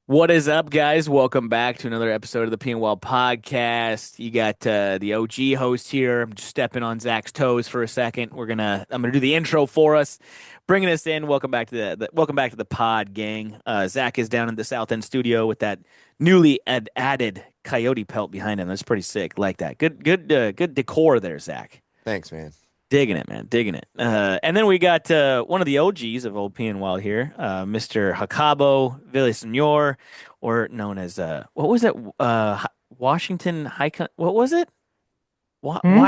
What is up, guys? Welcome back to another episode of the PNWild podcast. You got the OG host here. I'm just stepping on Zach's toes for a second. I'm gonna do the intro for us, bringing us in. Welcome back to welcome back to the pod, gang. Zach is down in the South End studio with that newly added coyote pelt behind him. That's pretty sick. Like that. Good decor there, Zach. Thanks, man. Digging it, man. Digging it. And then we got one of the OGs of Old PNWild here, Mr. Jacobo Villasenor, or known as what was it? Washington High. What was it? Hmm?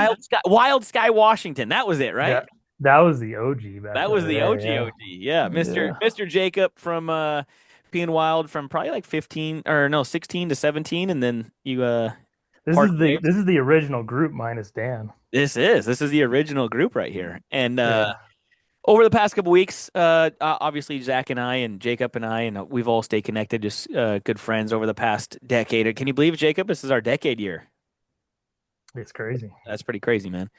Wild Sky, Washington. That was it, right? That was the OG back That in was the the day. OG Yeah. OG. Yeah, Mr. Yeah. Mr. Jacob from PNWild from probably like 15 or no 16 to 17, and then you This parted is the ways. this is the original group minus Dan. This is the original group right here, and Yeah. over the past couple weeks, obviously Zach and I and Jacob and I and we've all stayed connected, just good friends over the past decade. Can you believe, Jacob? This is our decade year. It's crazy. That's pretty crazy, man.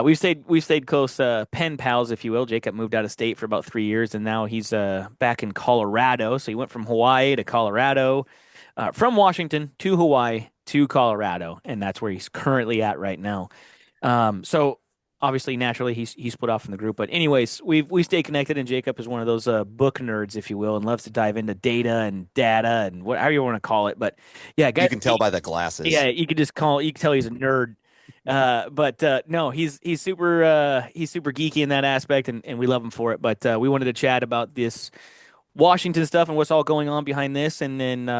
We've stayed close, pen pals, if you will. Jacob moved out of state for about 3 years, and now he's back in Colorado. So he went from Hawaii to Colorado, from Washington to Hawaii to Colorado, and that's where he's currently at right now. So obviously, naturally, he's split off from the group. But anyways, we stay connected, and Jacob is one of those book nerds, if you will, and loves to dive into data and data and whatever you want to call it. But yeah, You guys, can tell by the yeah, glasses. you can tell he's a nerd. But no, he's super geeky in that aspect, and we love him for it. But we wanted to chat about this Washington stuff and what's all going on behind this, and then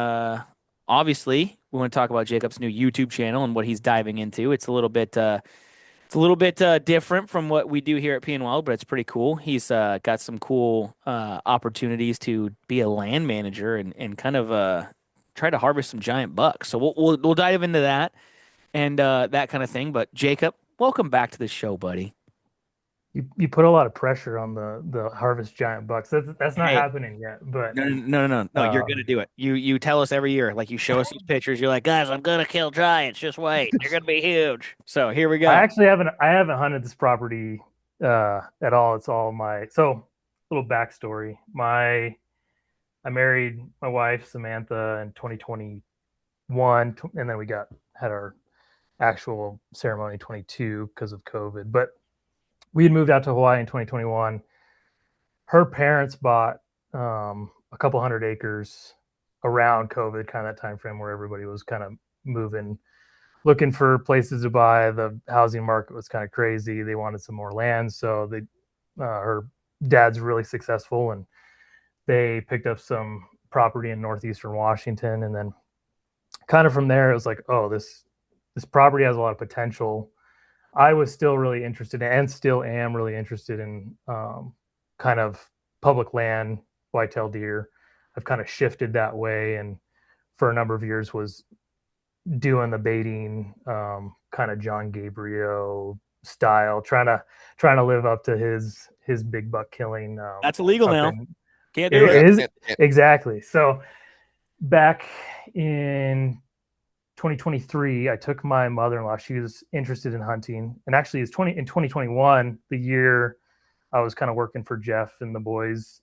obviously we want to talk about Jacob's new YouTube channel and what he's diving into. It's a little bit different from what we do here at PNWild, but it's pretty cool. He's got some cool opportunities to be a land manager and kind of try to harvest some giant bucks. So we'll dive into that and that kind of thing. But Jacob, welcome back to the show, buddy. You put a lot of pressure on the harvest giant bucks. That's not Hey, happening yet, but no. You're gonna um do it. You tell us every year, like you show us these pictures. You're like, guys, I'm gonna kill giants. Just wait, they're gonna be huge. So here we I go. actually haven't hunted this property at all. It's all my so little backstory. My I married my wife Samantha in 2021, and then we had our actual ceremony 22 because of COVID. But we had moved out to Hawaii in 2021. Her parents bought a couple hundred acres around COVID, kind of that time frame where everybody was kind of moving, looking for places to buy. The housing market was kind of crazy. They wanted some more land, so her dad's really successful, and they picked up some property in northeastern Washington, and then kind of from there it was like, oh, this property has a lot of potential. I was still really interested in, and still am really interested in, kind of public land, whitetail deer. I've kind of shifted that way, and for a number of years was doing the baiting, kind of John Gabriel style, trying to live up to his big buck killing, That's illegal up now. in Can't it do it. Yep. is exactly. So back in 2023, I took my mother-in-law. She was interested in hunting, and actually, it's 2021, the year I was kind of working for Jeff and the boys.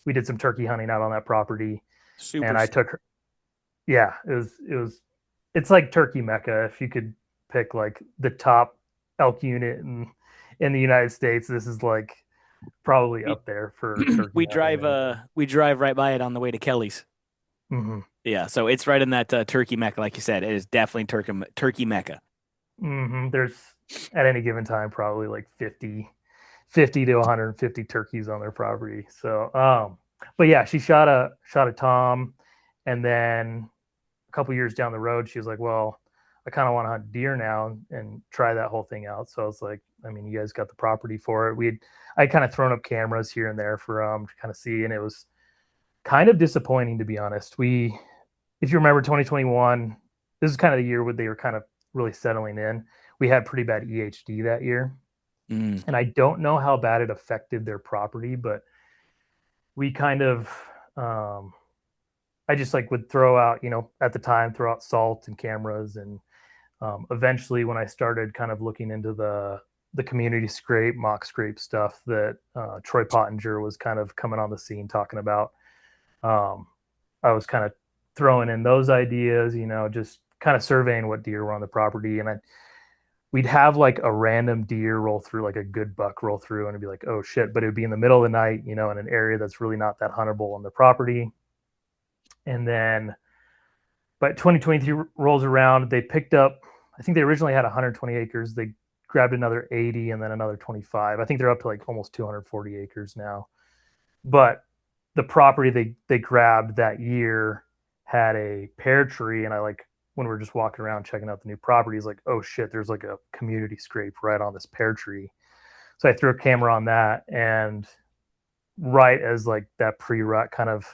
We did some turkey hunting out on that property, Super and I sick. took her. Yeah, it's like Turkey Mecca. If you could pick like the top elk unit in the United States, this is like probably We up there for turkey hunting. And we drive right by it on the way to Kelly's. mm-hmm, Yeah, so it's right in that turkey mecca, like you said. It is definitely turkey mecca. there's at any given time probably like 50 to 150 turkeys on their property. So, but yeah, she shot a tom, and then a couple years down the road, she was like, "Well, I kind of want to hunt deer now and try that whole thing out." So I was like, "I mean, you guys got the property for it." I kind of thrown up cameras here and there for to kind of see, and it was kind of disappointing, to be honest. If you remember 2021, this is kind of the year where they were kind of really settling in. We had pretty bad EHD that year, Mm. and I don't know how bad it affected their property, but we kind of, um, I just like would throw out, at the time, throw out salt and cameras. And eventually, when I started kind of looking into the community scrape, mock scrape stuff that Troy Pottinger was kind of coming on the scene talking about. Um, I was kind of throwing in those ideas, just kind of surveying what deer were on the property. And we'd have like a random deer roll through, like a good buck roll through, and it'd be like, oh shit, but it'd be in the middle of the night, in an area that's really not that huntable on the property. And then, but 2023 rolls around, they picked up, I think they originally had 120 acres. They grabbed another 80 and then another 25. I think they're up to like almost 240 acres now. But the property they grabbed that year had a pear tree, and I like when we are just walking around checking out the new properties, like, oh shit, there's like a community scrape right on this pear tree. So I threw a camera on that, and right as like that pre-rut, kind of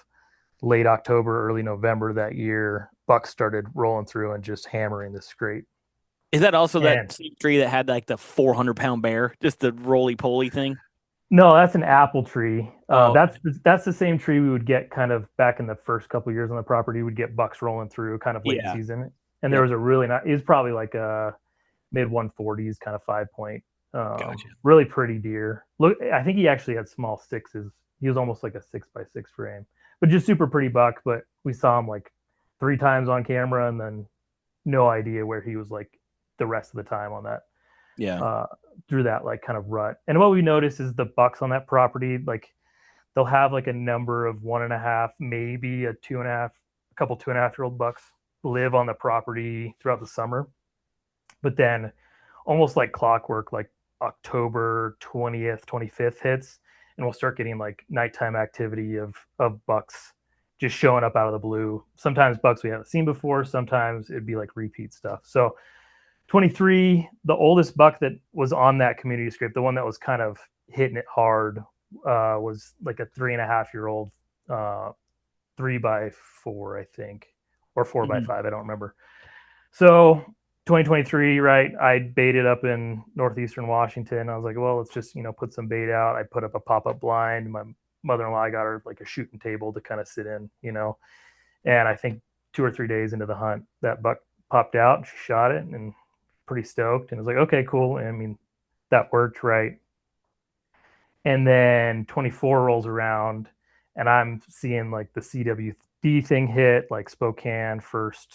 late October, early November that year, bucks started rolling through and just hammering the scrape. Is that also And that same tree that had like the 400-pound bear, just the roly poly thing? no, that's an apple tree. Oh, That's the same tree we would get kind of back in the first couple of years on the property. We'd get bucks rolling through kind of late yeah. season, and there Yep. was a really nice. It was probably like a mid 140s kind of 5 point, Gotcha. really pretty deer. Look, I think he actually had small sixes. He was almost like a 6x6 frame, but just super pretty buck. But we saw him like 3 times on camera, and then no idea where he was like the rest of the time on that Yeah. uh, through that like kind of rut. And what we notice is the bucks on that property, like they'll have like a number of 1.5, maybe a 2.5, a couple 2.5-year-old bucks live on the property throughout the summer. But then almost like clockwork, like October 20th, 25th hits, and we'll start getting like nighttime activity of bucks just showing up out of the blue. Sometimes bucks we haven't seen before, sometimes it'd be like repeat stuff. So 23, the oldest buck that was on that community scrape, the one that was kind of hitting it hard, was like a 3.5-year-old, 3x4, I think, or 4x5. I don't remember. So 2023, right? I baited up in northeastern Washington. I was like, well, let's just put some bait out. I put up a pop-up blind. My mother-in-law got her like a shooting table to kind of sit in, and I think 2 or 3 days into the hunt, that buck popped out. She shot it and pretty stoked, and was like, okay, cool. And I mean, that worked, right? And then 24 rolls around, and I'm seeing like the CWD thing hit, like Spokane first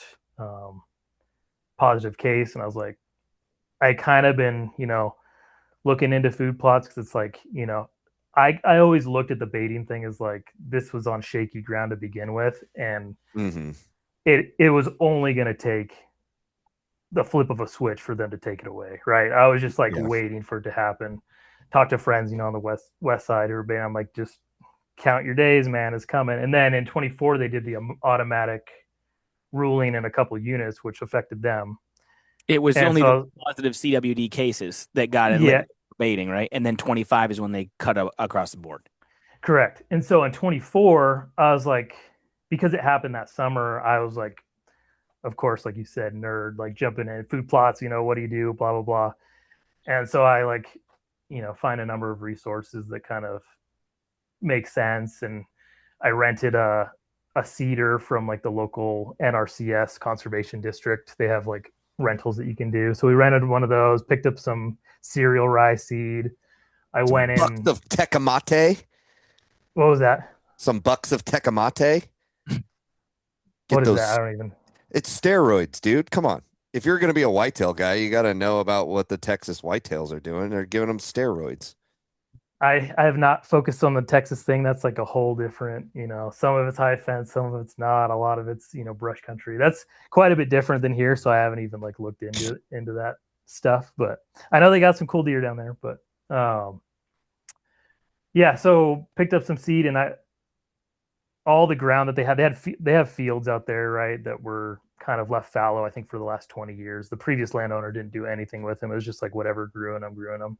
positive case, and I was like, I kind of been looking into food plots, because it's like I always looked at the baiting thing as like this was on shaky ground to begin with, and it was only going to take the flip of a switch for them to take it away, right? I was just like waiting for it to happen. Talk to friends, on the west side, everybody. I'm like, just count your days, man, it's coming. And then in 24, they did the automatic ruling in a couple of units, which affected them. It was And only the so, positive CWD cases that got yeah, eliminated for baiting, right? And then 25 is when they cut across the board. correct. And so in 24, I was like, because it happened that summer, I was like, of course, like you said, nerd, like jumping in food plots, what do you do, blah, blah, blah. And so I like, find a number of resources that kind of make sense. And I rented a cedar from like the local NRCS conservation district. They have like rentals that you can do. So we rented one of those, picked up some cereal rye seed. I Some went bucks in. of Tecamate. What was that? Some bucks of Tecamate. What Get is that? I those. don't even. It's steroids, dude. Come on. If you're going to be a whitetail guy, you got to know about what the Texas whitetails are doing. They're giving them steroids. I have not focused on the Texas thing. That's like a whole different, some of it's high fence, some of it's not. A lot of it's, brush country. That's quite a bit different than here. So I haven't even like looked into that stuff. But I know they got some cool deer down there. But yeah, so picked up some seed, and all the ground that they have fields out there, right, that were kind of left fallow, I think, for the last 20 years. The previous landowner didn't do anything with them. It was just like whatever grew in them.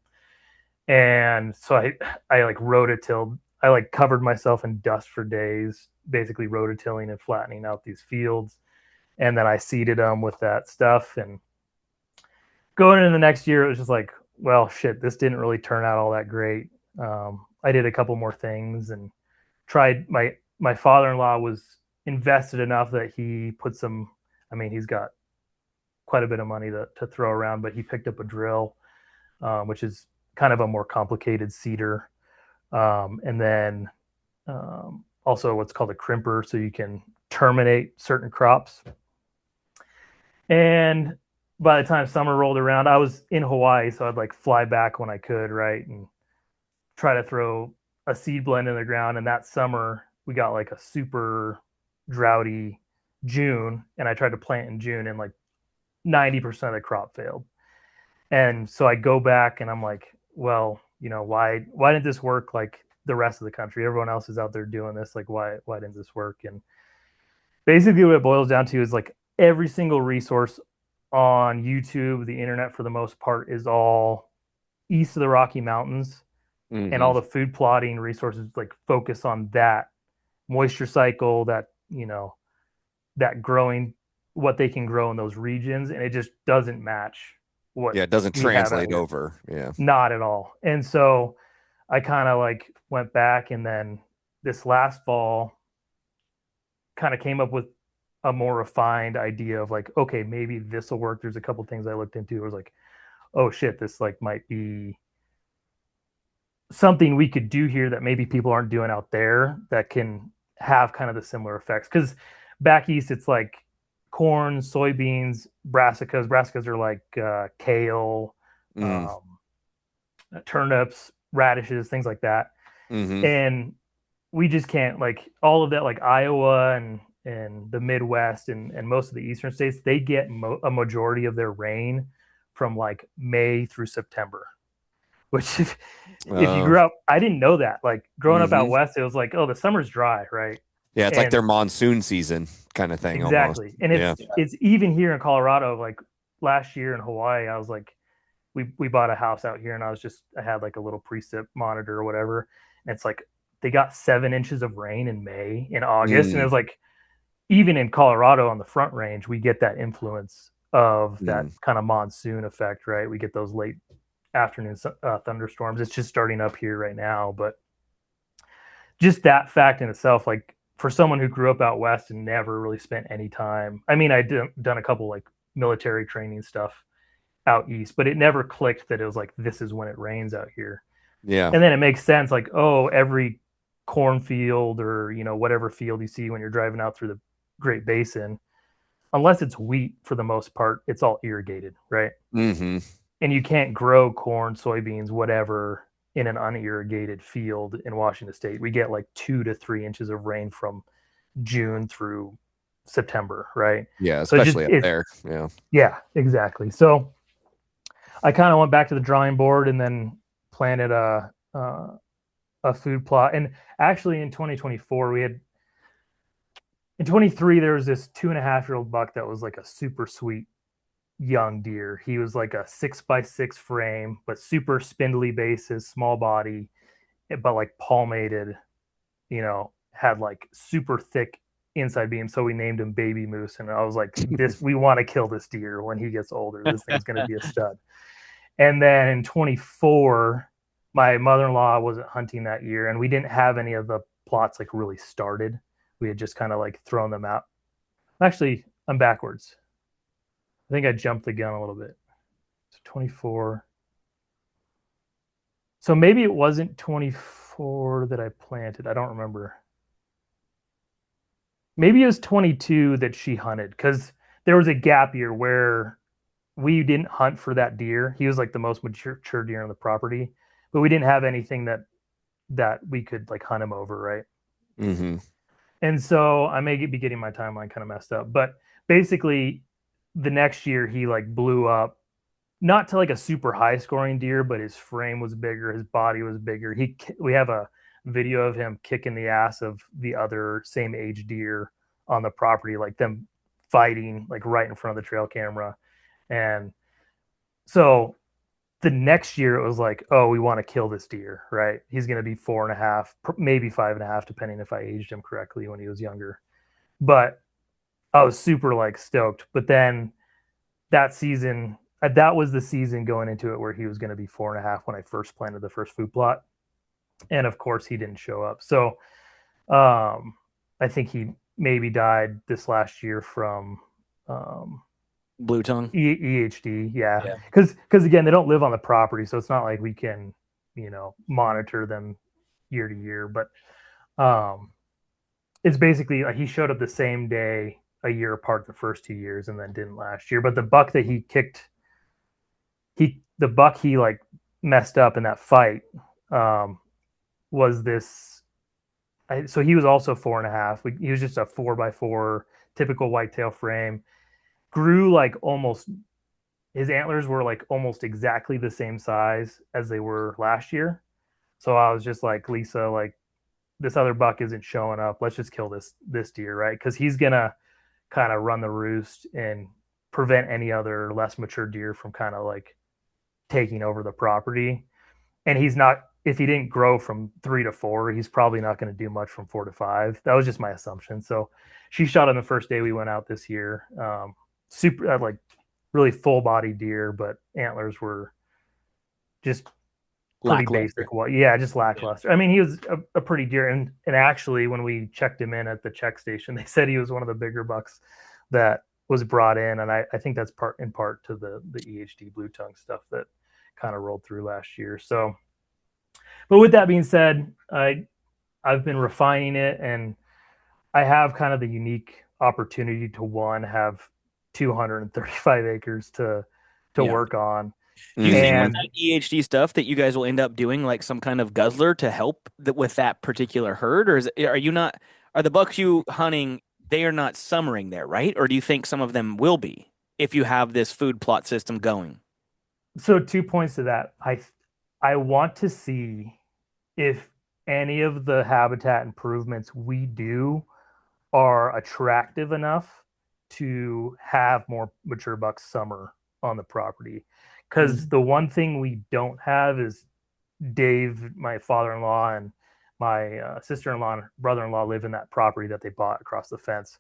And so I like rototilled. I like covered myself in dust for days, basically rototilling and flattening out these fields. And then I seeded them with that stuff. And going into the next year, it was just like, well, shit, this didn't really turn out all that great. I did a couple more things and tried. My father-in-law was invested enough that he put some. I mean, he's got quite a bit of money to throw around, but he picked up a drill. which is kind of a more complicated seeder. And then also what's called a crimper, so you can terminate certain crops. And by the time summer rolled around, I was in Hawaii, so I'd like fly back when I could, right, and try to throw a seed blend in the ground. And that summer we got like a super droughty June, and I tried to plant in June, and like 90% of the crop failed. And so I go back and I'm like, well, you know, why didn't this work like the rest of the country? Everyone else is out there doing this. Like, why didn't this work? And basically what it boils down to is like every single resource on YouTube, the internet for the most part, is all east of the Rocky Mountains, and all the food plotting resources like focus on that moisture cycle, that, you know, that growing, what they can grow in those regions, and it just doesn't match what Yeah, it doesn't we have out translate here. over. Yeah. Not at all. And so I kind of like went back, and then this last fall kind of came up with a more refined idea of like, okay, maybe this will work. There's a couple things I looked into. It was like, oh shit, this like might be something we could do here that maybe people aren't doing out there that can have kind of the similar effects. Because back east, it's like corn, soybeans, brassicas. Brassicas are like kale, turnips, radishes, things like that. And we just can't, like all of that, like Iowa and the Midwest and most of the eastern states, they get a majority of their rain from like May through September. Which if you grew up, I didn't know that. Like growing up out west, it was like, oh, the summer's dry, right? Yeah, it's like their monsoon season kind of thing. Exactly. Almost. And it's even here in Colorado. Like last year in Hawaii, I was like, we bought a house out here, and I had like a little precip monitor or whatever, and it's like they got 7 inches of rain in May, in August, and it was like, even in Colorado on the Front Range, we get that influence of that kind of monsoon effect, right? We get those late afternoon thunderstorms. It's just starting up here right now, but just that fact in itself, like for someone who grew up out west and never really spent any time, I mean, I done a couple like military training stuff out east, but it never clicked that it was like, this is when it rains out here. Yeah. And then it makes sense, like, oh, every cornfield or, you know, whatever field you see when you're driving out through the Great Basin, unless it's wheat for the most part, it's all irrigated, right? And you can't grow corn, soybeans, whatever, in an unirrigated field in Washington State. We get like 2 to 3 inches of rain from June through September, right? Yeah, especially so up there. Yeah. Yeah, exactly. So I kind of went back to the drawing board and then planted a food plot. And actually in 2024, in 23, there was this 2.5-year-old buck that was like a super sweet young deer. He was like a 6x6 frame, but super spindly bases, small body, but like palmated, you know, had like super thick inside beam. So we named him Baby Moose. And I was like, we want to kill this deer when he gets older. This thing's going to be a stud. And then in 24, my mother-in-law wasn't hunting that year, and we didn't have any of the plots like really started. We had just kind of like thrown them out. Actually, I'm backwards. I think I jumped the gun a little bit. So 24. So maybe it wasn't 24 that I planted. I don't remember. Maybe it was 22 that she hunted, because there was a gap year where we didn't hunt for that deer. He was like the most mature deer on the property, but we didn't have anything that we could like hunt him over, right? And so I may be getting my timeline kind of messed up, but basically the next year he like blew up, not to like a super high scoring deer, but his frame was bigger, his body was bigger. We have a video of him kicking the ass of the other same age deer on the property, like them fighting like right in front of the trail camera. And so the next year it was like, oh, we want to kill this deer, right? He's going to be 4.5, maybe 5.5, depending if I aged him correctly when he was younger. But I was super like stoked. But then that season, that was the season going into it where he was going to be 4.5 when I first planted the first food plot. And of course he didn't show up. So I think he maybe died this last year from Blue tongue. EHD, yeah. Yeah. Because again, they don't live on the property, so it's not like we can, monitor them year to year. But it's basically he showed up the same day a year apart the first 2 years, and then didn't last year. But the buck that he kicked, the buck he like messed up in that fight, was this. So he was also 4.5. He was just a 4x4 typical whitetail frame. Grew like almost. His antlers were like almost exactly the same size as they were last year. So I was just like, Lisa, like this other buck isn't showing up. Let's just kill this deer, right? Because he's gonna kind of run the roost and prevent any other less mature deer from kind of like taking over the property. And he's not, if he didn't grow from 3 to 4, he's probably not going to do much from 4 to 5. That was just my assumption. So she shot on the first day we went out this year. Super like really full body deer, but antlers were just pretty basic. Yeah, just lackluster. I mean, he was a pretty deer, and actually, when we checked him in at the check station, they said he was one of the bigger bucks that was brought in, and I think that's in part to the EHD blue tongue stuff that kind of rolled through last year. So, but with that being said, I've been refining it, and I have kind of the unique opportunity to have 235 acres to work on. Do you think with that EHD stuff that you guys will end up doing like some kind of guzzler to help with that particular herd, or are the bucks you hunting, they are not summering there, right? Or do you think some of them will be if you have this food plot system going? So 2 points to that. I want to see if any of the habitat improvements we do are attractive enough to have more mature bucks summer on the property. Because the one thing we don't have is Dave, my father-in-law, and my sister-in-law and brother-in-law live in that property that they bought across the fence.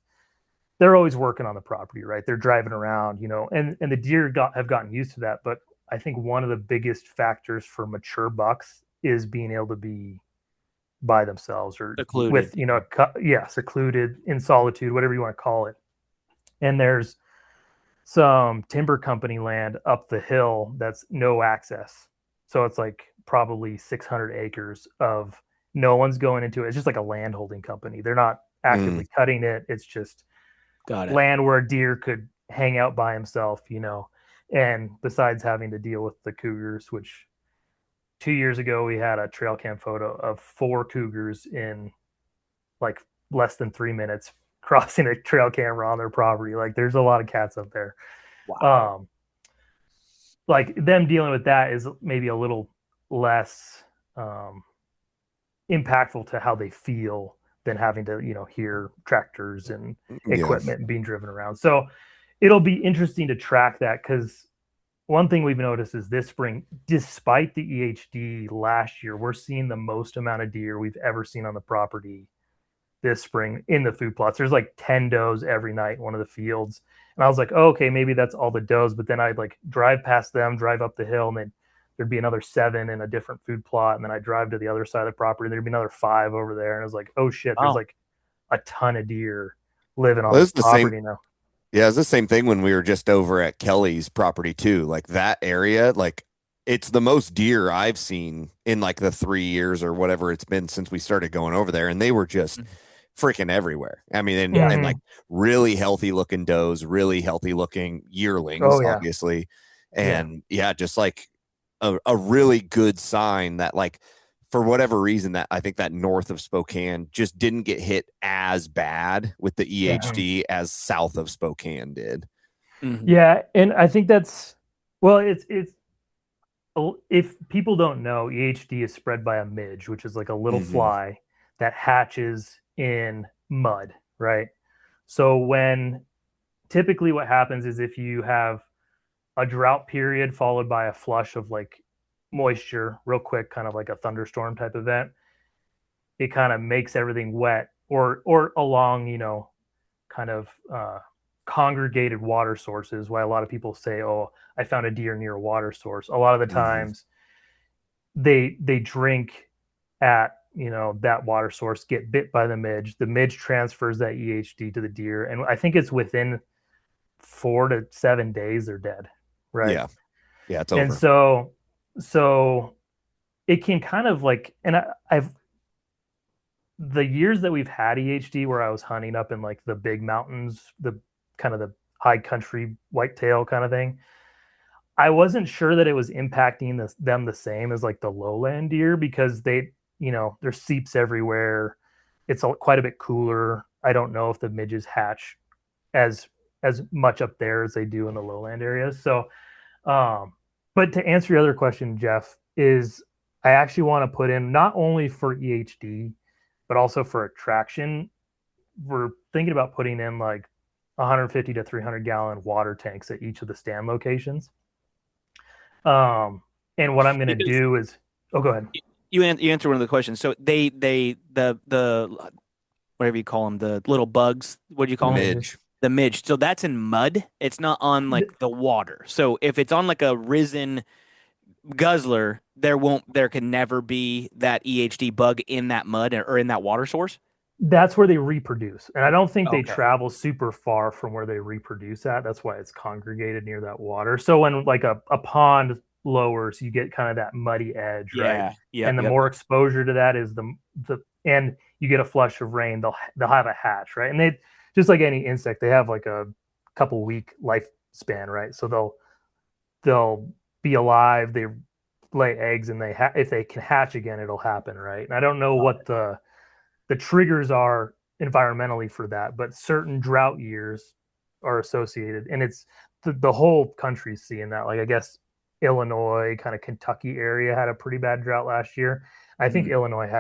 They're always working on the property, right? They're driving around, and the deer have gotten used to that. But I think one of the biggest factors for mature bucks is being able to be by themselves or secluded. with, secluded, in solitude, whatever you want to call it. And there's some timber company land up the hill that's no access. So it's like probably 600 acres of no one's going into it. It's just like a land holding company. They're not actively cutting it. It's just land where a deer could hang out by himself, and besides having to deal with the cougars, which 2 years ago we had a trail cam photo of 4 cougars in like less than 3 minutes crossing a trail camera on their property. Like there's a lot of cats up there. Wow. Like them dealing with that is maybe a little less impactful to how they feel than having to, hear tractors and equipment being driven around. So it'll be interesting to track that, because one thing we've noticed is this spring, despite the EHD last year, we're seeing the most amount of deer we've ever seen on the property this spring in the food plots. There's like 10 does every night in one of the fields. And I was like, oh, okay, maybe that's all the does. But then I'd like drive past them, drive up the hill, and then there'd be another 7 in a different food plot. And then I drive to the other side of the property. There'd be another 5 over there. And I was like, oh shit, there's like a ton of deer living on this property now. Yeah, it's the same thing when we were just over at Kelly's property too. Like that area, like it's the most deer I've seen in like the 3 years or whatever it's been since we started going over there. And they were just freaking everywhere. I mean, and like really healthy looking does, really healthy looking yearlings, obviously. And just like a really good sign that like, for whatever reason, that I think that north of Spokane just didn't get hit as bad with the EHD as south of Spokane did. Yeah. And I think that's, well, it's, if people don't know, EHD is spread by a midge, which is like a little fly that hatches in mud, right? So when typically what happens is if you have a drought period followed by a flush of like moisture real quick, kind of like a thunderstorm type event, it kind of makes everything wet or along, kind of congregated water sources. Why a lot of people say, oh, I found a deer near a water source. A lot of the times they drink at, that water source, get bit by the midge. The midge transfers that EHD to the deer. And I think it's within 4 to 7 days, they're dead, right? Yeah. Yeah, it's And over. so it can kind of like, and I've the years that we've had EHD where I was hunting up in like the big mountains, the kind of the high country whitetail kind of thing, I wasn't sure that it was impacting them the same as like the lowland deer because they, there's seeps everywhere. It's quite a bit cooler. I don't know if the midges hatch as much up there as they do in the lowland areas. So, but to answer your other question, Jeff, is I actually want to put in not only for EHD, but also for attraction. We're thinking about putting in like 150 to 300 gallon water tanks at each of the stand locations. And what I'm going to Because do is, oh, go ahead. you answer one of the questions. So the whatever you call them, the little bugs. What do you The call them? midges. Midge. The midge. So that's in mud. It's not on like the water. So if it's on like a risen guzzler, there can never be that EHD bug in that mud or in that water source. That's where they reproduce. And I don't think they Okay. travel super far from where they reproduce at. That's why it's congregated near that water. So when like a pond lowers, you get kind of that muddy edge, right? Yeah. Yep. And the Yep. more exposure to that is the and you get a flush of rain, they'll have a hatch, right? And they just like any insect, they have like a couple week lifespan, right? So they'll be alive, they lay eggs, and if they can hatch again, it'll happen, right? And I don't know what the triggers are environmentally for that, but certain drought years are associated, and it's the whole country's seeing that. Like I guess Illinois, kind of Kentucky area had a pretty bad drought last year. I think Illinois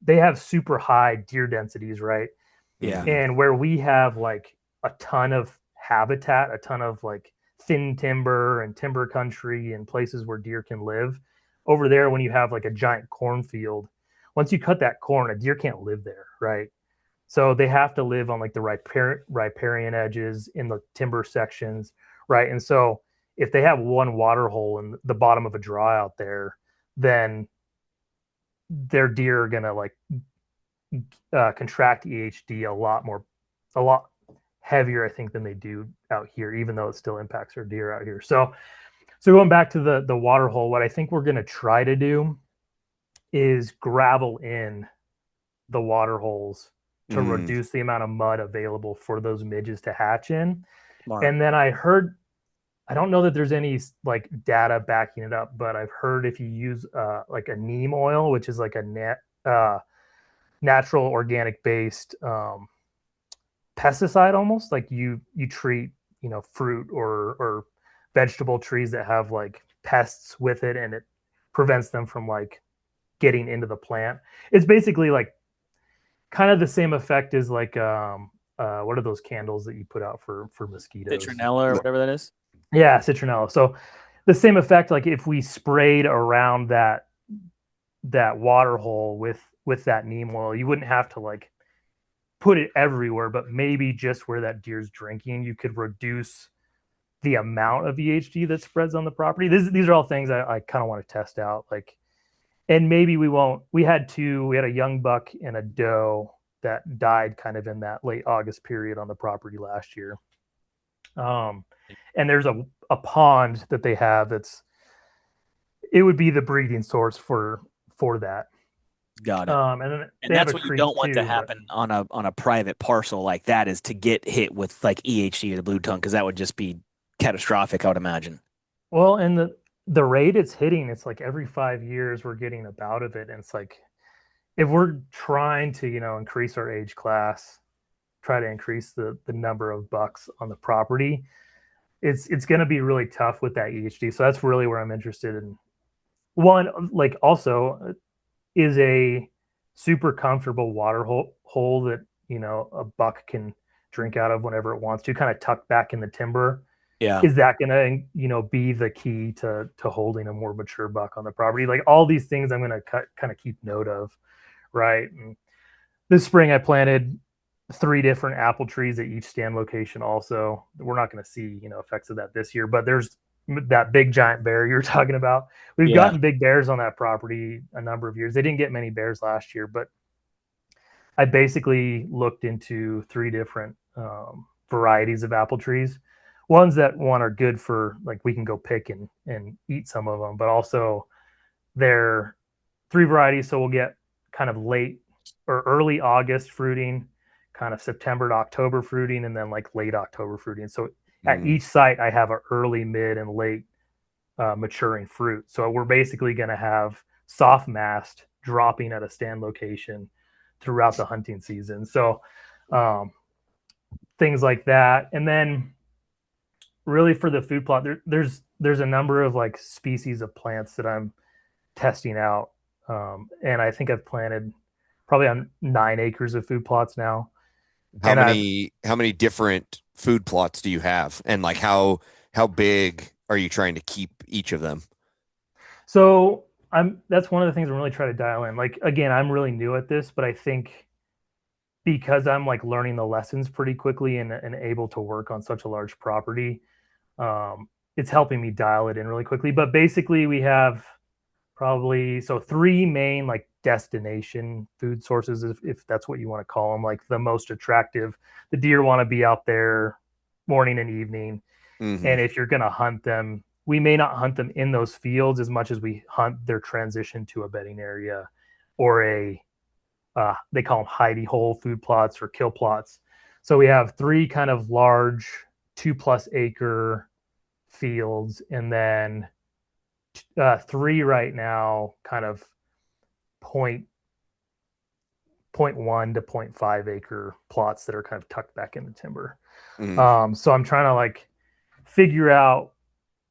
they have super high deer densities, right? Yeah. And where we have like a ton of habitat, a ton of like thin timber and timber country and places where deer can live, over there when you have like a giant cornfield, once you cut that corn, a deer can't live there, right? So they have to live on like the riparian edges in the timber sections, right? And so if they have one water hole in the bottom of a draw out there, then their deer are gonna like contract EHD a lot heavier, I think, than they do out here, even though it still impacts our deer out here. So going back to the water hole, what I think we're gonna try to do is gravel in the water holes to reduce the amount of mud available for those midges to hatch in. Smart. And then I don't know that there's any like data backing it up, but I've heard if you use like a neem oil, which is like a natural organic based pesticide, almost like you treat fruit or vegetable trees that have like pests with it, and it prevents them from like getting into the plant. It's basically like kind of the same effect as like what are those candles that you put out for mosquitoes? Citronella or whatever that is. Yeah, citronella. So the same effect, like if we sprayed around that water hole with that neem oil, you wouldn't have to like put it everywhere, but maybe just where that deer's drinking, you could reduce the amount of EHD that spreads on the property. These are all things I kind of want to test out. Like, and maybe we won't. We had a young buck and a doe that died kind of in that late August period on the property last year. And there's a pond that they have it would be the breeding source for that. Got it. And And that's what you don't want to happen on a private parcel like that, is to get hit with like EHD or the blue tongue, because that would just be catastrophic, I would imagine. Well, and the rate it's hitting, it's like every 5 years we're getting a bout of it. And it's like, if we're trying to, increase our age class, try to increase the number of bucks on the property, it's going to be really tough with that EHD. So that's really where I'm interested in. One, like also is a super comfortable water hole that, a buck can drink out of whenever it wants to, kind of tucked back in the timber. Yeah. Is that going to, be the key to holding a more mature buck on the property? Like all these things I'm going to kind of keep note of. Right. And this spring I planted 3 different apple trees at each stand location. Also, we're not going to see, effects of that this year, but there's that big giant bear you're talking about. We've gotten big bears on that property a number of years. They didn't get many bears last year, but I basically looked into 3 different varieties of apple trees. ones that one are good for like we can go pick and eat some of them, but also they're 3 varieties. So we'll get kind of late or early August fruiting, kind of September to October fruiting, and then like late October fruiting. So at Mm. each site, I have an early, mid, and late maturing fruit. So we're basically going to have soft mast dropping at a stand location throughout the hunting season. So um, things like that. And then really for the food plot, there's a number of like species of plants that I'm testing out. And I think I've planted probably on 9 acres of food plots now. How And I've many different food plots do you have? And like how big are you trying to keep each of them? so I'm that's one of the things I'm really trying to dial in. Like again, I'm really new at this, but I think because I'm like learning the lessons pretty quickly and able to work on such a large property, it's helping me dial it in really quickly. But basically, we have probably so 3 main like destination food sources, if that's what you want to call them, like the most attractive. The deer want to be out there morning and evening, Hmm. and if you're going to hunt them, we may not hunt them in those fields as much as we hunt their transition to a bedding area or a they call them hidey hole food plots or kill plots. So we have 3 kind of large 2+ acre fields, and then 3 right now kind of point 1 to 0.5 acre plots that are kind of tucked back in the timber. Hmm. So I'm trying to like figure out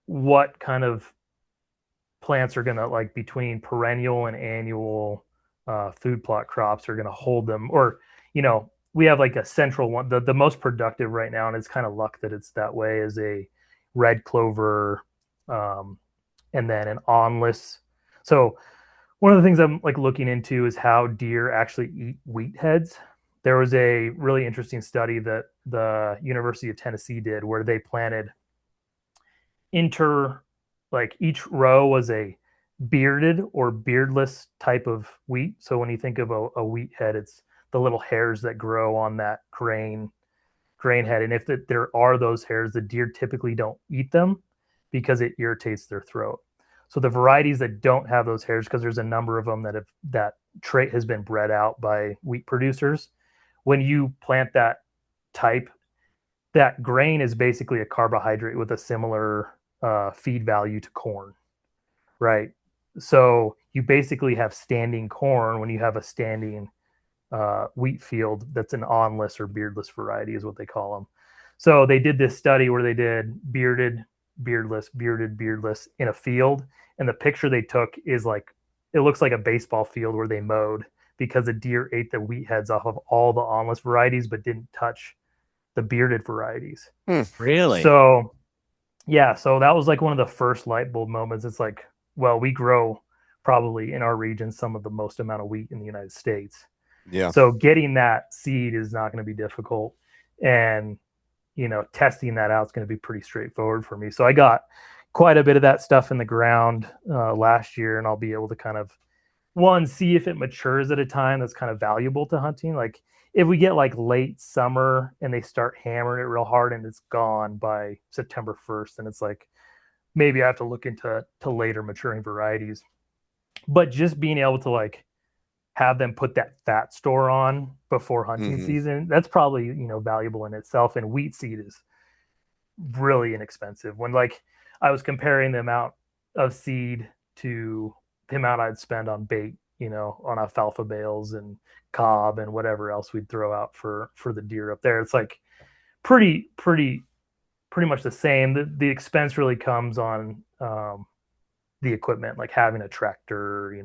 what kind of plants are going to like between perennial and annual food plot crops are going to hold them, or we have like a central one. The most productive right now, and it's kind of luck that it's that way, is a red clover, um, and then an onless. So one of the things I'm like looking into is how deer actually eat wheat heads. There was a really interesting study that the University of Tennessee did where they planted inter like each row was a bearded or beardless type of wheat. So when you think of a wheat head, it's the little hairs that grow on that grain head. And if there are those hairs, the deer typically don't eat them because it irritates their throat. So the varieties that don't have those hairs, because there's a number of them that trait has been bred out by wheat producers. When you plant that type, that grain is basically a carbohydrate with a similar feed value to corn, right? So you basically have standing corn when you have a standing wheat field that's an onless or beardless variety, is what they call them. So they did this study where they did bearded, beardless, bearded, beardless in a field, and the picture they took is like it looks like a baseball field where they mowed because the deer ate the wheat heads off of all the onless varieties but didn't touch the bearded varieties. Hmm. Really? So yeah, so that was like one of the first light bulb moments. It's like, well, we grow probably in our region some of the most amount of wheat in the United States. Yeah. So getting that seed is not going to be difficult. And, testing that out is going to be pretty straightforward for me. So I got quite a bit of that stuff in the ground last year, and I'll be able to kind of, one, see if it matures at a time that's kind of valuable to hunting. Like if we get like late summer and they start hammering it real hard and it's gone by September 1st, then it's like maybe I have to look into later maturing varieties. But just being able to like have them put that fat store on before hunting Hmm. season, that's probably valuable in itself. And wheat seed is really inexpensive. When like I was comparing the amount of seed to the amount I'd spend on bait, on alfalfa bales and cob and whatever else we'd throw out for the deer up there, it's like pretty much the same. The expense really comes on the equipment, like having a tractor,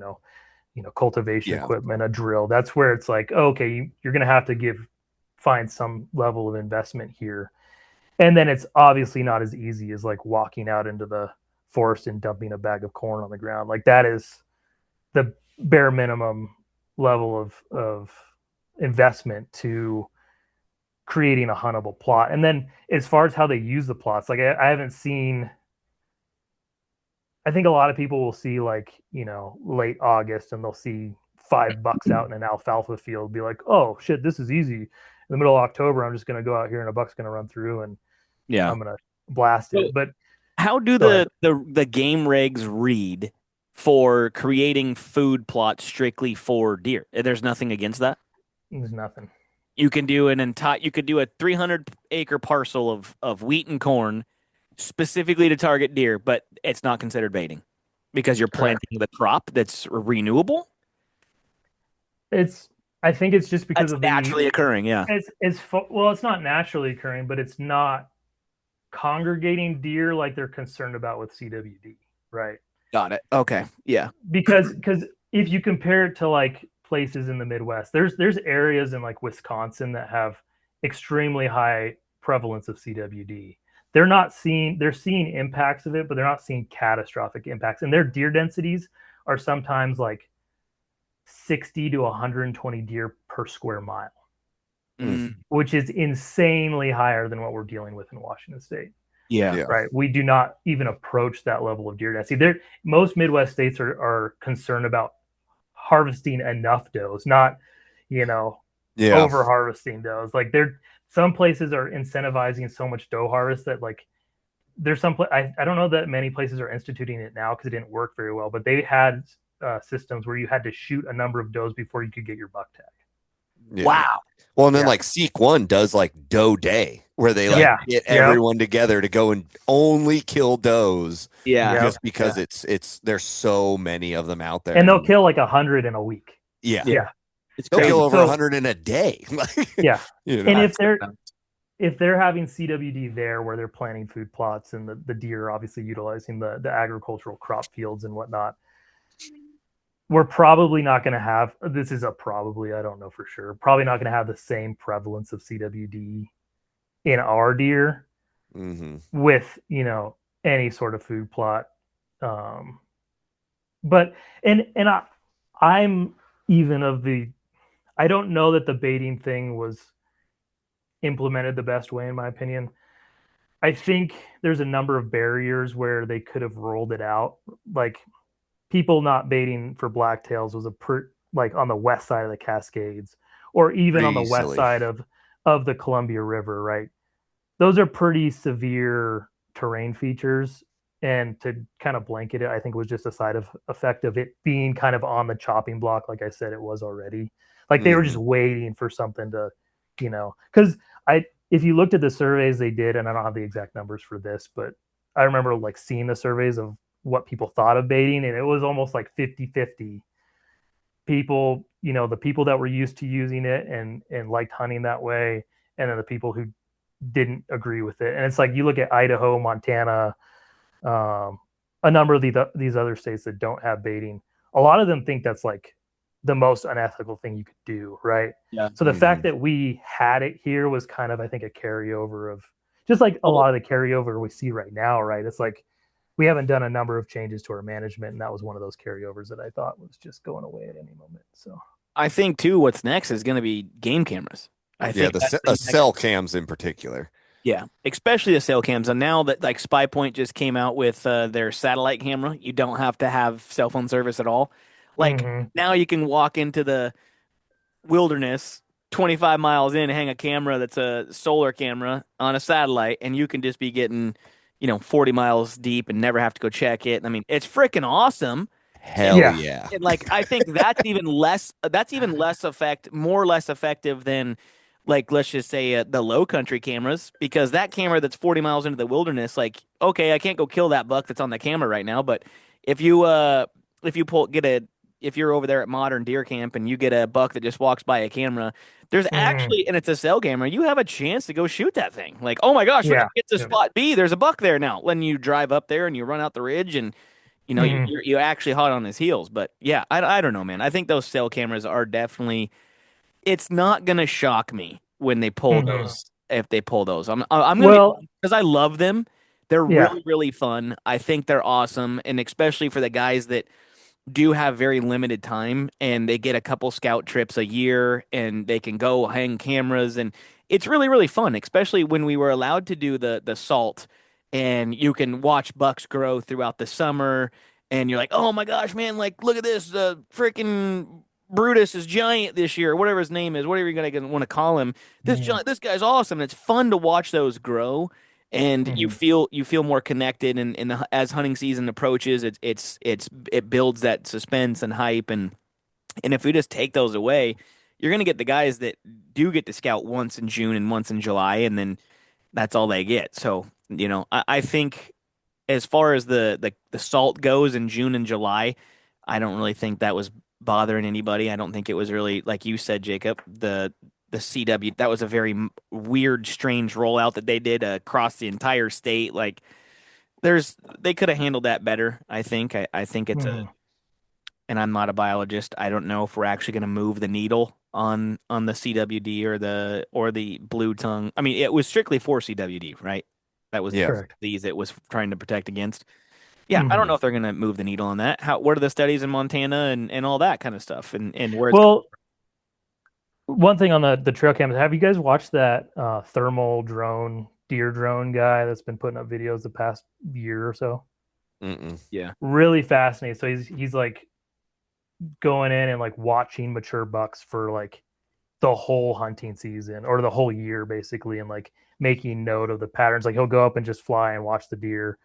cultivation Yeah. equipment, a drill. That's where it's like, oh, okay, you're going to have to find some level of investment here. And then it's obviously not as easy as like walking out into the forest and dumping a bag of corn on the ground. Like that is the bare minimum level of investment to creating a huntable plot. And then as far as how they use the plots, like I haven't seen. I think a lot of people will see like late August and they'll see 5 bucks out in an alfalfa field, be like, oh shit, this is easy. In the middle of October, I'm just going to go out here and a buck's going to run through and Yeah. I'm going to blast So it. But how do go ahead. the game regs read for creating food plots strictly for deer? There's nothing against that. There's nothing. You can do you could do a 300-acre parcel of wheat and corn specifically to target deer, but it's not considered baiting because you're Correct. planting the crop that's renewable. It's I think it's just because That's of the naturally occurring. Yeah. well, it's not naturally occurring, but it's not congregating deer like they're concerned about with CWD, right? Got it. Okay. Yeah. Because if you compare it to like places in the Midwest, there's areas in like Wisconsin that have extremely high prevalence of CWD. They're seeing impacts of it, but they're not seeing catastrophic impacts. And their deer densities are sometimes like 60 to 120 deer per square mile, Mm, which is insanely higher than what we're dealing with in Washington State. yeah. Yeah. Right. We do not even approach that level of deer density. Most Midwest states are concerned about harvesting enough does, not, you know, Yeah. over harvesting does. Like some places are incentivizing so much doe harvest that like there's I don't know that many places are instituting it now because it didn't work very well, but they had systems where you had to shoot a number of does before you could get your buck tag. Yeah. Wow. Well, and then Yeah. like Seek One does like doe day where they like Yeah. get Yep. everyone together to go and only kill does Yeah. Yep. just because Yeah. it's there's so many of them out there. And they'll kill like 100 in a week. Yeah. Yeah. Yeah. It's They'll kill crazy. over So 100 in a day. yeah. You And know. if they're having CWD there where they're planting food plots and the deer are obviously utilizing the agricultural crop fields and whatnot, we're probably not going to have, this is a probably, I don't know for sure, probably not going to have the same prevalence of CWD in our deer Mm-hmm. with, any sort of food plot. But, I'm even of the, I don't know that the baiting thing was implemented the best way, in my opinion. I think there's a number of barriers where they could have rolled it out. Like people not baiting for blacktails was like on the west side of the Cascades, or even on the west Easily. side of the Columbia River, right? Those are pretty severe terrain features. And to kind of blanket it, I think was just a side effect of it being kind of on the chopping block, like I said, it was already. Like they were Mm-hmm. just waiting for something to, because if you looked at the surveys they did, and I don't have the exact numbers for this, but I remember like seeing the surveys of what people thought of baiting, and it was almost like 50-50 people, the people that were used to using it and liked hunting that way, and then the people who didn't agree with it. And it's like you look at Idaho, Montana, a number of these other states that don't have baiting, a lot of them think that's like the most unethical thing you could do, right? Yeah. So the Mm-hmm. fact that we had it here was kind of, I think, a carryover of just like a lot of the carryover we see right now, right? It's like we haven't done a number of changes to our management, and that was one of those carryovers that I thought was just going away at any moment. So I think too, what's next is going to be game cameras. I Yeah, think that's the next. cell cams in particular. Yeah, especially the cell cams. And now that like Spy Point just came out with their satellite camera, you don't have to have cell phone service at all. Like now you can walk into the wilderness 25 miles in, hang a camera that's a solar camera on a satellite, and you can just be getting, 40 miles deep and never have to go check it. I mean, it's freaking awesome. And, Hell yeah, yeah. and like I think more or less effective than like let's just say the low country cameras, because that camera that's 40 miles into the wilderness, like okay, I can't go kill that buck that's on the camera right now, but if you if you pull get a if you're over there at Modern Deer Camp and you get a buck that just walks by a camera, there's actually, and it's a cell camera, you have a chance to go shoot that thing. Like, oh my gosh, we yeah, gotta get to yeah. spot B. There's a buck there now. When you drive up there and you run out the ridge and you're actually hot on his heels. But yeah, I don't know, man. I think those cell cameras are definitely. It's not gonna shock me when they pull those. If they pull those, I'm gonna Well, be, because I love them. They're yeah, really fun. I think they're awesome, and especially for the guys that do have very limited time and they get a couple scout trips a year and they can go hang cameras, and it's really fun, especially when we were allowed to do the salt and you can watch bucks grow throughout the summer, and you're like, oh my gosh, man, like look at this, the freaking Brutus is giant this year, whatever his name is, whatever you're gonna want to call him. This guy's awesome. And it's fun to watch those grow and Mhm. you feel more connected. And as hunting season approaches, it builds that suspense and hype. And if we just take those away, you're gonna get the guys that do get to scout once in June and once in July, and then that's all they get. So, I think as far as the salt goes in June and July, I don't really think that was bothering anybody. I don't think it was really, like you said, Jacob, the CW. That was a very weird, strange rollout that they did across the entire state. Like they could have handled that better. I think it's a, Mhm. and I'm not a biologist. I don't know if we're actually going to move the needle on the CWD or the blue tongue. I mean, it was strictly for CWD, right? That was the Yeah. Correct. disease it was trying to protect against. Yeah, I don't know Mhm. if they're going to move the needle on that. What are the studies in Montana and all that kind of stuff and where it's Well, one thing on the trail cams, have you guys watched that thermal drone, deer drone guy that's been putting up videos the past year or so? Mm-mm. yeah. Really fascinating. So he's like going in and like watching mature bucks for like the whole hunting season or the whole year basically, and like making note of the patterns. Like he'll go up and just fly and watch the deer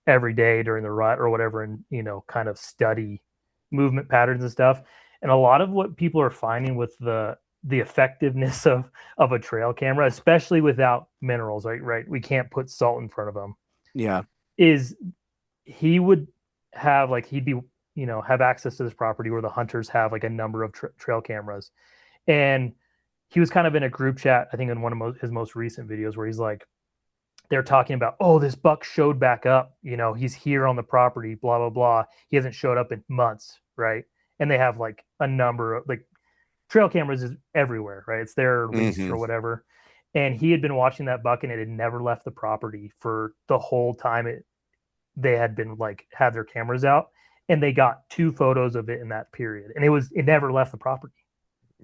every day during the rut or whatever, and kind of study movement patterns and stuff. And a lot of what people are finding with the effectiveness of a trail camera, especially without minerals, right, we can't put salt in front of them, Yeah. is he would have like he'd be have access to this property where the hunters have like a number of trail cameras. And he was kind of in a group chat, I think, in one of his most recent videos, where he's like, they're talking about, oh, this buck showed back up. He's here on the property, blah, blah, blah. He hasn't showed up in months, right? And they have like a number of like trail cameras is everywhere, right? It's their leased Mm-hmm. or whatever. And he had been watching that buck and it had never left the property for the whole time they had been like had their cameras out. And they got 2 photos of it in that period. And it never left the property.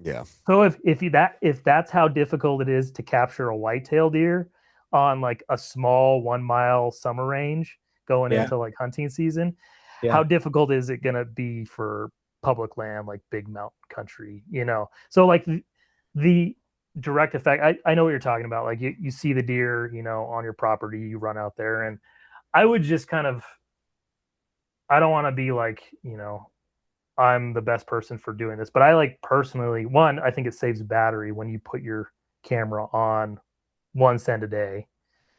Yeah. So if that's how difficult it is to capture a whitetail deer on like a small 1 mile summer range going Yeah. into like hunting season, Yeah. how difficult is it going to be for public land like big mountain country? So like the direct effect. I know what you're talking about. Like you see the deer, on your property, you run out there, and I would just kind of, I don't want to be like, I'm the best person for doing this. But I like personally, one, I think it saves battery when you put your camera on one send a day.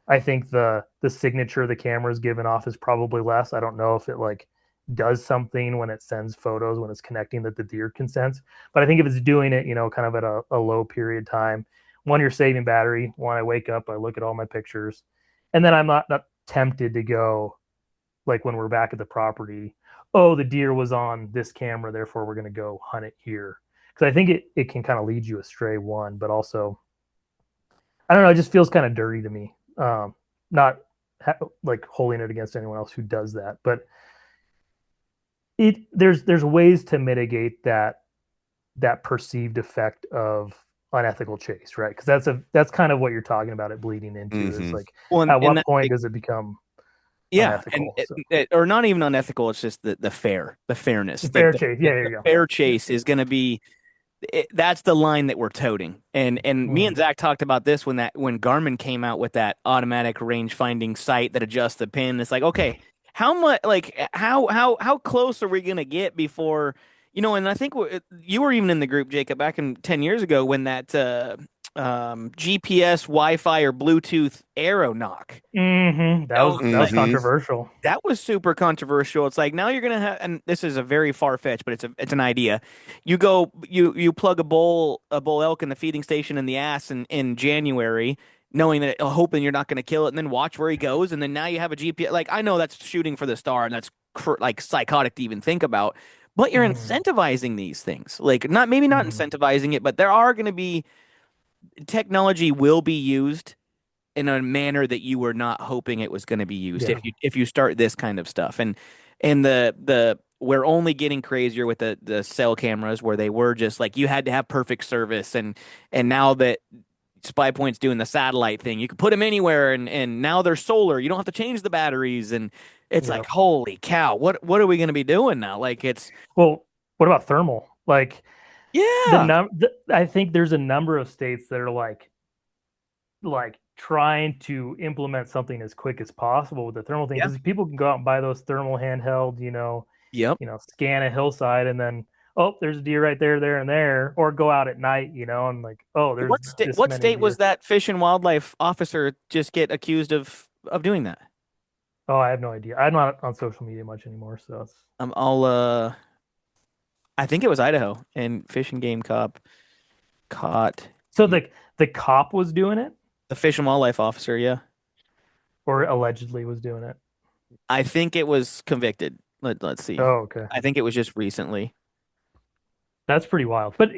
I think the signature the camera is giving off is probably less. I don't know if it like does something when it sends photos when it's connecting that the deer can sense. But I think if it's doing it, kind of at a low period time, one, you're saving battery. When I wake up, I look at all my pictures, and then I'm not tempted to go like when we're back at the property, oh, the deer was on this camera, therefore we're going to go hunt it here. Because I think it can kind of lead you astray, one, but also, I don't know, it just feels kind of dirty to me. Not like holding it against anyone else who does that, but there's ways to mitigate that perceived effect of unethical chase, right? Because that's kind of what you're talking about it bleeding into is Mm-hmm. like, Well, at and what point does it become yeah, and unethical? So or not even unethical. It's just the fairness. the Like fair chase, yeah, there the you go. fair Yeah. chase is going to be that's the line that we're toting. And me and Mm-hmm. Zach talked about this when Garmin came out with that automatic range finding sight that adjusts the pin. It's like, okay, how much like how close are we gonna get before and I think you were even in the group, Jacob, back in 10 years ago when that GPS, Wi-Fi, or Bluetooth arrow knock. Mm-hmm. That was that was Like Mm-hmm. controversial. that was super controversial. It's like now you're gonna have, and this is a very far fetched, but it's an idea. You plug a bull elk in the feeding station in the ass in January, knowing that hoping you're not gonna kill it, and then watch where he goes, and then now you have a GPS. Like I know that's shooting for the star, and that's like psychotic to even think about, but you're Mm-hmm. incentivizing these things. Like maybe not Mm-hmm. incentivizing it, but there are gonna be technology will be used in a manner that you were not hoping it was going to be used Yeah. if you start this kind of stuff. And the we're only getting crazier with the cell cameras where they were just like you had to have perfect service, and now that Spy Point's doing the satellite thing, you can put them anywhere, and now they're solar, you don't have to change the batteries, and it's like Yeah. holy cow, what are we going to be doing now? Like it's Well, what about thermal? Like yeah. I think there's a number of states that are like trying to implement something as quick as possible with the thermal thing Yeah. because people can go out and buy those thermal handheld, Yep. scan a hillside and then oh, there's a deer right there, there, and there, or go out at night, and like oh, there's this What many state was deer. that fish and wildlife officer just get accused of doing that? Oh, I have no idea. I'm not on social media much anymore, so it's I'll I think it was Idaho and Fish and Game cop caught so the cop was doing it the fish and wildlife officer. Yeah, or allegedly was doing it. I think it was convicted. Let's see. Oh, okay. I think it was just recently. That's pretty wild. But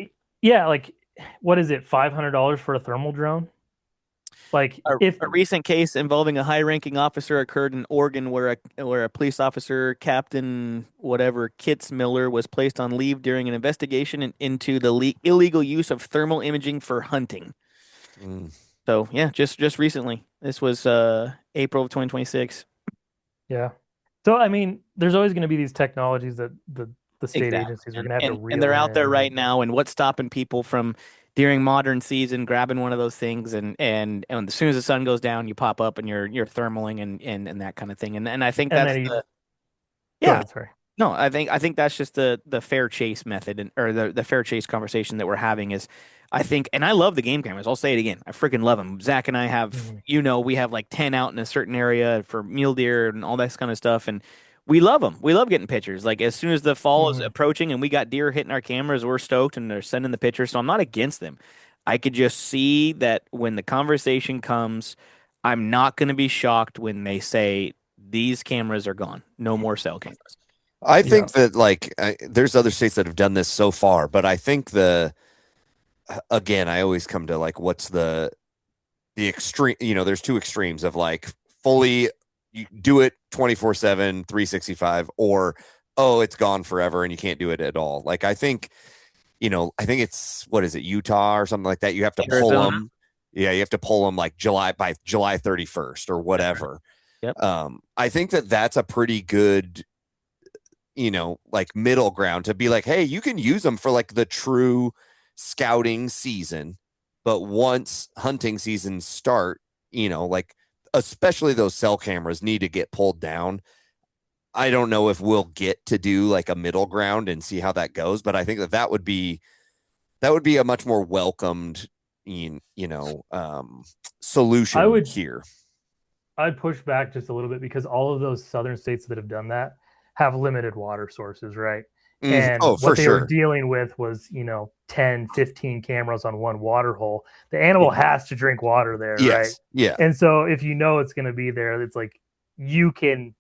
yeah, like what is it, $500 for a thermal drone? Like if A recent case involving a high-ranking officer occurred in Oregon, where a police officer, Captain whatever Kitzmiller, was placed on leave during an investigation into the illegal use of thermal imaging for hunting. Mm. So yeah, just recently. This was April of 2026. yeah. So I mean, there's always going to be these technologies that the state Exactly. agencies are going to have to And reel they're out there in. right now. And what's stopping people from during modern season grabbing one of those things and as soon as the sun goes down, you pop up and you're thermaling and that kind of thing. And I think And that's then you the go yeah. ahead, sorry. No, I think that's just the fair chase method or the fair chase conversation that we're having is I think and I love the game cameras. I'll say it again. I freaking love them. Zach and I have Mhm. we have like 10 out in a certain area for mule deer and all that kind of stuff and we love them. We love getting pictures. Like as soon as the fall is Mhm. approaching and we got deer hitting our cameras, we're stoked and they're sending the pictures. So I'm not against them. I could just see that when the conversation comes, I'm not going to be shocked when they say these cameras are gone. No more cell cameras. I Yeah. think that there's other states that have done this so far, but I think again, I always come to like what's the extreme, there's two extremes of like fully you do it 24/7, 365 or oh, it's gone forever and you can't do it at all. Like I think it's what is it, Utah or something like that. You have to pull Arizona. them. Yeah, you have to pull them like July 31st or That's right. whatever. Yep. I think that that's a pretty good like middle ground to be like, hey, you can use them for like the true scouting season. But once hunting seasons start, like especially those cell cameras need to get pulled down. I don't know if we'll get to do like a middle ground and see how that goes, but I think that would be a much more welcomed, I solution would here. I'd push back just a little bit because all of those southern states that have done that have limited water sources, right? And Oh, for what they were sure. dealing with was, 10, 15 cameras on one water hole. The animal has to drink water there, right? Yes. Yeah. And so if you know it's going to be there, it's like you can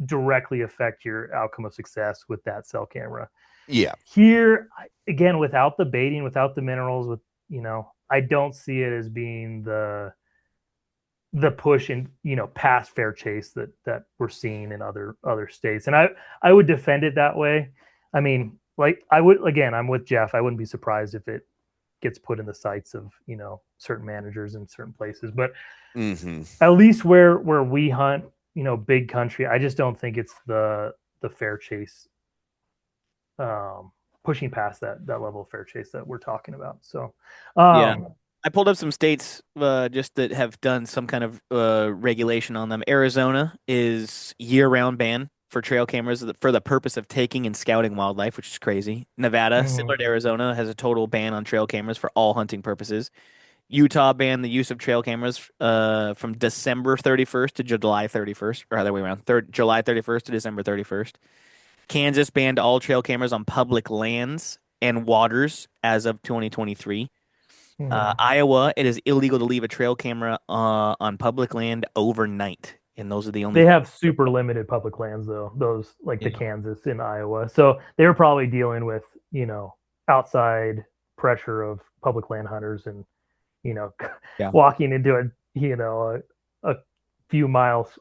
directly affect your outcome of success with that cell camera. Yeah. Here, again, without the baiting, without the minerals, I don't see it as being the push in past fair chase that we're seeing in other states, and I would defend it that way. I mean, like I would again, I'm with Jeff. I wouldn't be surprised if it gets put in the sights of certain managers in certain places, but Mm-hmm. at least where we hunt, big country, I just don't think it's the fair chase, pushing past that level of fair chase that we're talking about. So Yeah. um I pulled up some states just that have done some kind of regulation on them. Arizona is year-round ban for trail cameras for the purpose of taking and scouting wildlife, which is crazy. Nevada, similar mhm. to Arizona, has a total ban on trail cameras for all hunting purposes. Utah banned the use of trail cameras from December 31st to July 31st, or other way around, July 31st to December 31st. Kansas banned all trail cameras on public lands and waters as of 2023. Mhm. Iowa, it is illegal to leave a trail camera on public land overnight, and those are the only They things. have super limited public lands though. Those like the Yeah. Kansas and Iowa. So they were probably dealing with, outside pressure of public land hunters and, you know, Yeah. walking into a few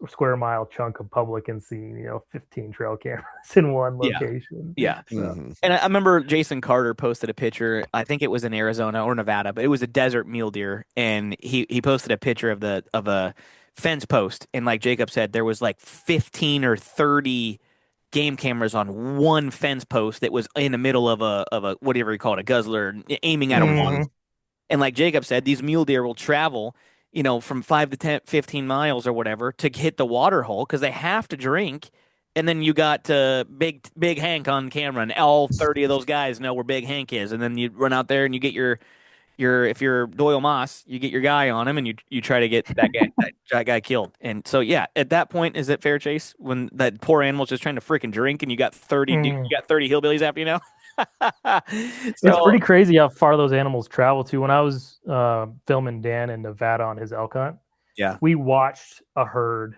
square mile chunk of public and seeing, 15 trail cameras in one Yeah. location. Yeah. So, Mm-hmm. And I remember Jason Carter posted a picture. I think it was in Arizona or Nevada, but it was a desert mule deer, and he posted a picture of a fence post. And like Jacob said, there was like 15 or 30 game cameras on one fence post that was in the middle of a whatever you call it, a guzzler, aiming at a wall. mhm. And like Jacob said, these mule deer will travel from 5 to 10, 15 miles or whatever to hit the water hole because they have to drink. And then you got Big Hank on camera, and all 30 of those guys know where Big Hank is. And then you run out there and you get your if you're Doyle Moss, you get your guy on him and you try to get that guy killed. And so yeah, at that point, is it fair chase when that poor animal's just trying to freaking drink and Mhm. you got 30 hillbillies after you now? It's So pretty crazy how far those animals travel to. When I was filming Dan in Nevada on his elk hunt, yeah, we watched a herd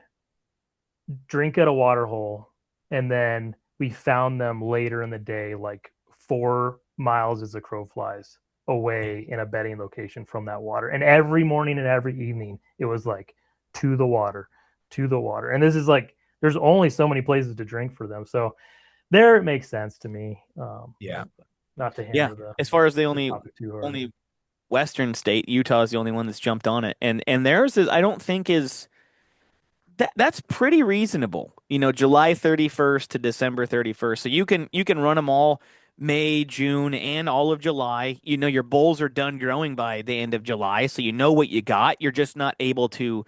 drink at a water hole, and then we found them later in the day, like 4 miles as the crow flies away in a bedding location from that water. And every morning and every evening, it was like to the water, to the water. And this is like, there's only so many places to drink for them. So there it makes sense to me. yeah, Not to yeah. hammer As far as the the only topic too hard. only Western state, Utah is the only one that's jumped on it, and theirs is I don't think is that's pretty reasonable. July 31st to December 31st. So you can run them all May, June, and all of July. Your bulls are done growing by the end of July, so you know what you got. You're just not able to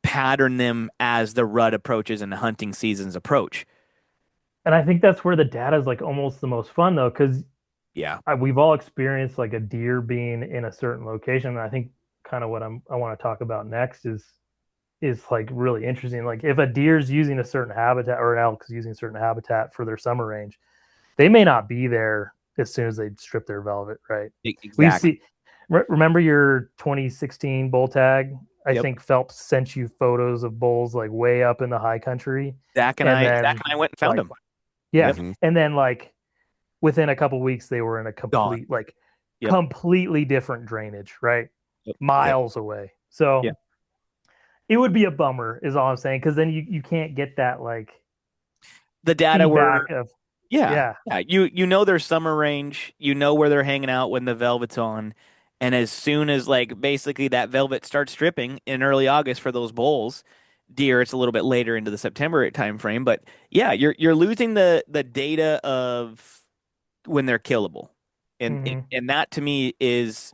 pattern them as the rut approaches and the hunting seasons approach. And I think that's where the data is like almost the most fun though, because Yeah. we've all experienced like a deer being in a certain location. And I think kind of what I want to talk about next is like really interesting. Like if a deer's using a certain habitat or an elk's using a certain habitat for their summer range, they may not be there as soon as they strip their velvet, right? We Exactly. see. Remember your 2016 bull tag? I Yep. think Phelps sent you photos of bulls like way up in the high country, and Zach then and I went and found like them. yeah, Yep. Hmm. and then like within a couple weeks they were in a Gone. Yep. completely different drainage, right? Yep. Yep. Miles away. So Yep. it would be a bummer, is all I'm saying, because then you can't get that like The data were feedback of Yeah. yeah. Yeah. You know their summer range, you know where they're hanging out when the velvet's on. And as soon as like basically that velvet starts stripping in early August for those bulls, deer, it's a little bit later into the September time frame. But yeah, you're losing the data of when they're killable. And Mm-hmm. and that to me is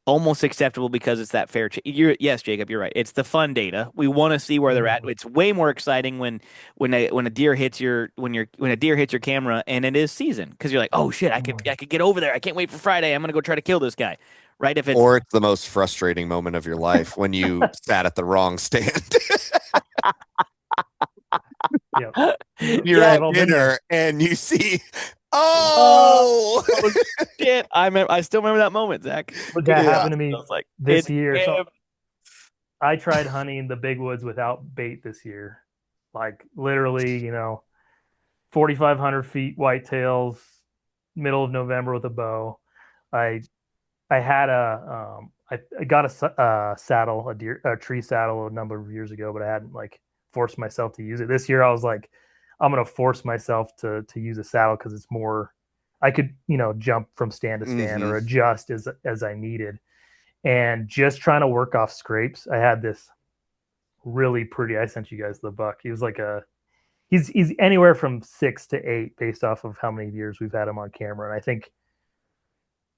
almost acceptable because it's that fair. Yes, Jacob, you're right. It's the fun data. We want to see where they're at. Mm-hmm. It's way more exciting when a deer hits when a deer hits your camera and it is season because you're like, oh shit, I could get over there. I can't wait for Friday. I'm gonna go try to kill this guy. Right? If it's Or it's the most frustrating moment of your life when you sat at the wrong stand. Yep. Yep. You're We've at all been there. dinner and you see, oh, oh, oh shit. I still remember that moment, Zach. But It that is. yeah. happened to I me was like, this it's year. So him. I tried hunting the big woods without bait this year. Like literally, 4,500 feet whitetails, middle of November with a bow. I I had I got a saddle, a tree saddle a number of years ago, but I hadn't like forced myself to use it. This year I was like, I'm gonna force myself to use a saddle because it's more. I could jump from stand to stand Hmm. or adjust as I needed, and just trying to work off scrapes. I had this really pretty. I sent you guys the buck. He was like he's anywhere from 6 to 8 based off of how many years we've had him on camera, and I think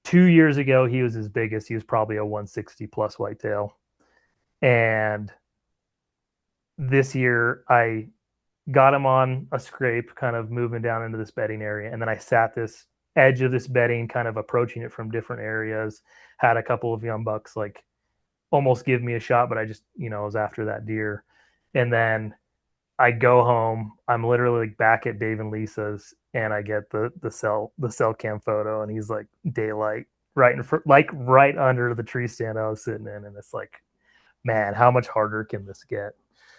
2 years ago he was his biggest. He was probably a 160 plus whitetail, and this year I got him on a scrape, kind of moving down into this bedding area, and then I sat this edge of this bedding, kind of approaching it from different areas. Had a couple of young bucks like almost give me a shot, but I just was after that deer, and then I go home. I'm literally like back at Dave and Lisa's, and I get the cell cam photo, and he's like daylight right in front, like right under the tree stand I was sitting in, and it's like, man, how much harder can this get?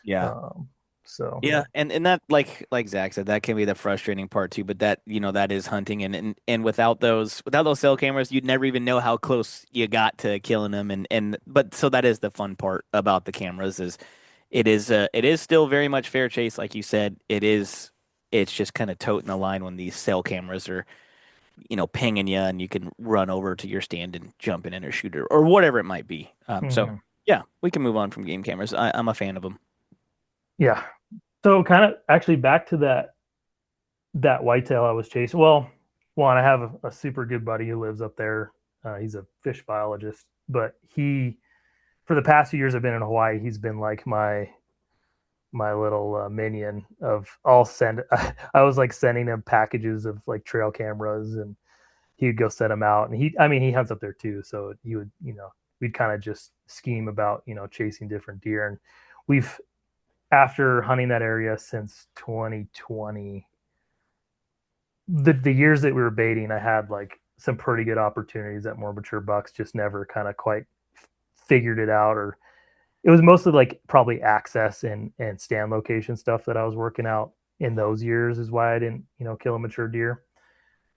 Yeah. Um, so Yeah, and that like Zach said, that can be the frustrating part too. But that is hunting, and without those cell cameras, you'd never even know how close you got to killing them. And but so that is the fun part about the cameras is it is still very much fair chase, like you said. It's just kind of toting the line when these cell cameras are pinging you, and you can run over to your stand and jump in or shoot or whatever it might be. So mhm. yeah, we can move on from game cameras. I'm a fan of them. Yeah. So kind of actually back to that whitetail I was chasing. Well, one, I have a super good buddy who lives up there. He's a fish biologist, but he for the past few years I've been in Hawaii, he's been like my little minion of I'll send. I was like sending him packages of like trail cameras, and he would go set them out. And I mean, he hunts up there too, so he would, we'd kind of just scheme about, chasing different deer. And we've, after hunting that area since 2020, the years that we were baiting, I had like some pretty good opportunities at more mature bucks, just never kind of quite figured it out, or it was mostly like probably access and stand location stuff that I was working out in those years is why I didn't, kill a mature deer.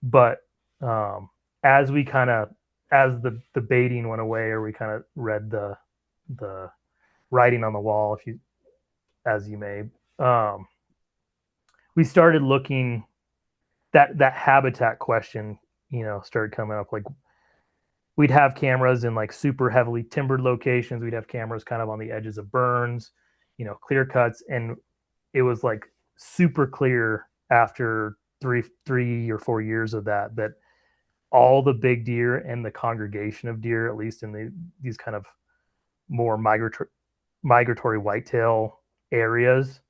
But um, as we kind of, as the baiting went away, or we kind of read the writing on the wall, if you, as you may, um, we started looking, that habitat question, started coming up. Like, we'd have cameras in like super heavily timbered locations. We'd have cameras kind of on the edges of burns, clear cuts. And it was like super clear after 3 or 4 years of that all the big deer and the congregation of deer, at least in these kind of more migratory whitetail areas,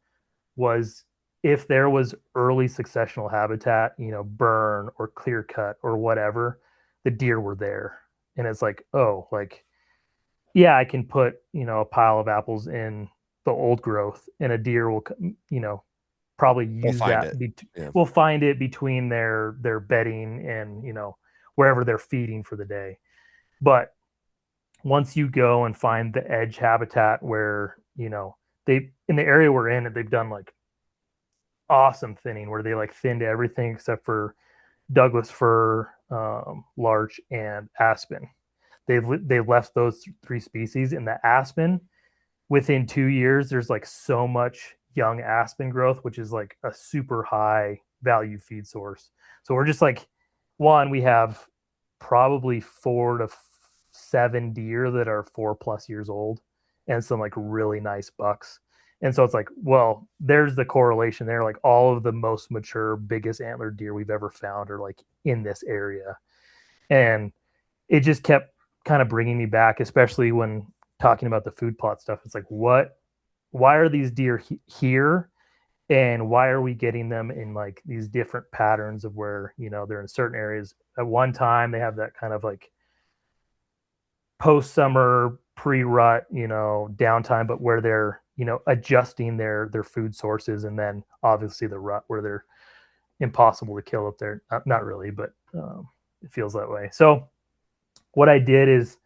was if there was early successional habitat, burn or clear cut or whatever, the deer were there. And it's like, oh, like, yeah, I can put, a pile of apples in the old growth, and a deer will, probably We'll use find that. it. Yeah. We'll find it between their bedding and, wherever they're feeding for the day. But once you go and find the edge habitat where, they, in the area we're in, they've done like awesome thinning where they like thinned everything except for Douglas fir, larch, and aspen. They've left those three species. In the aspen, within 2 years, there's like so much young aspen growth, which is like a super high value feed source. So we're just like, one, we have probably 4 to 7 deer that are 4+ years old, and some like really nice bucks. And so it's like, well, there's the correlation there. Like, all of the most mature, biggest antler deer we've ever found are like in this area. And it just kept kind of bringing me back, especially when talking about the food plot stuff. It's like, why are these deer here? And why are we getting them in like these different patterns of where, they're in certain areas at one time, they have that kind of like post summer pre-rut, downtime, but where they're, adjusting their food sources, and then obviously the rut where they're impossible to kill up there. Not really, but it feels that way. So what I did is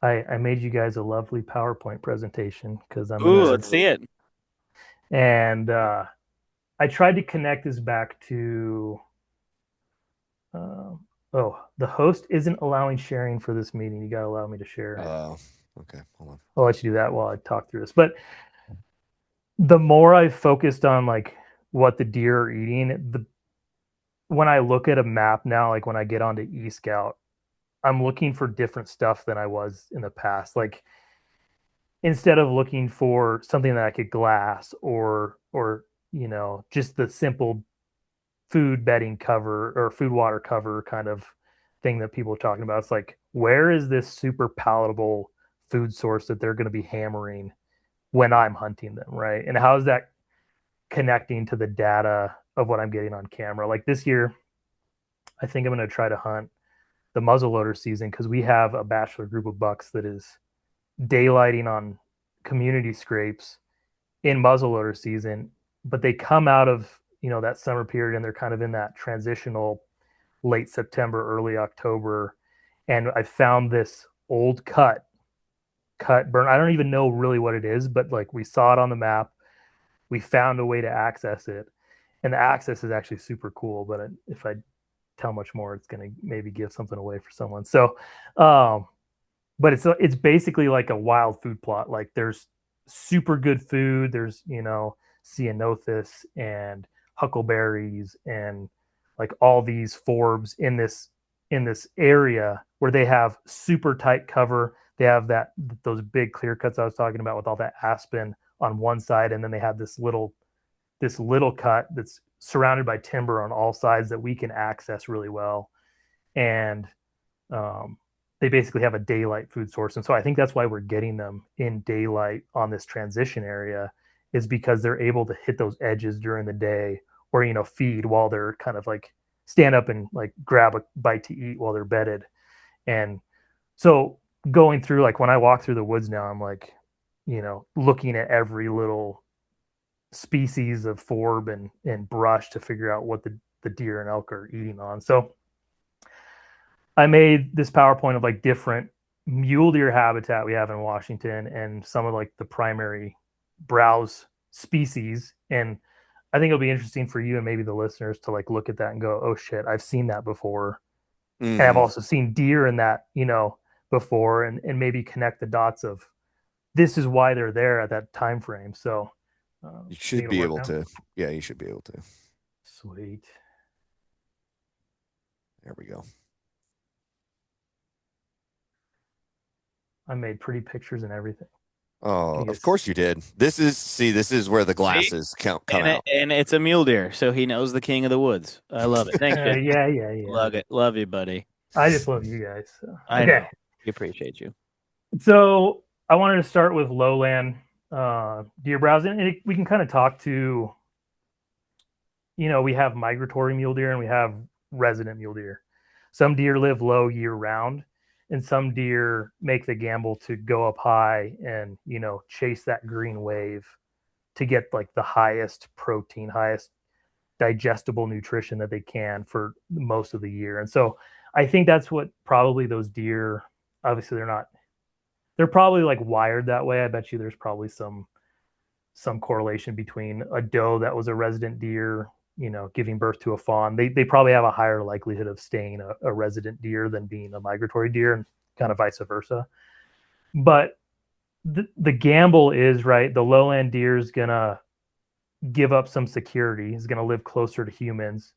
I made you guys a lovely PowerPoint presentation, because I'm Ooh, gonna, let's see it. and I tried to connect this back to oh, the host isn't allowing sharing for this meeting. You gotta allow me to share. Okay, hold on. I'll let you do that while I talk through this. But the more I focused on like what the deer are eating, when I look at a map now, like when I get onto eScout, I'm looking for different stuff than I was in the past. Like, instead of looking for something that I could glass, or just the simple food bedding cover or food water cover kind of thing that people are talking about, it's like, where is this super palatable food source that they're going to be hammering when I'm hunting them, right? And how is that connecting to the data of what I'm getting on camera? Like, this year, I think I'm going to try to hunt the muzzleloader season, because we have a bachelor group of bucks that is daylighting on community scrapes in muzzleloader season, but they come out of, that summer period, and they're kind of in that transitional late September, early October. And I found this old cut burn. I don't even know really what it is, but like, we saw it on the map. We found a way to access it. And the access is actually super cool. But if I tell much more, it's going to maybe give something away for someone. So, but it's basically like a wild food plot. Like, there's super good food. There's, ceanothus and huckleberries and like all these forbs in this area where they have super tight cover. They have those big clear cuts I was talking about with all that aspen on one side, and then they have this little cut that's surrounded by timber on all sides that we can access really well. And they basically have a daylight food source. And so I think that's why we're getting them in daylight on this transition area, is because they're able to hit those edges during the day, or, you know, feed while they're kind of like stand up and like grab a bite to eat while they're bedded. And so going through, like when I walk through the woods now, I'm like, you know, looking at every little species of forb and brush to figure out what the deer and elk are eating on. So I made this PowerPoint of like different mule deer habitat we have in Washington and some of like the primary browse species. And I think it'll be interesting for you and maybe the listeners to like look at that and go, oh shit, I've seen that before. And I've Hmm. also seen deer in that, you know, before, and maybe connect the dots of this is why they're there at that time frame. So You I think should it'll be work able now. to. Yeah, you should be able to. Sweet. There we go. I made pretty pictures and everything. Oh, Can you of guys? course you did. This is where the See? glasses come And out. it's a mule deer, so he knows the king of the woods. I love it. Thanks, Jake. Yeah, yeah, yeah. Love it. Love you, buddy. I just love you guys. So. I Okay. know. We appreciate you. So I wanted to start with lowland deer browsing, and we can kind of talk to, you know, we have migratory mule deer and we have resident mule deer. Some deer live low year round, and some deer make the gamble to go up high and, you know, chase that green wave to get like the highest protein, highest digestible nutrition that they can for most of the year. And so I think that's what probably those deer, obviously they're probably like wired that way. I bet you there's probably some correlation between a doe that was a resident deer, you know, giving birth to a fawn. They probably have a higher likelihood of staying a resident deer than being a migratory deer, and kind of vice versa. But the gamble is right. The lowland deer is gonna give up some security. He's gonna live closer to humans,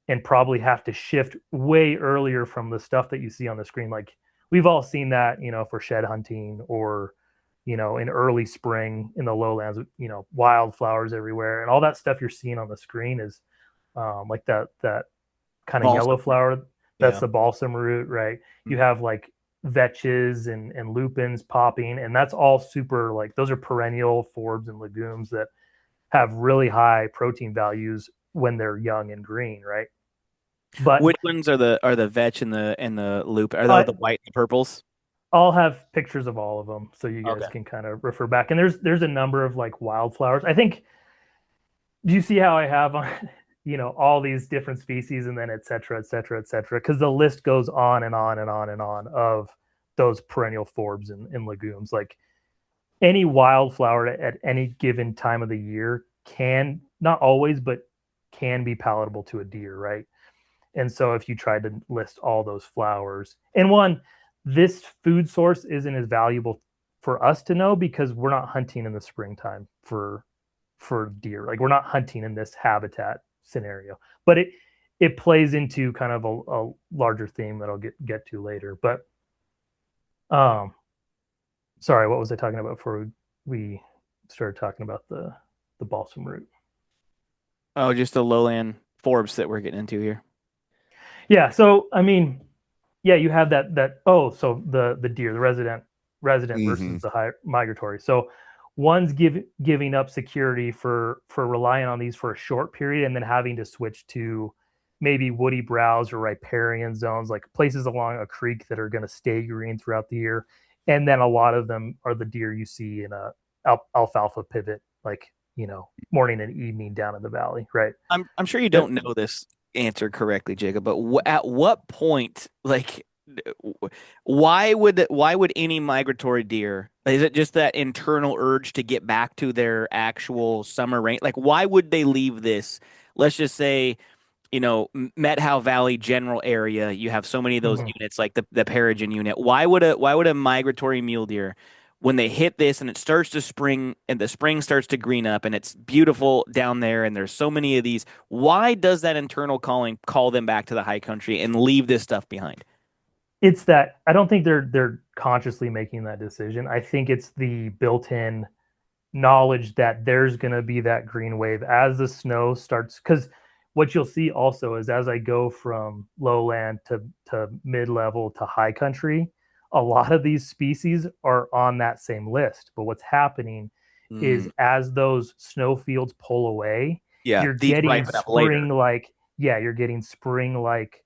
and probably have to shift way earlier from the stuff that you see on the screen. Like we've all seen that, you know, for shed hunting, or, you know, in early spring in the lowlands, you know, wildflowers everywhere, and all that stuff you're seeing on the screen is like that kind of yellow Balsam. flower. That's Yeah. the balsam root, right? You have like vetches and lupins popping, and that's all super, like those are perennial forbs and legumes that have really high protein values when they're young and green, right? But Which ones are the vetch and the loop? Are uh, those the white and the purples? I'll have pictures of all of them so you guys Okay. can kind of refer back. And there's a number of like wildflowers. I think, do you see how I have on, you know, all these different species and then et cetera, et cetera, et cetera? Because the list goes on and on and on and on of those perennial forbs and legumes. Like any wildflower at any given time of the year can, not always, but can be palatable to a deer, right? And so if you tried to list all those flowers, and one, this food source isn't as valuable for us to know because we're not hunting in the springtime for deer. Like we're not hunting in this habitat scenario. But it plays into kind of a larger theme that I'll get to later. But um sorry, what was I talking about before we started talking about the balsam root? Oh, just the lowland forbs that we're getting into here. Yeah, so I mean, yeah, you have that. Oh, so the deer, the resident Hmm. versus the high migratory. So one's giving up security for relying on these for a short period and then having to switch to maybe woody browse or riparian zones, like places along a creek that are going to stay green throughout the year. And then a lot of them are the deer you see in a alfalfa pivot, like, you know, morning and evening down in the valley, right? I'm sure you That, don't know this answer correctly, Jacob, but at what point, like, why would any migratory deer? Is it just that internal urge to get back to their actual summer range? Like, why would they leave this? Let's just say, you know, Methow Valley general area, you have so many of those Mhm. units, like the Peregrine unit. Why would a migratory mule deer, when they hit this and it starts to spring and the spring starts to green up and it's beautiful down there and there's so many of these, why does that internal calling call them back to the high country and leave this stuff behind? It's that I don't think they're consciously making that decision. I think it's the built-in knowledge that there's going to be that green wave as the snow starts, because what you'll see also is as I go from lowland to mid-level to high country, a lot of these species are on that same list. But what's happening is Mm. as those snow fields pull away, Yeah, you're these getting ripen up later. spring like, yeah, you're getting spring like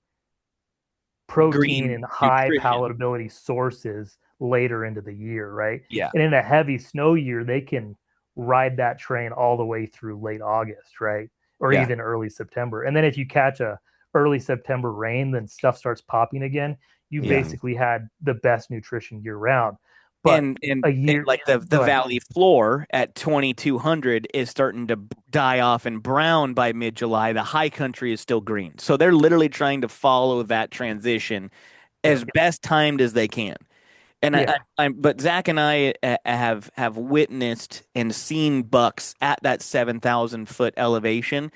protein Green and high nutrition. palatability sources later into the year, right? Yeah, And in a heavy snow year, they can ride that train all the way through late August, right? Or yeah, even early September. And then if you catch a early September rain, then stuff starts popping again. You yeah. basically had the best nutrition year round. But And like the go ahead. valley floor at 2200 is starting to die off and brown by mid-July. The high country is still green. So they're literally trying to follow that transition Yep. as best timed as they can. And Yeah. but Zach and I have witnessed and seen bucks at that 7,000 foot elevation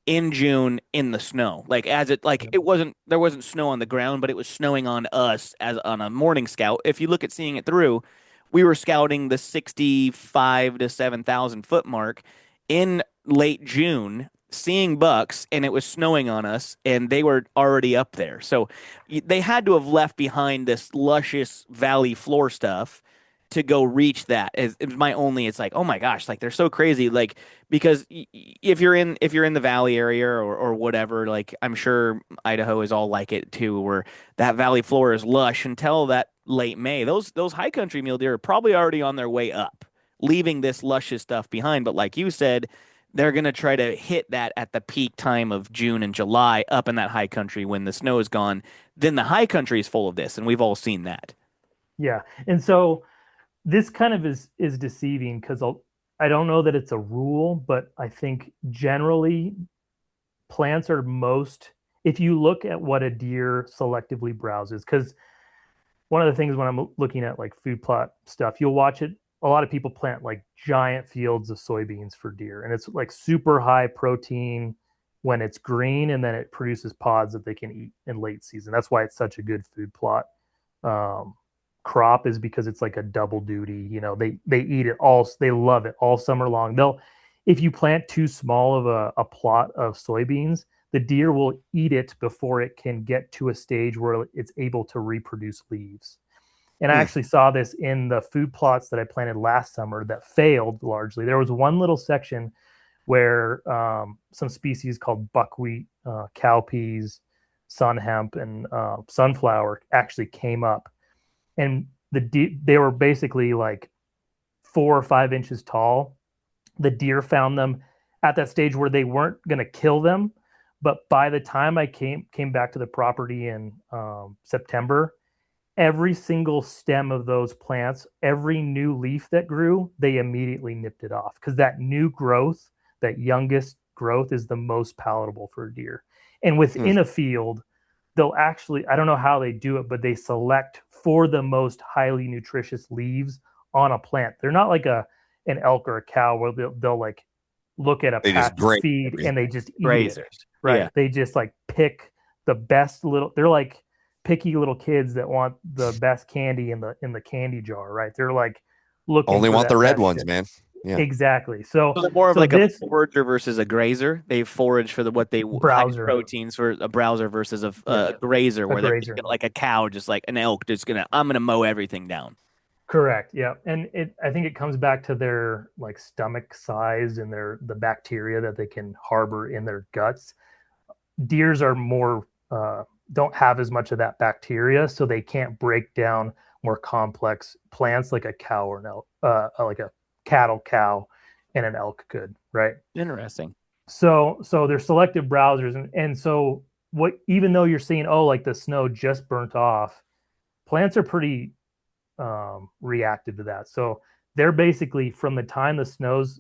in June in the snow. Like as it like Yep. it wasn't there wasn't snow on the ground, but it was snowing on us as on a morning scout. If you look at seeing it through, we were scouting the 65 to 7,000 foot mark in late June, seeing bucks, and it was snowing on us, and they were already up there. So they had to have left behind this luscious valley floor stuff to go reach that. It's my only. It's like, oh my gosh, like they're so crazy. Like because if you're in the valley area or whatever, like I'm sure Idaho is all like it too, where that valley floor is lush until that late May. Those high country mule deer are probably already on their way up, leaving this luscious stuff behind. But like you said, they're gonna try to hit that at the peak time of June and July up in that high country when the snow is gone. Then the high country is full of this, and we've all seen that. Yeah. And so this kind of is deceiving because I don't know that it's a rule, but I think generally plants are most, if you look at what a deer selectively browses, because one of the things when I'm looking at like food plot stuff, you'll watch it. A lot of people plant like giant fields of soybeans for deer, and it's like super high protein when it's green, and then it produces pods that they can eat in late season. That's why it's such a good food plot um, crop, is because it's like a double duty. You know, they eat it all, they love it all summer long. They'll, if you plant too small of a plot of soybeans, the deer will eat it before it can get to a stage where it's able to reproduce leaves. And I Hmm. actually saw this in the food plots that I planted last summer that failed largely. There was one little section where some species called buckwheat, cowpeas, sun hemp, and sunflower actually came up. And they were basically like 4 or 5 inches tall. The deer found them at that stage where they weren't going to kill them, but by the time I came back to the property in September, every single stem of those plants, every new leaf that grew, they immediately nipped it off because that new growth, that youngest growth, is the most palatable for a deer. And Hmm. within a field, they'll actually, I don't know how they do it, but they select for the most highly nutritious leaves on a plant. They're not like an elk or a cow where they'll like look at a They just patch of break feed everything. and they just eat it. Grazers. Yeah. Right. They just like pick the best little, they're like picky little kids that want the best candy in the candy jar, right? They're like looking Only for want the that red best ones, shit. man. Yeah. Exactly. So they're more of So like a this forager versus a grazer. They forage for the what they highest browser, proteins for a browser versus yeah, a grazer, a where they're just grazer. gonna, like a cow, just like an elk, just gonna I'm gonna mow everything down. Correct. Yeah. And I think it comes back to their like stomach size and the bacteria that they can harbor in their guts. Deers are more don't have as much of that bacteria, so they can't break down more complex plants like a cow or an elk, like a cattle cow and an elk could, right? Interesting. So they're selective browsers, and so what? Even though you're seeing, oh, like the snow just burnt off, plants are pretty reactive to that. So they're basically from the time the snow's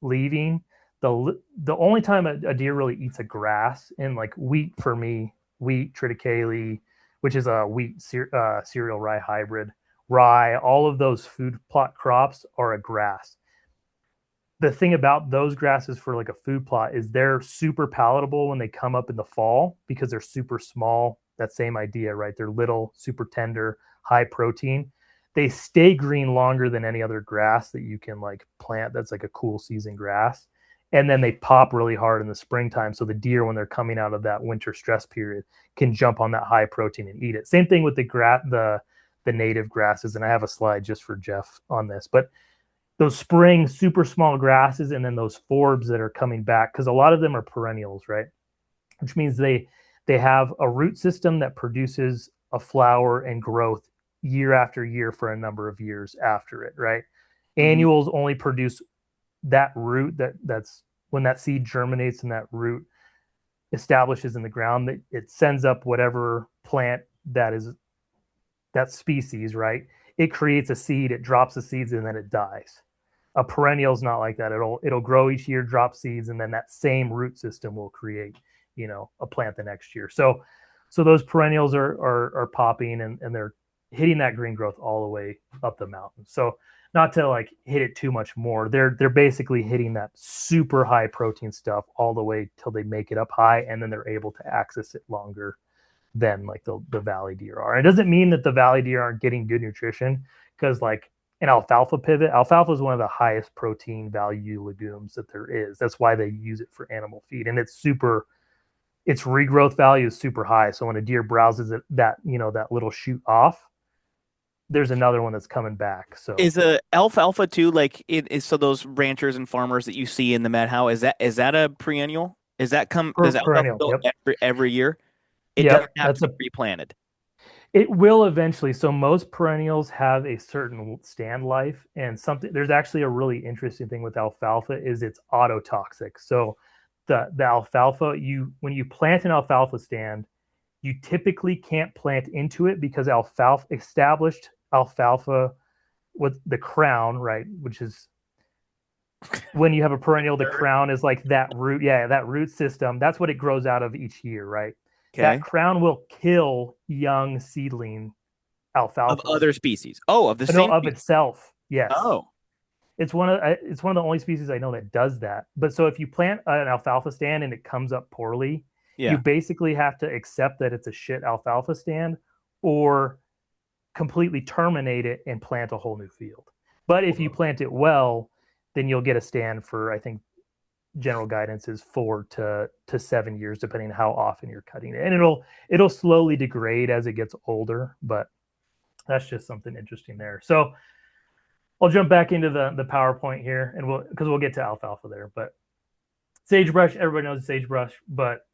leaving, the only time a deer really eats a grass, and like wheat for me, wheat, triticale, which is a wheat cereal rye hybrid, rye, all of those food plot crops are a grass. The thing about those grasses for like a food plot is they're super palatable when they come up in the fall because they're super small. That same idea, right? They're little, super tender, high protein. They stay green longer than any other grass that you can like plant that's like a cool season grass. and then they pop really hard in the springtime. So the deer, when they're coming out of that winter stress period, can jump on that high protein and eat it. Same thing with the native grasses, and I have a slide just for Jeff on this. But those spring super small grasses, and then those forbs that are coming back, because a lot of them are perennials, right? Which means they have a root system that produces a flower and growth year after year for a number of years after it, right? Annuals only produce that root that's when that seed germinates and that root establishes in the ground, that it sends up whatever plant that is that species, right? It creates a seed, it drops the seeds, and then it dies. A perennial is not like that. It'll grow each year, drop seeds, and then that same root system will create, a plant the next year. So those perennials are popping, and they're hitting that green growth all the way up the mountain. So not to like hit it too much more, they're basically hitting that super high protein stuff all the way till they make it up high, and then they're able to access it longer than like the valley deer are. And it doesn't mean that the valley deer aren't getting good nutrition, because like an alfalfa pivot, alfalfa is one of the highest protein value legumes that there is. That's why they use it for animal feed, and its regrowth value is super high. So when a deer browses it, that little shoot off, there's another one that's coming back. So is a alfalfa too, like it is, so those ranchers and farmers that you see in the Madhow, is that a perennial? Does alfalfa perennial? go Yep. every year? It Yep. doesn't have to be replanted. It will eventually. So most perennials have a certain stand life, and there's actually a really interesting thing with alfalfa is it's autotoxic. So the alfalfa, when you plant an alfalfa stand, you typically can't plant into it, because established alfalfa with the crown, right, which is when you have a perennial, the crown is like that root, that root system. That's what it grows out of each year, right? Okay. That crown will kill young seedling alfalfa Of other species. Oh, of the same of species. itself. Yes. Oh, It's one of the only species I know that does that. But so if you plant an alfalfa stand and it comes up poorly, yeah. you basically have to accept that it's a shit alfalfa stand, or completely terminate it and plant a whole new field. But if you plant it well, then you'll get a stand for, I think, general guidance is 4 to 7 years, depending on how often you're cutting it. And it'll slowly degrade as it gets older, but that's just something interesting there. So I'll jump back into the PowerPoint here, and we'll get to alfalfa there. But sagebrush, everybody knows sagebrush, but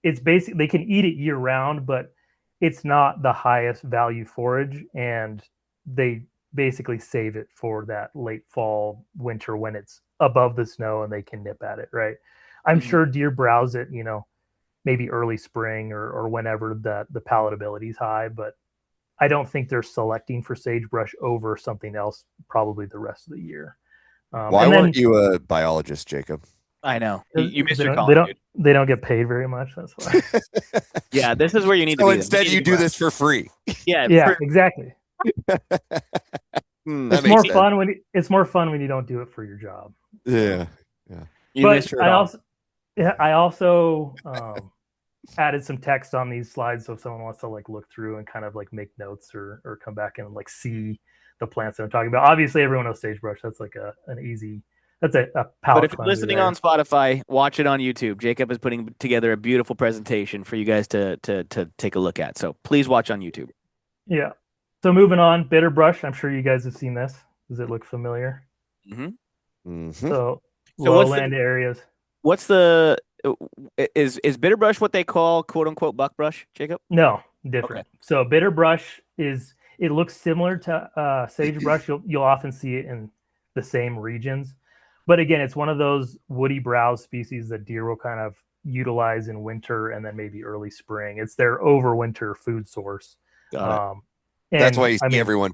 it's basically, they can eat it year round, but it's not the highest value forage, and they basically save it for that late fall, winter, when it's above the snow and they can nip at it, right? I'm sure deer browse it, maybe early spring or whenever the palatability is high, but I don't think they're selecting for sagebrush over something else probably the rest of the year. Why weren't you a biologist, Jacob? I know. You missed your call. dude. They don't get paid very much. That's why. Yeah, this is where you need to be. So instead, you do this for free. Yeah, exactly. It's more fun when you don't do it for your job. Yeah. But I also added some text on these slides, so if someone wants to like look through and kind of like make notes or come back and like see the plants that I'm talking about. Obviously, everyone knows sagebrush. That's like an easy. That's a palette. But if you're listening on Spotify, watch it on YouTube. Jacob is putting together a beautiful presentation for you guys to take a look at. So please watch on YouTube. Yeah. So moving on, bitter brush. I'm sure you guys have seen this. Does it look familiar? So lowland areas. What's the is bitter brush what they call quote unquote buckbrush, Jacob? No, different. Okay. So bitter brush it looks similar to sagebrush. You'll often see it in the same regions. But again, it's one of those woody browse species that deer will kind of utilize in winter and then maybe early spring. It's their overwinter food source. Got it. That's why you see everyone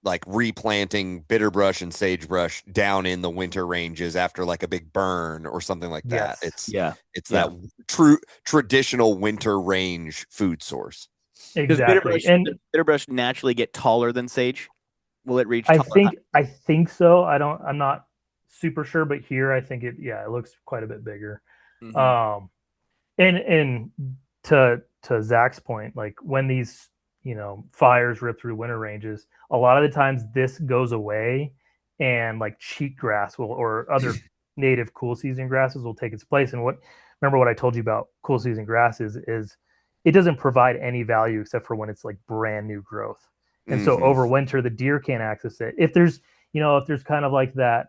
like replanting bitterbrush and sagebrush down in the winter ranges after like a big burn or something like that. Yes. It's that true traditional winter range food source. Exactly. Does bitterbrush naturally get taller than sage? Will it reach? I think so. I'm not super sure, but here I think it looks quite a bit bigger. And to Zach's point, like when these fires rip through winter ranges, a lot of the times this goes away, and like cheatgrass or other native cool season grasses will take its place. And remember what I told you about cool season grasses is it doesn't provide any value except for when it's like brand new growth. And so Hmm. over winter, the deer can't access it. If there's kind of like that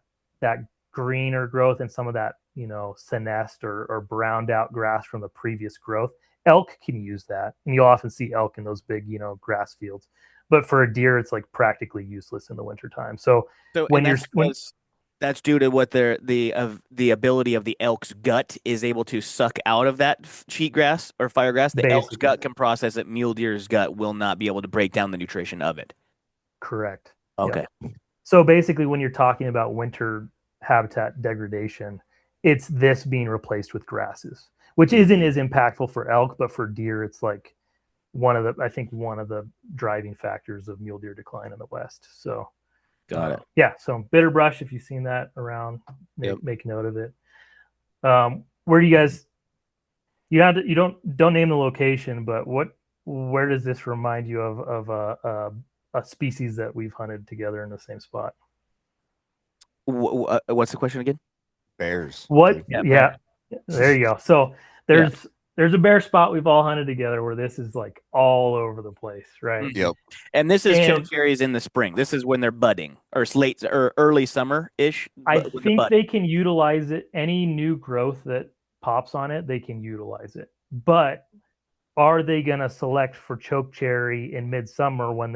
greener growth and some of that, senesced or browned out grass from the previous growth, elk can use that. And you'll often see elk in those big, grass fields. But for a deer, it's like practically useless in the wintertime. So So, and when you're that's when because that's due to what the ability of the elk's gut is able to suck out of that cheatgrass or firegrass. The elk's basically gut can process it. Mule deer's gut will not be able to break down the nutrition of it. correct. Yep. Okay. So basically, when you're talking about winter habitat degradation, it's this being replaced with grasses, which isn't Hmm. as impactful for elk, but for deer, it's like one of the driving factors of mule deer decline in the West. So Got it. yeah, so bitter brush, if you've seen that around, Yep. make note of it. Where do you guys? You don't name the location, but where does this remind you of a species that we've hunted together in the same spot? What's the question again? Bears, What? dude. Yeah, bear. Yeah, there you go. So Yeah. there's a bear spot we've all hunted together where this is like all over the place, right? Mhm. Yep. And this is choke And cherries in the spring. This is when they're budding, or late or early summer ish, I when the think bud. they can utilize it. Any new growth that pops on it, they can utilize it. But are they going to select for choke cherry in midsummer when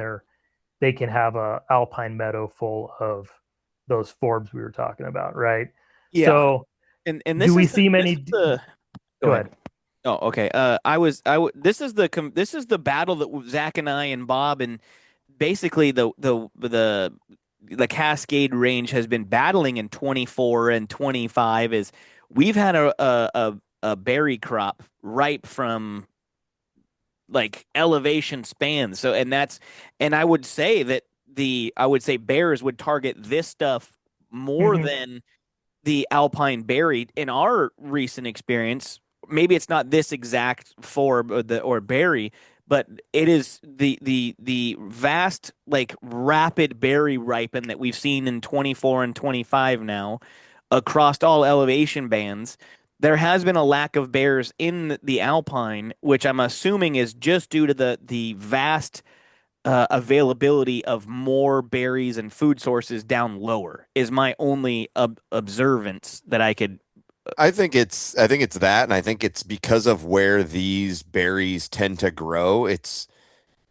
they can have a alpine meadow full of those forbs we were talking about, right? Yeah. So And do this we is the see this is many? the go Go ahead. ahead. Oh, okay. This is the battle that Zach and I and Bob and basically the Cascade range has been battling in 24 and 25 is we've had a berry crop ripe from like elevation spans. So and I would say that I would say bears would target this stuff more Mm-hmm. than the alpine berry in our recent experience. Maybe it's not this exact forb or berry, but it is the vast like rapid berry ripen that we've seen in 24 and 25 now across all elevation bands. There has been a lack of bears in the alpine, which I'm assuming is just due to the vast availability of more berries and food sources down lower is my only observance that I could. I think it's that, and I think it's because of where these berries tend to grow.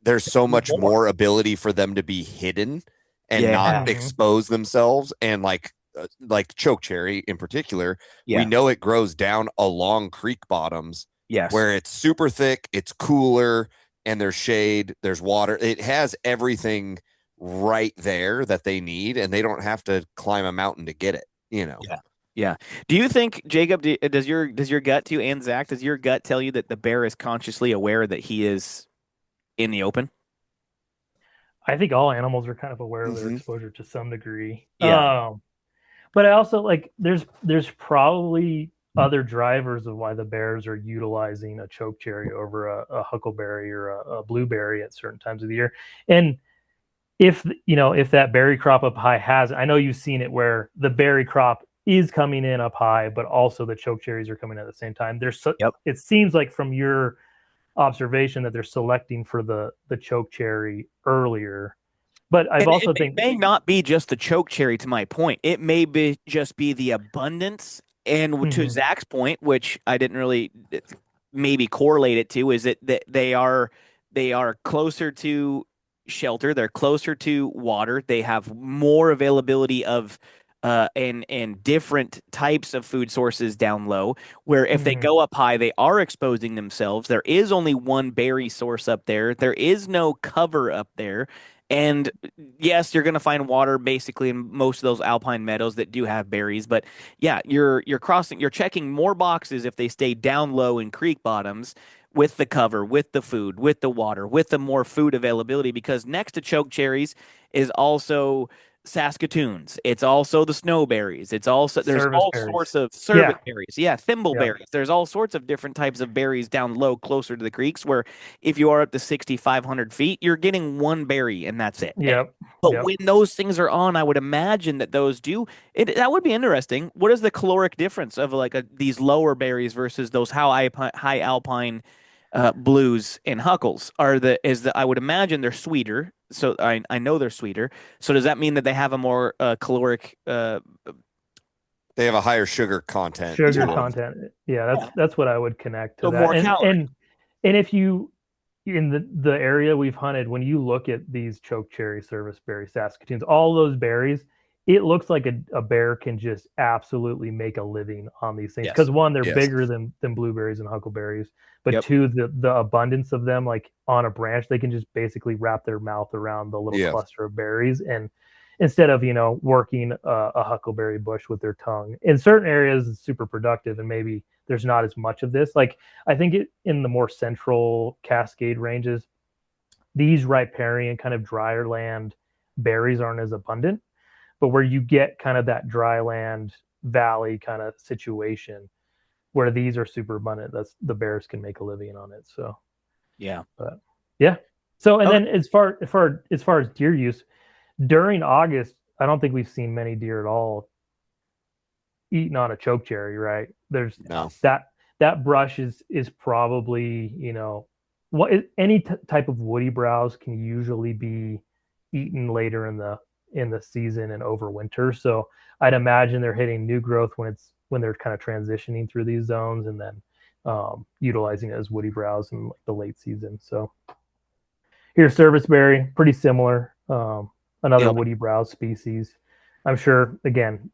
There's so much More. more ability for them to be hidden and not Yeah. Mm-hmm. expose themselves. And like chokecherry in particular, we Yeah. know it grows down along creek bottoms Yes. where it's super thick, it's cooler, and there's shade, there's water. It has everything right there that they need, and they don't have to climb a mountain to get it, you know. Yeah. Yeah. Do you think, Jacob, does your gut to you and Zach, does your gut tell you that the bear is consciously aware that he is in the open? I think all animals are kind of aware of their Hmm. exposure to some degree. Yeah. But I also like there's probably other drivers of why the bears are utilizing a choke cherry over a huckleberry or a blueberry at certain times of the year. And if that berry crop up high has, I know you've seen it where the berry crop is coming in up high, but also the choke cherries are coming at the same time. Yep. It seems like from your observation that they're selecting for the choke cherry earlier. But I've And it also think may not be just the choke cherry to my point. It may be just be the abundance. And to Mhm, Zach's point, which I didn't really maybe correlate it to, is that they are closer to shelter, they're closer to water, they have more availability of and different types of food sources down low. Where if they mhm, go up high, they are exposing themselves. There is only one berry source up there. There is no cover up there. And yes, you're going to find water basically in most of those alpine meadows that do have berries, but yeah, you're checking more boxes if they stay down low in creek bottoms with the cover, with the food, with the water, with the more food availability because next to choke cherries is also Saskatoons. It's also the snowberries. It's also there's Service all berries. sorts of service Yeah. berries. Yeah, Yeah. thimbleberries. There's all sorts of different types of berries down low, closer to the creeks. Where if you are up to 6,500 feet, you're getting one berry and that's it. Yep. But Yep. when those things are on, I would imagine that those do it. That would be interesting. What is the caloric difference of like these lower berries versus those high alpine blues and huckles? I would imagine they're sweeter. So I know they're sweeter. So does that mean that they have a more caloric? They have a higher sugar content Sugar to them. content. Yeah, Yeah. that's what I would connect to So that. more calories. And if you in the area we've hunted, when you look at these choke cherry, service berry, Saskatoons, all those berries, it looks like a bear can just absolutely make a living on these things. Because Yes. one, they're Yes. bigger than blueberries and huckleberries, but Yep. two, the abundance of them, like on a branch, they can just basically wrap their mouth around the little Yeah. cluster of berries, and instead of working a huckleberry bush with their tongue. In certain areas, it's super productive, and maybe there's not as much of this. Like I think in the more central Cascade ranges, these riparian kind of drier land berries aren't as abundant. But where you get kind of that dry land valley kind of situation where these are super abundant, that's the bears can make a living on it. So, Yeah. but yeah. So and Okay. then as far as deer use, during August, I don't think we've seen many deer at all eating on a choke cherry, right? There's No. that brush is probably, what any type of woody browse can usually be eaten later in the season and over winter. So I'd imagine they're hitting new growth when they're kind of transitioning through these zones, and then utilizing it as woody browse in like the late season. So here's serviceberry, pretty similar. Another Yep. woody browse species. I'm sure, again,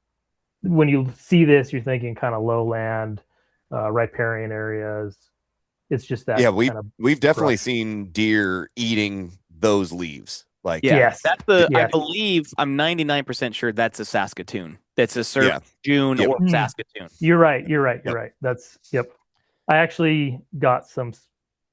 when you see this, you're thinking kind of lowland, riparian areas. It's just that Yeah, kind of we've definitely brush. seen deer eating those leaves. Like, Yeah. Yes, I yes. believe I'm 99% sure that's a Saskatoon. That's a Service yeah, June yep, or Saskatoon. You're right. You're right. You're yep. right. That's yep. I actually got some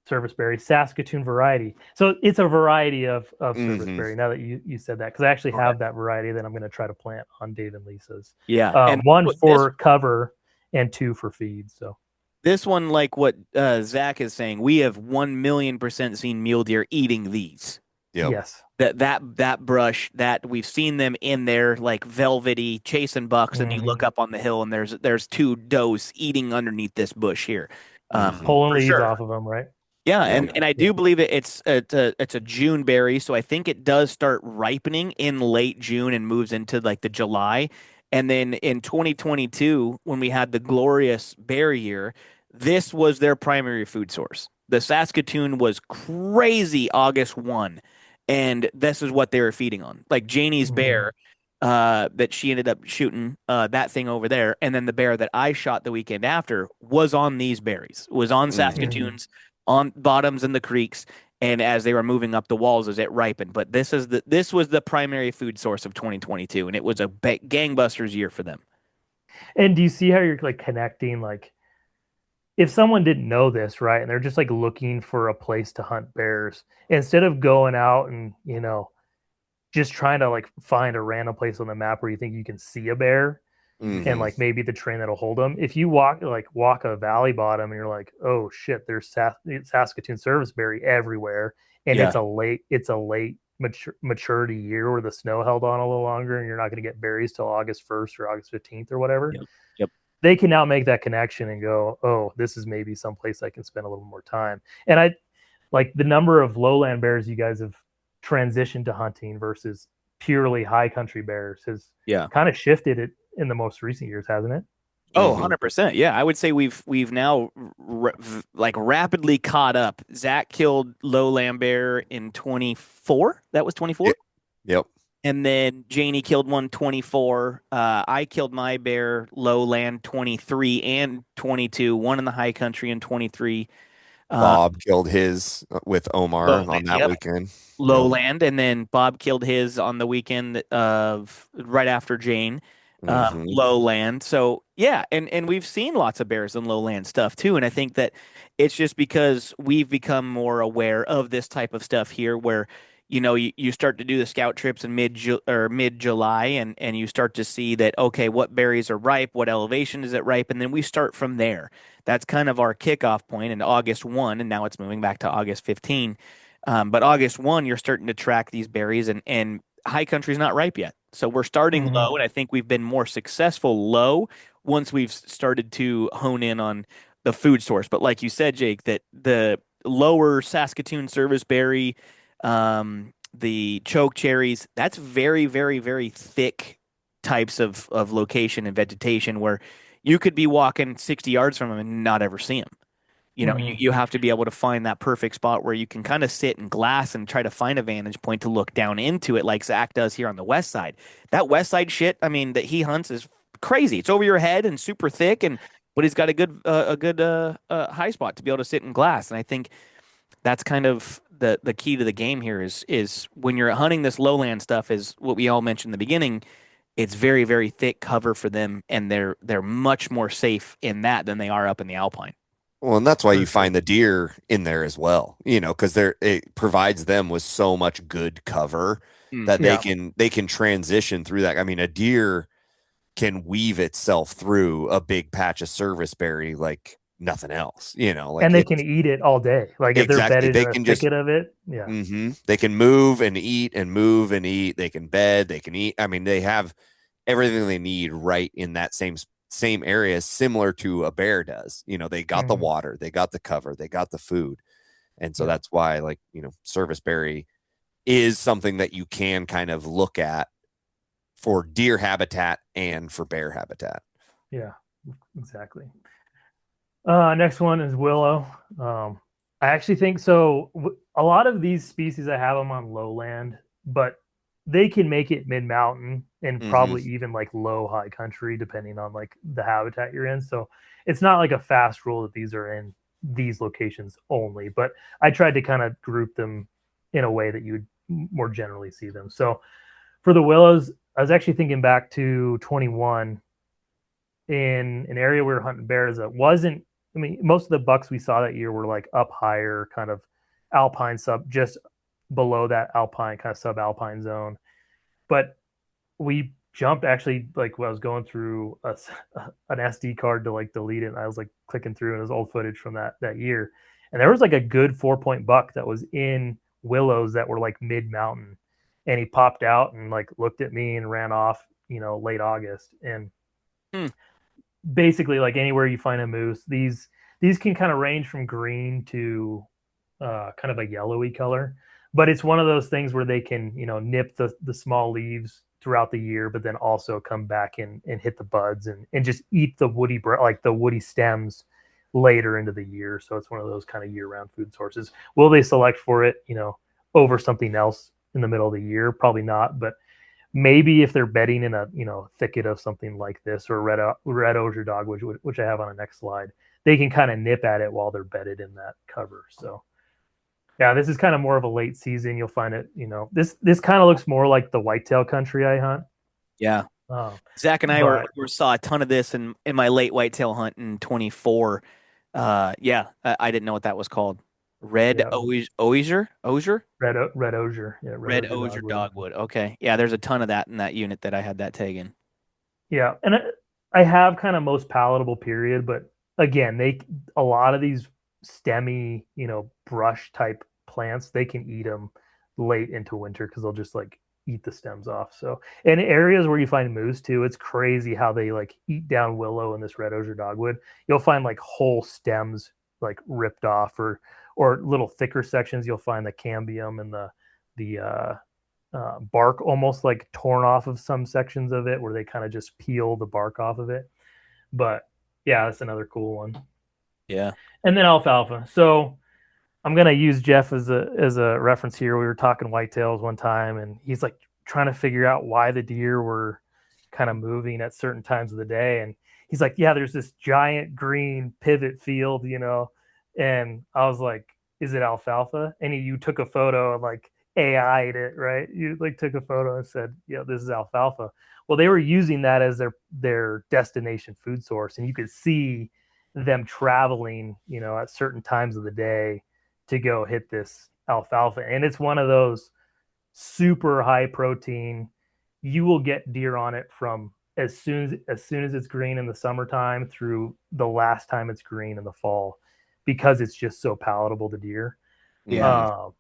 serviceberry Saskatoon variety. So it's a variety of Hmm. serviceberry. Now that you said that, because I actually Okay. have that variety that I'm going to try to plant on Dave and Lisa's. Yeah. And One this for cover and two for feed. So this one, like what Zach is saying, we have 1,000,000% seen mule deer eating these. Yep. yes. That brush, that we've seen them in there like velvety chasing bucks, and you look Mm-hmm. up on the hill and there's two does eating underneath this bush here. Hmm. Pulling For leaves sure. off of them, right? Yeah, Yep. and I Yeah. do believe it's a June berry, so I think it does start ripening in late June and moves into like the July. And then in 2022, when we had the glorious berry year, this was their primary food source. The Saskatoon was crazy August 1, and this is what they were feeding on. Like Janie's Mm-hmm. bear, that she ended up shooting that thing over there, and then the bear that I shot the weekend after was on these berries, was on Hmm. Mm-hmm. Saskatoons on bottoms in the creeks, and as they were moving up the walls as it ripened. But this was the primary food source of 2022, and it was a gangbusters year for them. And do you see how you're like connecting, like if someone didn't know this, right, and they're just like looking for a place to hunt bears, instead of going out and, just trying to like find a random place on the map where you think you can see a bear and Hmm. like maybe the train that'll hold them. If you walk a valley bottom and you're like, oh shit, there's Saskatoon serviceberry everywhere, and Yeah. it's a late maturity year where the snow held on a little longer, and you're not going to get berries till August 1st or August 15th or whatever. Yep. Yep. They can now make that connection and go, oh, this is maybe someplace I can spend a little more time. And I like the number of lowland bears you guys have transitioned to hunting versus purely high country bears has Yeah. kind of shifted it in the most recent years, hasn't it? Oh, Hmm. 100%. Yeah, I would say we've now like rapidly caught up. Zach killed lowland bear in 24. That was 24. Yep. And then Janie killed one 24. I killed my bear lowland 23 and 22, one in the high country in 23. Bob killed his with Omar Lowland, on that yep. weekend. Yep. Lowland, and then Bob killed his on the weekend of right after Jane. Hmm. Lowland. So yeah, and we've seen lots of bears and lowland stuff too. And I think that it's just because we've become more aware of this type of stuff here, where you start to do the scout trips in mid July, and you start to see that, okay, what berries are ripe, what elevation is it ripe, and then we start from there. That's kind of our kickoff point in August 1, and now it's moving back to August 15. But August 1, you're starting to track these berries, and high country's not ripe yet. So we're starting Hmm. low, and I think we've been more successful low once we've started to hone in on the food source. But like you said, Jake, that the lower Saskatoon service berry, the choke cherries, that's very, very, very thick types of location and vegetation where you could be walking 60 yards from them and not ever see them. Hmm. You have to be able to find that perfect spot where you can kind of sit in glass and try to find a vantage point to look down into it, like Zach does here on the west side. That west side shit, I mean, that he hunts is crazy. It's over your head and super thick, and but he's got a good high spot to be able to sit in glass. And I think that's kind of the key to the game here is when you're hunting this lowland stuff, is what we all mentioned in the beginning. It's very, very thick cover for them, and they're much more safe in that than they are up in the alpine. Well, and that's why For you sure. find the deer in there as well, because it provides them with so much good cover Mm. that they Yeah. can transition through that. I mean, a deer can weave itself through a big patch of serviceberry like nothing else, like And they can it's eat it all day. Like if they're exactly. bedded They in a can just thicket of it. Yeah. they can move and eat and move and eat. They can bed, they can eat. I mean, they have everything they need right in that same area, similar to a bear does. They got the Hmm. water, they got the cover, they got the food. And so Yeah. that's why, like, serviceberry is something that you can kind of look at for deer habitat and for bear habitat. Yeah. Exactly. Next one is willow. I actually think so. A lot of these species, I have them on lowland, but they can make it mid mountain and Mm-hmm. probably even like low high country, depending on like the habitat you're in. So it's not like a fast rule that these are in these locations only, but I tried to kind of group them in a way that you would more generally see them. So for the willows, I was actually thinking back to 21 in an area we were hunting bears that wasn't. I mean, most of the bucks we saw that year were like up higher, kind of alpine sub, just below that alpine kind of subalpine zone. But we jumped actually like when I was going through an SD card to like delete it. And I was like clicking through and it was old footage from that year, and there was like a good 4 point buck that was in willows that were like mid mountain, and he popped out and like looked at me and ran off. Late August, and Hmm. basically like anywhere you find a moose, these can kind of range from green to kind of a yellowy color, but it's one of those things where they can nip the small leaves throughout the year, but then also come back and hit the buds and just eat the like the woody stems later into the year. So it's one of those kind of year-round food sources. Will they select for it over something else in the middle of the year? Probably not, but maybe if they're bedding in a thicket of something like this, or red osier dogwood, which I have on the next slide, they can kind of nip at it while they're bedded in that cover. So yeah, this is kind of more of a late season. You'll find it. This kind of looks more like the whitetail country I hunt. Yeah. Um, Zach and I but saw a ton of this in my late whitetail hunt in 24. Yeah, I didn't know what that was called. yeah, Osier? red osier, yeah, red Red osier osier dogwood. dogwood. Okay. Yeah, there's a ton of that in that unit that I had that tag in. Yeah, and I have kind of most palatable period, but again, a lot of these stemmy, brush type plants, they can eat them late into winter because they'll just like eat the stems off. So, in areas where you find moose too, it's crazy how they like eat down willow and this red osier dogwood. You'll find like whole stems like ripped off, or little thicker sections. You'll find the cambium and the bark almost like torn off of some sections of it, where they kind of just peel the bark off of it. But yeah, that's another cool one. Yeah. And then alfalfa. So I'm gonna use Jeff as a reference here. We were talking whitetails one time, and he's like trying to figure out why the deer were kind of moving at certain times of the day. And he's like, "Yeah, there's this giant green pivot field, And I was like, "Is it alfalfa?" And you took a photo and like AI'd it, right? You like took a photo and said, "Yeah, this is alfalfa." Well, they were using that as their destination food source, and you could see them traveling, at certain times of the day to go hit this alfalfa. And it's one of those super high protein. You will get deer on it from as soon as it's green in the summertime through the last time it's green in the fall, because it's just so palatable to deer. Yeah. Mhm. Um,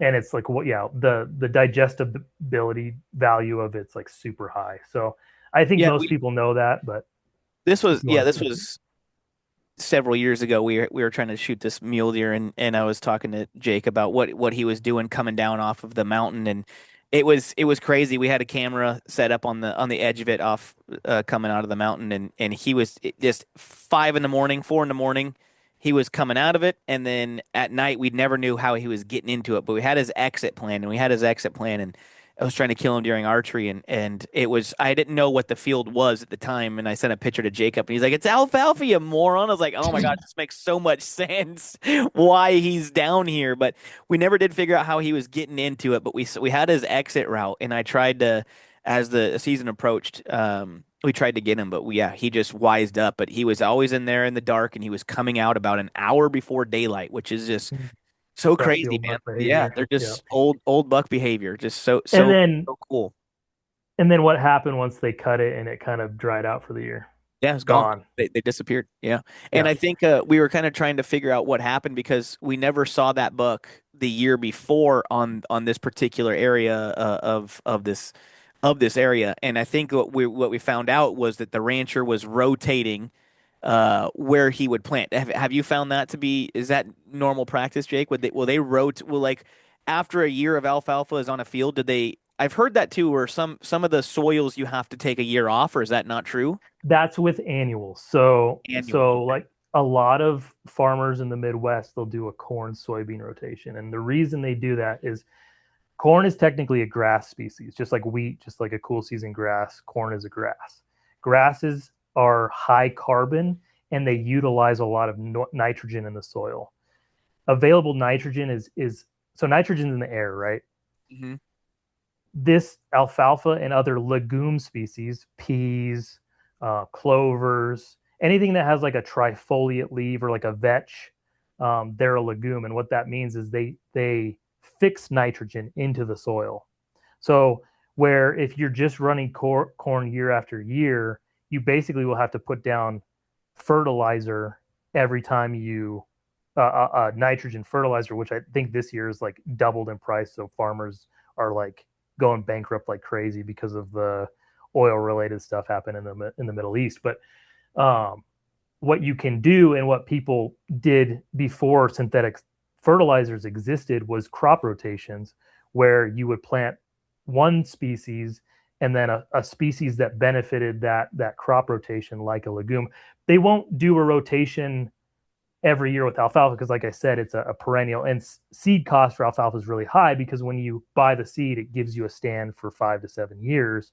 and it's like, what, yeah, the digestibility value of it's like super high. So I think Yeah, most we people know that, but this if was you yeah, want this to, was several years ago. We were trying to shoot this mule deer, and I was talking to Jake about what he was doing coming down off of the mountain, and it was crazy. We had a camera set up on the edge of it off coming out of the mountain, and he was just 5 in the morning, 4 in the morning. He was coming out of it, and then at night we never knew how he was getting into it, but we had his exit plan, and we had his exit plan, and I was trying to kill him during archery, and it was I didn't know what the field was at the time, and I sent a picture to Jacob, and he's like, "It's alfalfa, you moron!" I was like, "Oh my gosh, this makes so much sense why he's down here." But we never did figure out how he was getting into it. But we had his exit route, and I tried to, as the season approached, we tried to get him, but yeah, he just wised up. But he was always in there in the dark, and he was coming out about an hour before daylight, which is just so that's the crazy, old man. buck Yeah, behavior. they're Yeah. just old buck behavior, just so And so then so cool. and then what happened once they cut it and it kind of dried out for the year? Yeah, it's gone. Gone. They disappeared. Yeah, and Yeah. I think we were kind of trying to figure out what happened because we never saw that buck the year before on this particular area of this area, and I think what we found out was that the rancher was rotating where he would plant. Have you found that to be, is that normal practice, Jake? Will like after a year of alfalfa is on a field, did they? I've heard that too, where some of the soils you have to take a year off, or is that not true? That's with annuals. So Annual. so Okay. like a lot of farmers in the Midwest, they'll do a corn soybean rotation. And the reason they do that is corn is technically a grass species, just like wheat, just like a cool season grass. Corn is a grass. Grasses are high carbon and they utilize a lot of nitrogen in the soil. Available nitrogen is so nitrogen in the air, right? Hmm. This alfalfa and other legume species, peas, clovers, anything that has like a trifoliate leaf or like a vetch, they're a legume. And what that means is they fix nitrogen into the soil. So where if you're just running corn year after year, you basically will have to put down fertilizer every time you nitrogen fertilizer, which I think this year is like doubled in price. So farmers are like going bankrupt like crazy because of the oil related stuff happening in the Middle East. But um, what you can do and what people did before synthetic fertilizers existed was crop rotations, where you would plant one species and then a species that benefited that crop rotation, like a legume. They won't do a rotation every year with alfalfa because, like I said, it's a perennial, and seed cost for alfalfa is really high because when you buy the seed, it gives you a stand for 5 to 7 years.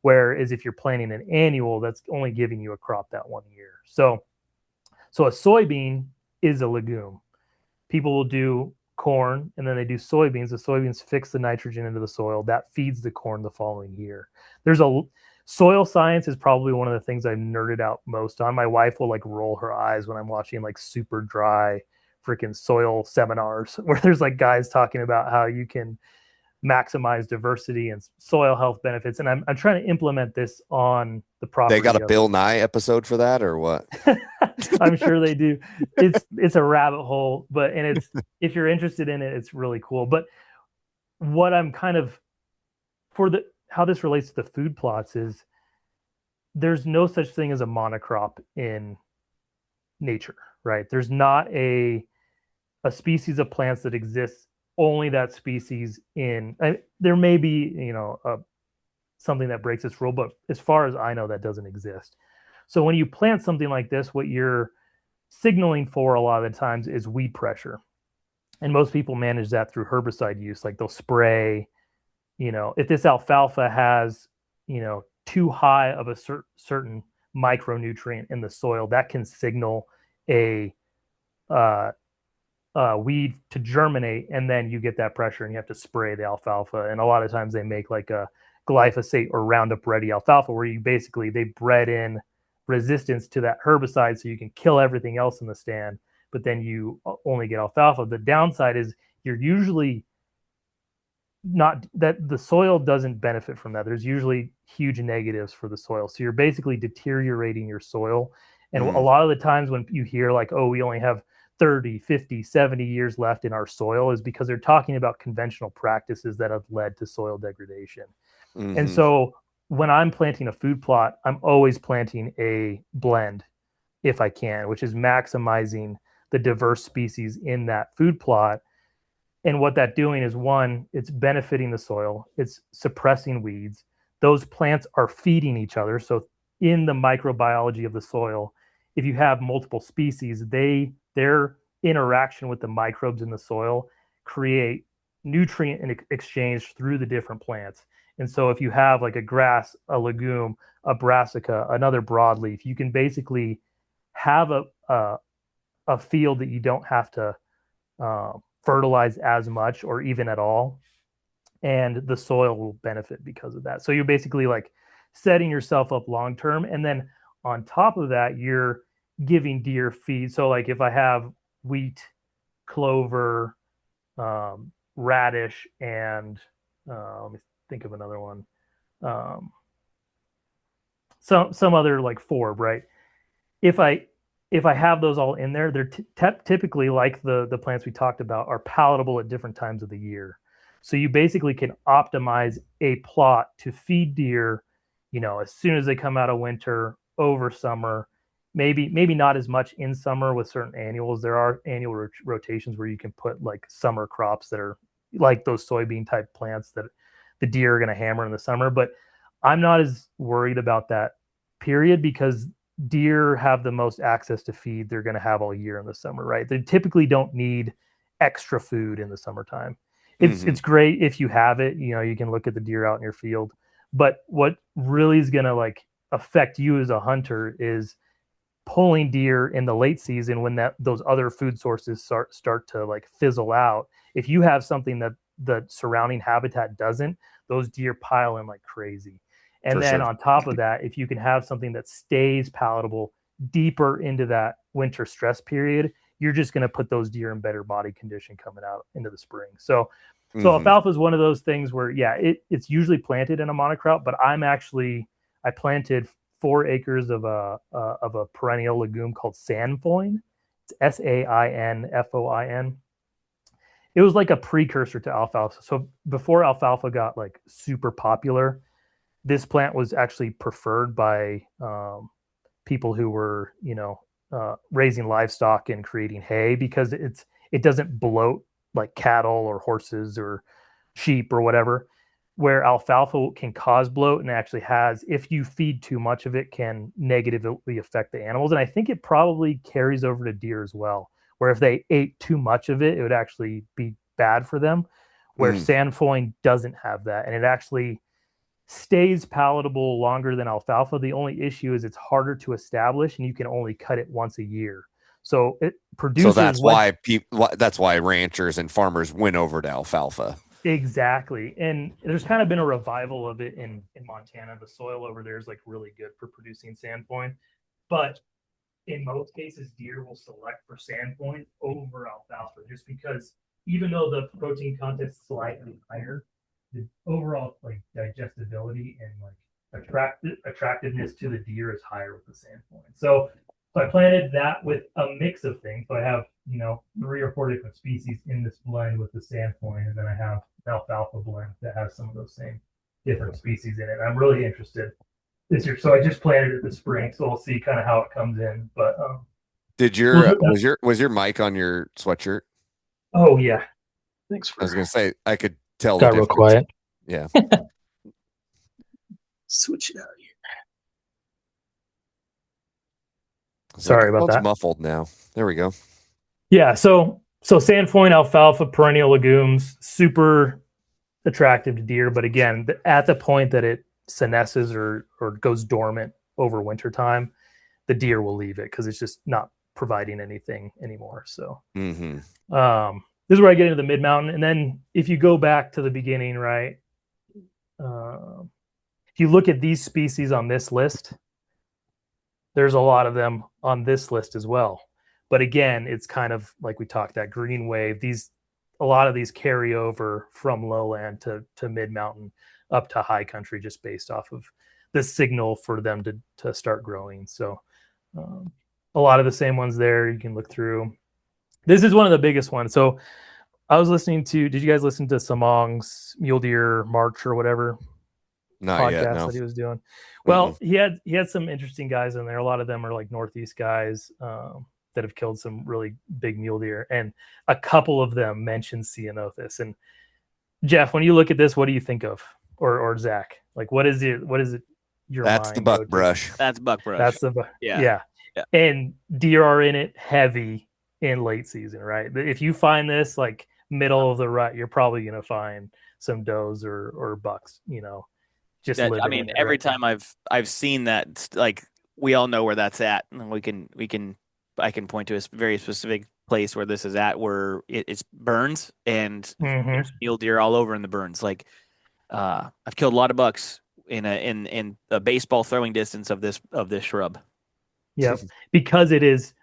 Whereas if you're planting an annual, that's only giving you a crop that one year. So a soybean is a legume. People will do corn and then they do soybeans. The soybeans fix the nitrogen into the soil that feeds the corn the following year. There's a soil science is probably one of the things I nerded out most on. My wife will like roll her eyes when I'm watching like super dry freaking soil seminars where there's like guys talking about how you can maximize diversity and soil health benefits. And I'm trying to implement this on the They got property a of Bill Nye episode for that or what? I'm sure they do. It's a rabbit hole, but and it's if you're interested in it, it's really cool. But what I'm kind of for the how this relates to the food plots is there's no such thing as a monocrop in nature, right? There's not a species of plants that exists only that species in. There may be something that breaks this rule, but as far as I know, that doesn't exist. So when you plant something like this, what you're signaling for a lot of the times is weed pressure. And most people manage that through herbicide use. Like they'll spray, if this alfalfa has, too high of a certain micronutrient in the soil, that can signal a uh, weed to germinate, and then you get that pressure and you have to spray the alfalfa. And a lot of times they make like a glyphosate or Roundup Ready alfalfa, where they bred in resistance to that herbicide so you can kill everything else in the stand, but then you only get alfalfa. The downside is you're usually not that the soil doesn't benefit from that. There's usually huge negatives for the soil. So you're basically deteriorating your soil. And a Mm, lot of the times when you hear like, oh, we only have 30, 50, 70 years left in our soil, is because they're talking about conventional practices that have led to soil degradation. And mm-hmm, so when I'm planting a food plot, I'm always planting a blend if I can, which is maximizing the diverse species in that food plot. And what that's doing is, one, it's benefiting the soil, it's suppressing weeds. Those plants are feeding each other. So in the microbiology of the soil, if you have multiple species, their interaction with the microbes in the soil create nutrient exchange through the different plants. And so if you have like a grass, a legume, a brassica, another broadleaf, you can basically have a field that you don't have to fertilize as much or even at all, and the soil will benefit because of that. So you're basically like setting yourself up long term, and then on top of that, you're giving deer feed. So like if I have wheat, clover, radish, and let me think of another one. Um, some other like forb, right? If I have those all in there, they're typically, like the plants we talked about, are palatable at different times of the year. So you basically can optimize a plot to feed deer, as soon as they come out of winter, over summer. Maybe not as much in summer with certain annuals. There are annual rotations where you can put like summer crops that are like those soybean type plants that the deer are going to hammer in the summer. But I'm not as worried about that period, because deer have the most access to feed they're going to have all year in the summer, right? They typically don't need extra food in the summertime. It's mm-hmm. it's great if you have it, you can look at the deer out in your field. But what really is going to like affect you as a hunter is pulling deer in the late season when those other food sources start to like fizzle out. If you have something that the surrounding habitat doesn't, those deer pile in like crazy. And For then sure. on top of that, if you can have something that stays palatable deeper into that winter stress period, you're just going to put those deer in better body condition coming out into the spring. So Mm-hmm. alfalfa is one of those things where, yeah, it's usually planted in a monocrop, but I planted 4 acres of a perennial legume called sainfoin. It's SAINFOIN. It was like a precursor to alfalfa. So before alfalfa got like super popular, this plant was actually preferred by people who were, raising livestock and creating hay, because it doesn't bloat like cattle or horses or sheep or whatever. Where alfalfa can cause bloat, and actually has, if you feed too much of it, can negatively affect the animals. And I think it probably carries over to deer as well, where if they ate too much of it, it would actually be bad for them. Where Mm. sainfoin doesn't have that, and it actually stays palatable longer than alfalfa. The only issue is it's harder to establish, and you can only cut it once a year. So So producers that's went. why people, that's why ranchers and farmers went over to alfalfa. Exactly. And there's kind of been a revival of it in Montana. The soil over there is like really good for producing sainfoin. But in most cases, deer will select for sainfoin over alfalfa, just because even though the protein content is slightly higher, the overall like digestibility and like attractiveness to the deer is higher with the sainfoin. So I planted that with a mix of things. So I have, 3 or 4 different species in this blend with the sainfoin, and then I have an alfalfa blend that has some of those same different species in it. I'm really interested this year. So I just planted it this spring, so we'll see kind of how it comes in. But Did we'll your was your mic on your sweatshirt? oh yeah, thanks I was for gonna say I could tell the got real difference. quiet. Yeah. Switch it out here. It's like Sorry it about sounds that. muffled now. There we go. Yeah, so sainfoin, alfalfa, perennial legumes, super attractive to deer. But again, at the point that it senesces or goes dormant over wintertime, the deer will leave it because it's just not providing anything anymore. So Mm-hmm. this is where I get into the mid mountain. And then if you go back to the beginning, right? If you look at these species on this list, there's a lot of them on this list as well. But again, it's kind of like we talked, that green wave. a lot of these carry over from lowland to mid mountain up to high country, just based off of the signal for them to start growing. So a lot of the same ones there you can look through. This is one of the biggest ones. So I was listening to, did you guys listen to Samong's Mule Deer March or whatever Not yet, podcast no. that he was doing? Mm-mm. Well, he had some interesting guys in there. A lot of them are like Northeast guys that have killed some really big mule deer, and a couple of them mentioned Ceanothus. And Jeff, when you look at this, what do you think of, or Zach? Like, what is it? What is it? Your That's the mind go to? buckbrush. That's buckbrush. That's the Yeah. yeah. And deer are in it heavy in late season, right? If you find this like middle of the rut, you're probably gonna find some does or bucks. You know, just That, I living mean, in it every right now. time I've seen that, like we all know where that's at, and I can point to a very specific place where this is at, where it's burns and Mhm. there's mule deer all over in the burns. Like, I've killed a lot of bucks in a baseball throwing distance of this shrub. Yep, because it is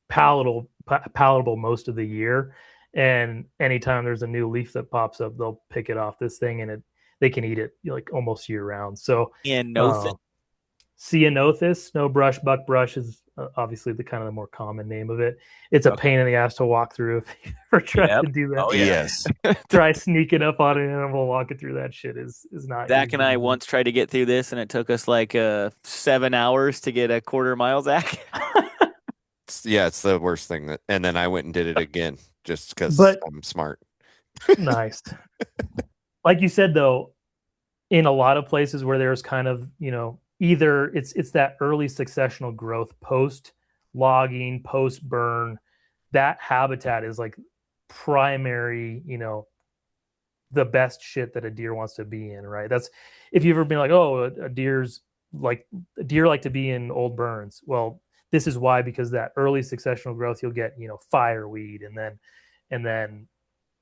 palatable most of the year, and anytime there's a new leaf that pops up, they'll pick it off this thing, and they can eat it like almost year round. So And no thing. Ceanothus, snowbrush, buckbrush is obviously the kind of the more common name of it. It's a pain in the ass to walk through if you ever try to do that. Oh, yeah. Yes. Try sneaking up on an animal, walking through that shit is not. Zach and I once tried to get through this, and it took us like 7 hours to get a quarter mile, Zach. It's the worst thing. And then I went and did it again just because I'm smart. Nice. Like you said, though, in a lot of places where there's kind of, either it's that early successional growth post logging, post burn, that habitat is like primary, the best shit that a deer wants to be in, right? That's if you've ever been like, oh, a deer like to be in old burns. Well, this is why, because that early successional growth, you'll get, fireweed and then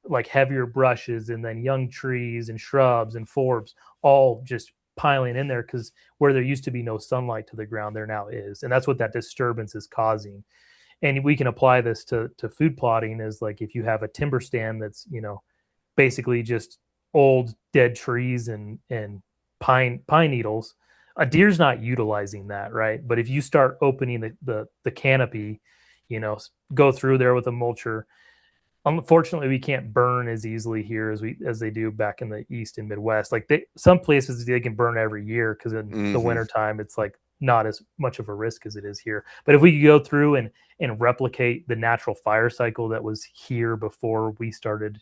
like heavier brushes and then young trees and shrubs and forbs all just piling in there, because where there used to be no sunlight to the ground, there now is. And that's what that disturbance is causing. And we can apply this to food plotting, as like if you have a timber stand that's, basically just old dead trees and pine needles, a deer's not utilizing that, right? But if you start opening the canopy, go through there with a mulcher. Unfortunately, we can't burn as easily here as they do back in the East and Midwest. Like some places they can burn every year, because in the wintertime it's like not as much of a risk as it is here. But if we could go through and replicate the natural fire cycle that was here before we started,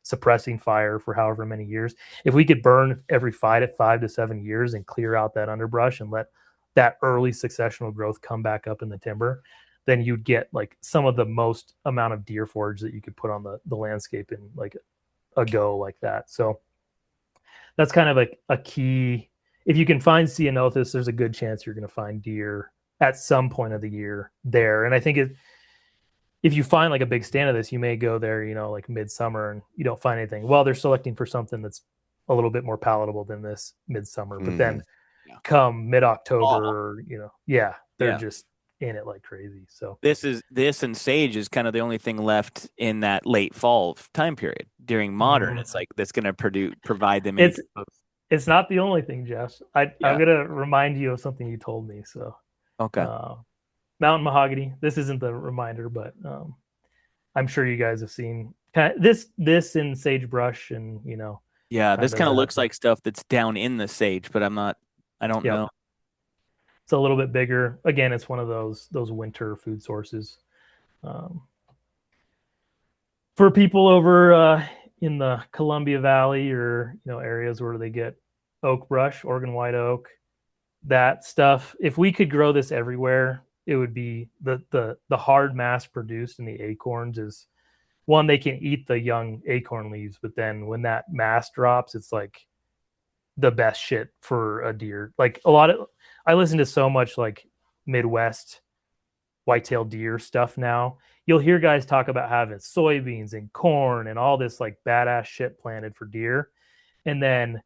suppressing fire for however many years, if we could burn every 5 to 7 years and clear out that underbrush and let that early successional growth come back up in the timber, then you'd get like some of the most amount of deer forage that you could put on the landscape in like a go like that. So that's kind of a key. If you can find Ceanothus, there's a good chance you're going to find deer at some point of the year there. And I think if you find like a big stand of this, you may go there, like midsummer, and you don't find anything. Well, they're selecting for something that's a little bit more palatable than this midsummer. But then come mid-October, they're just in it like crazy. So this and sage is kind of the only thing left in that late fall time period. During modern, it's like that's going to provide them. It's not the only thing, Jess. I'm gonna remind you of something you told me. So okay, mountain mahogany. This isn't the reminder, but I'm sure you guys have seen kind of this in sagebrush, and this kind of looks like stuff that's down in the sage, but I don't know. It's a little bit bigger. Again, it's one of those winter food sources. For people over in the Columbia Valley, or areas where they get oak brush, Oregon white oak, that stuff, if we could grow this everywhere, it would be the hard mass produced in the acorns is one, they can eat the young acorn leaves, but then when that mass drops, it's like the best shit for a deer. Like I listen to so much like Midwest whitetail deer stuff now. You'll hear guys talk about having soybeans and corn and all this like badass shit planted for deer. And then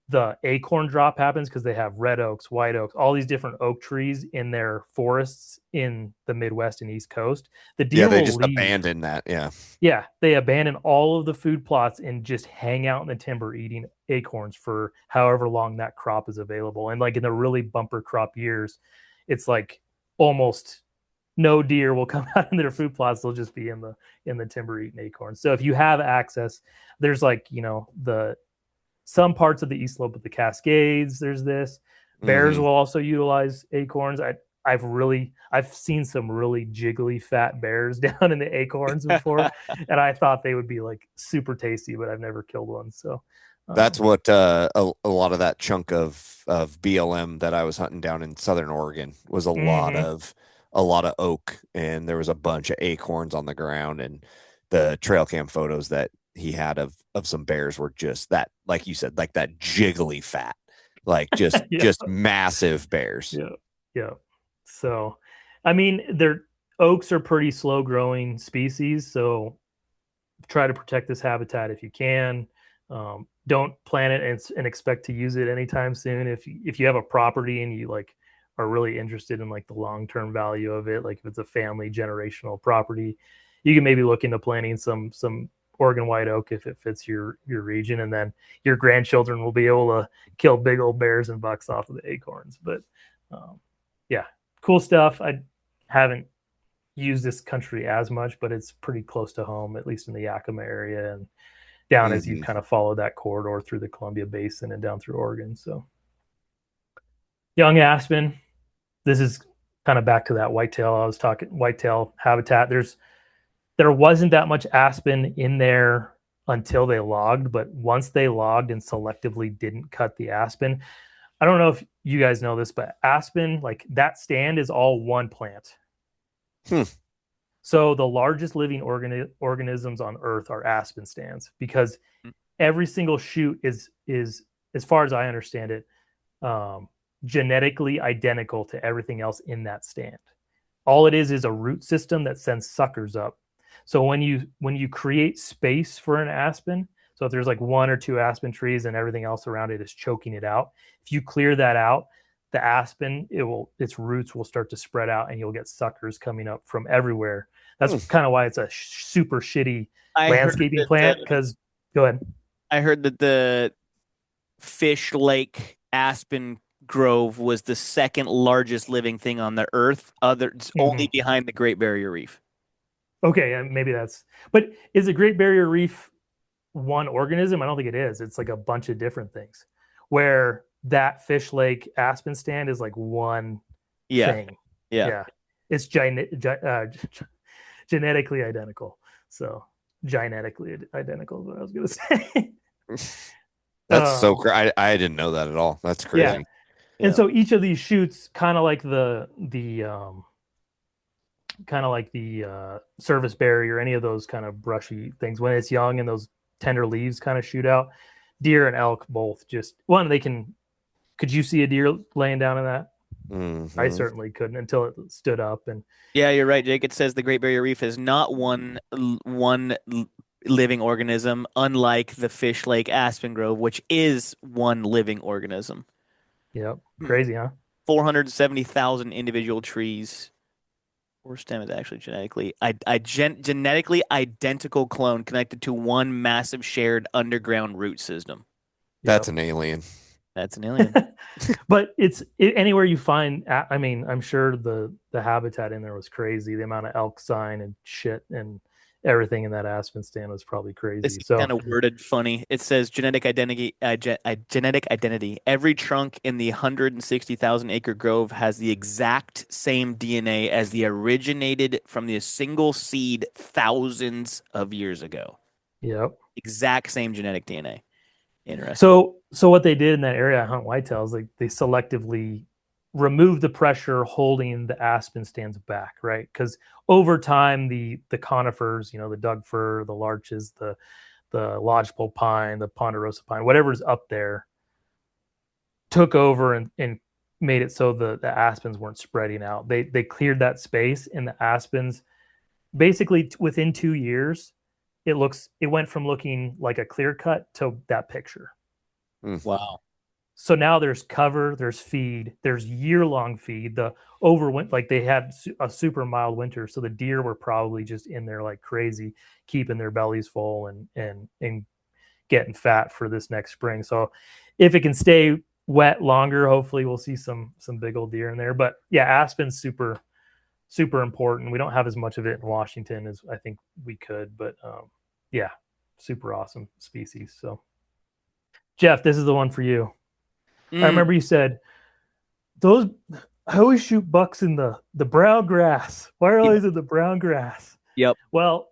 the acorn drop happens because they have red oaks, white oaks, all these different oak trees in their forests in the Midwest and East Coast. The Yeah, deer they will just leave. abandon that. Yeah. Yeah, they abandon all of the food plots and just hang out in the timber eating acorns for however long that crop is available. And like in the really bumper crop years, it's like almost no deer will come out in their food plots. They'll just be in the timber eating acorns. So if you have access, there's like, you know, the some parts of the east slope of the Cascades, there's this. Bears Hmm. will also utilize acorns. I've seen some really jiggly fat bears down in the acorns before, and I thought they would be like super tasty, but I've never killed one. So That's um, what a lot of that chunk of BLM that I was hunting down in Southern Oregon was mhm. a lot of oak, and there was a bunch of acorns on the ground, and the trail cam photos that he had of some bears were just that, like you said, like that jiggly fat, like Yeah, just massive bears. yeah, yeah. So, I mean, their oaks are pretty slow growing species, so try to protect this habitat if you can. Don't plant it and expect to use it anytime soon. If you have a property and you like are really interested in like the long term value of it, like if it's a family generational property, you can maybe look into planting some Oregon white oak if it fits your region, and then your grandchildren will be able to kill big old bears and bucks off of the acorns. But um, yeah, cool stuff. I haven't use this country as much, but it's pretty close to home, at least in the Yakima area and down as you Hmm. kind of follow that corridor through the Columbia Basin and down through Oregon. So young aspen, this is kind of back to that whitetail. I was talking whitetail habitat. There wasn't that much aspen in there until they logged, but once they logged and selectively didn't cut the aspen, I don't know if you guys know this, but aspen, like that stand is all one plant. Hmm. So the largest living organisms on Earth are aspen stands because every single shoot is as far as I understand it, um, genetically identical to everything else in that stand. All it is a root system that sends suckers up. So when you create space for an aspen, so if there's like one or two aspen trees and everything else around it is choking it out, if you clear that out, the aspen its roots will start to spread out and you'll get suckers coming up from everywhere. That's Hmm. kind of why it's a super shitty I heard landscaping that plant. Because go ahead. the Fish Lake Aspen Grove was the second largest living thing on the earth, other only Mm-hmm. behind the Great Barrier Reef. Okay, maybe that's. But is the Great Barrier Reef one organism? I don't think it is. It's like a bunch of different things. Where that Fish Lake aspen stand is like one Yeah, thing. yeah. Yeah, it's genetically identical. So genetically identical is what I was gonna say. That's so um, crazy. I didn't know that at all. That's yeah, crazy. and Yeah. so each of these shoots, kind of like the service berry or any of those kind of brushy things when it's young and those tender leaves kind of shoot out. Deer and elk both just one they can. Could you see a deer laying down in that? I Hmm. certainly couldn't until it stood up. And Yeah, you're right, Jake. It says the Great Barrier Reef is not living organism, unlike the Fish Lake Aspen Grove, which is one living organism. yep, crazy, huh? 470,000 individual trees or stem is actually genetically identical clone connected to one massive shared underground root system. That's Yep. an alien. That's an alien. But anywhere you find. I mean, I'm sure the habitat in there was crazy. The amount of elk sign and shit and everything in that aspen stand was probably This crazy. is So, kind of worded funny. It says genetic identity. Genetic identity. Every trunk in the 160,000 acre grove has the exact same DNA as the originated from the single seed thousands of years ago. yep. Exact same genetic DNA. Interesting. So what they did in that area, I hunt whitetails, like they selectively removed the pressure holding the aspen stands back, right? Because over time, the conifers, the Doug fir, the larches, the lodgepole pine, the ponderosa pine, whatever's up there, took over and made it so the aspens weren't spreading out. They cleared that space, and the aspens basically within 2 years, it went from looking like a clear cut to that picture. Hmm. Wow. So now there's cover, there's feed, there's year-long feed. The overwinter, like they had a super mild winter, so the deer were probably just in there like crazy, keeping their bellies full and getting fat for this next spring. So if it can stay wet longer, hopefully we'll see some big old deer in there. But yeah, aspen's super important. We don't have as much of it in Washington as I think we could, but yeah, super awesome species. So Jeff, this is the one for you. I remember you said those. I always shoot bucks in the brown grass. Why are always in the brown grass? Yep. Well,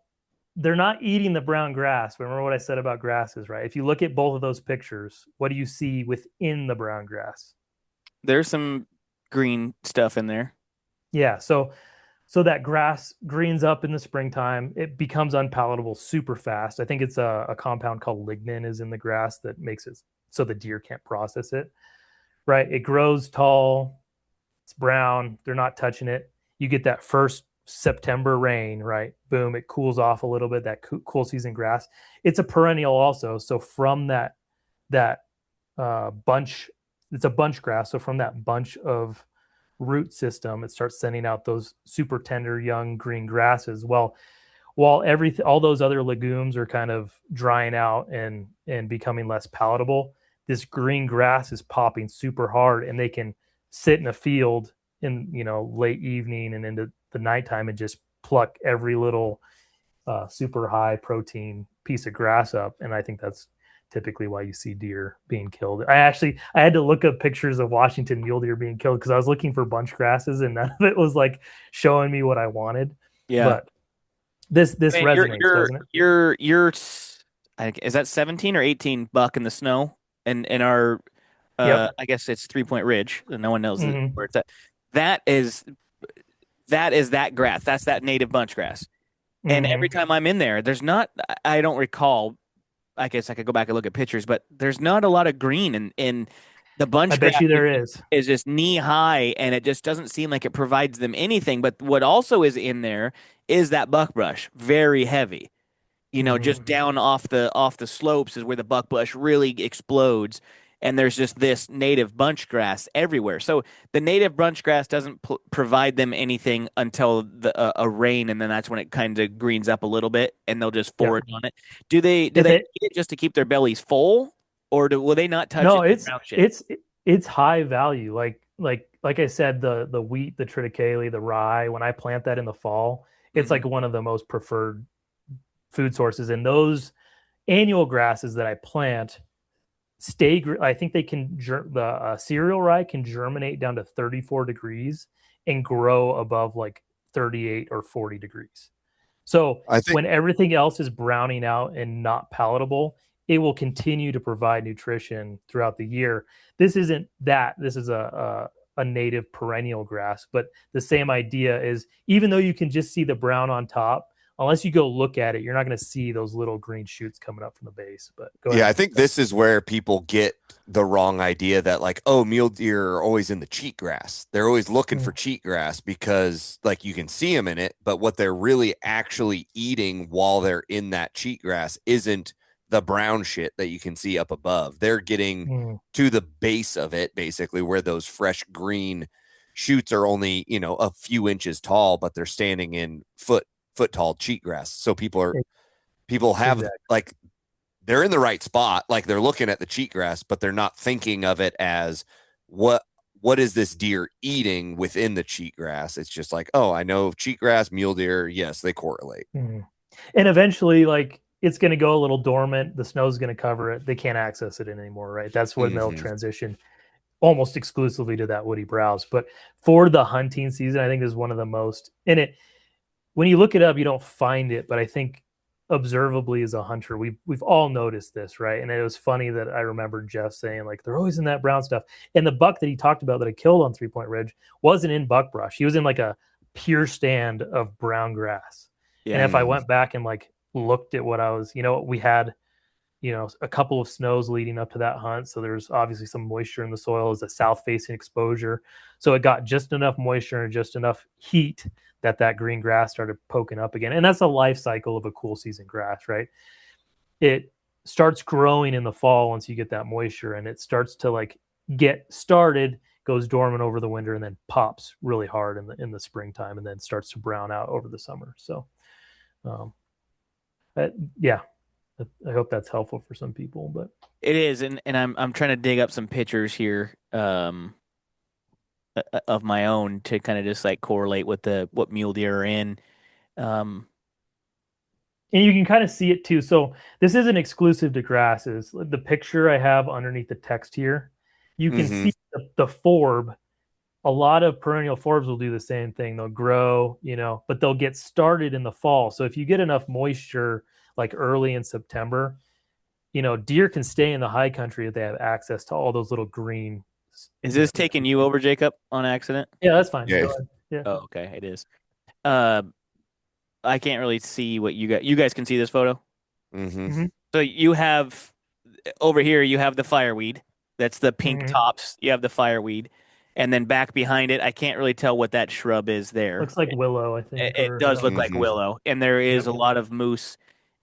they're not eating the brown grass. Remember what I said about grasses, right? If you look at both of those pictures, what do you see within the brown grass? There's some green stuff in there. Yeah. So that grass greens up in the springtime. It becomes unpalatable super fast. I think it's a compound called lignin is in the grass that makes it so the deer can't process it. Right. It grows tall. It's brown. They're not touching it. You get that first September rain, right? Boom. It cools off a little bit. That cool season grass. It's a perennial also. So from that bunch, it's a bunch grass. So from that bunch of root system, it starts sending out those super tender young green grasses. Well, while all those other legumes are kind of drying out and becoming less palatable, this green grass is popping super hard, and they can sit in a field in late evening and into the nighttime and just pluck every little super high protein piece of grass up. And I think that's typically why you see deer being killed. I had to look up pictures of Washington mule deer being killed because I was looking for bunch grasses and none of it was like showing me what I wanted. Yeah. But this resonates, doesn't it? You're is that 17 or 18 buck in the snow and in our Yep. I guess it's 3 Point Ridge. No one knows where it's at. That is that grass. That's that native bunch grass. And every time I'm in there, I don't recall. I guess I could go back and look at pictures, but there's not a lot of green in the bunch I bet grass you there is just knee high, and it just doesn't seem like it provides them anything. But what also is in there is that buckbrush, very heavy. Just down off the slopes is where the buckbrush really explodes, and there's just this native bunch grass everywhere. So the native bunch grass doesn't provide them anything until a rain, and then that's when it kind of greens up a little bit, and they'll just forage on it. Do they eat it just to keep their bellies full, or will they not touch no, it? it's high value. Like I said, the wheat, the triticale, the rye. When I plant that in the fall, it's like one of the most preferred food sources. And those annual grasses that I plant I think they can, the cereal rye can germinate down to 34 degrees and grow above like 38 or 40 degrees. So when everything else is browning out and not palatable, it will continue to provide nutrition throughout the year. This isn't that. This is a native perennial grass, but the same idea is, even though you can just see the brown on top, unless you go look at it, you're not going to see those little green shoots coming up from the base. But go ahead. I think this is where people get the wrong idea that like, oh, mule deer are always in the cheatgrass. They're always looking for cheatgrass because like you can see them in it, but what they're really actually eating while they're in that cheatgrass isn't the brown shit that you can see up above. They're getting to the base of it, basically, where those fresh green shoots are only, a few inches tall, but they're standing in foot tall cheatgrass. So people have like, they're in the right spot. Like they're looking at the cheatgrass, but they're not thinking of it as what is this deer eating within the cheatgrass. It's just like, oh, I know cheatgrass, mule deer. Yes, they correlate. And eventually, like, it's going to go a little dormant. The snow's going to cover it. They can't access it anymore, right? That's when they'll transition almost exclusively to that woody browse. But for the hunting season, I think is one of the most, when you look it up, you don't find it, but I think observably as a hunter, we've all noticed this, right? And it was funny that I remember Jeff saying like they're always in that brown stuff. And the buck that he talked about that I killed on 3 Point Ridge wasn't in buckbrush. He was in like a pure stand of brown grass. Yeah. And if I went back and like looked at what I was, we had, a couple of snows leading up to that hunt. So there's obviously some moisture in the soil. It was a south facing exposure. So it got just enough moisture and just enough heat that green grass started poking up again. And that's a life cycle of a cool season grass, right? It starts growing in the fall once you get that moisture, and it starts to like get started, goes dormant over the winter, and then pops really hard in the springtime, and then starts to brown out over the summer. So, um, yeah, I hope that's helpful for some people. But It is, and I'm trying to dig up some pictures here of my own to kind of just like correlate with the what mule deer are in. Um, and you can kind of see it too. So this isn't exclusive to grasses. The picture I have underneath the text here, you can Mm-hmm. see the forb. A lot of perennial forbs will do the same thing. They'll grow, but they'll get started in the fall. So if you get enough moisture, like early in September, deer can stay in the high country if they have access to all those little green. is this taking you over, Jacob, on accident? Yeah, that's fine. Yeah. Go ahead. Yeah. Oh, okay, it is. Uh, I can't really see what you got. You guys can see this photo. Mm-hmm. Mm-hmm. So you have over here, you have the fireweed. That's the pink Mm-hmm. tops. You have the fireweed. And then back behind it, I can't really tell what that shrub is there. Looks like willow, I It, think, it or does look like Mm-hmm. willow, and there is Yep. a lot of moose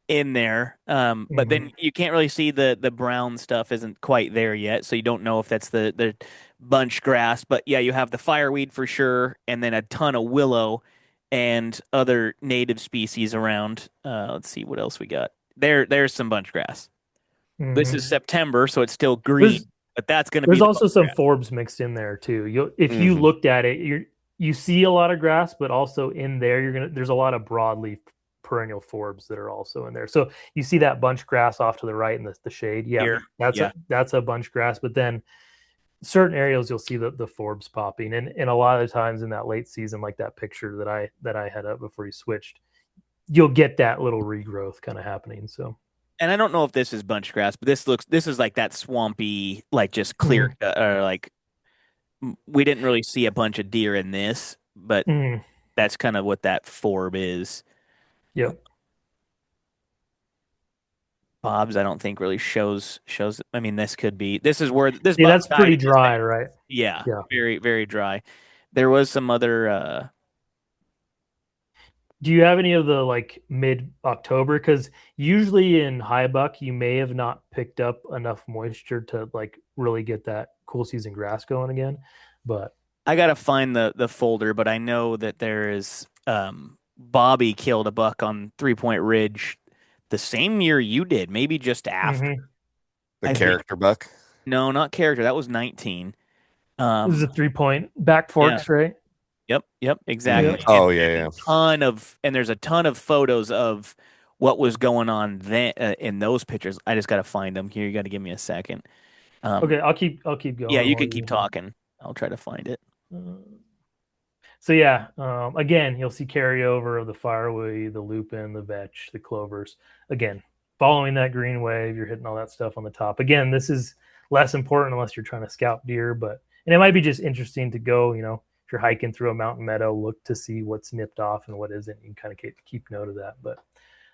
in there. But Mm-hmm. then you can't really see the brown stuff isn't quite there yet, so you don't know if that's the bunch grass. But yeah, you have the fireweed for sure, and then a ton of willow and other native species around. Let's see what else we got. There's some bunch grass. This is Mm-hmm. September, so it's still green, There's but that's going to be there's the also bunch some grass. forbs mixed in there too. If you Mm-hmm. looked at it, you see a lot of grass, but also in there there's a lot of broadleaf perennial forbs that are also in there. So you see that bunch grass off to the right in the shade. Yeah, Here. that's Yeah. a bunch grass. But then certain areas you'll see the forbs popping, and a lot of the times in that late season, like that picture that I had up before you switched, you'll get that little regrowth kind of happening. So. And I don't know if this is bunch grass, but this is like that swampy, like just clear, Mhm. or like we didn't really see a bunch of deer in this, but Mhm. that's kind of what that forb is. Yep. Bob's, I don't think really shows. I mean, this is where this Yeah, Bob that's died pretty in his bed. dry, right? Yeah, Yeah. very very dry. There was some other. Do you have any of the like mid October? Because usually in high buck, you may have not picked up enough moisture to like really get that cool season grass going again. But I gotta find the folder, but I know that there is. Bobby killed a buck on 3 Point Ridge the same year you did, maybe just after. mm-hmm. The I think. character buck. No, not character. That was 19. This is a Um, 3 point back yeah. forks, right? Yep, Mm-hmm. exactly. Yep. Oh yeah, And there's a ton of photos of what was going on then in those pictures. I just got to find them here. You got to give me a second. Um, Okay, I'll keep yeah, going you while can keep you. talking. I'll try to find it. So yeah, again, you'll see carryover of the fireweed, the lupin, the vetch, the clovers. Again, following that green wave, you're hitting all that stuff on the top. Again, this is less important unless you're trying to scout deer, and it might be just interesting to go, if you're hiking through a mountain meadow, look to see what's nipped off and what isn't. You can kind of keep note of that. But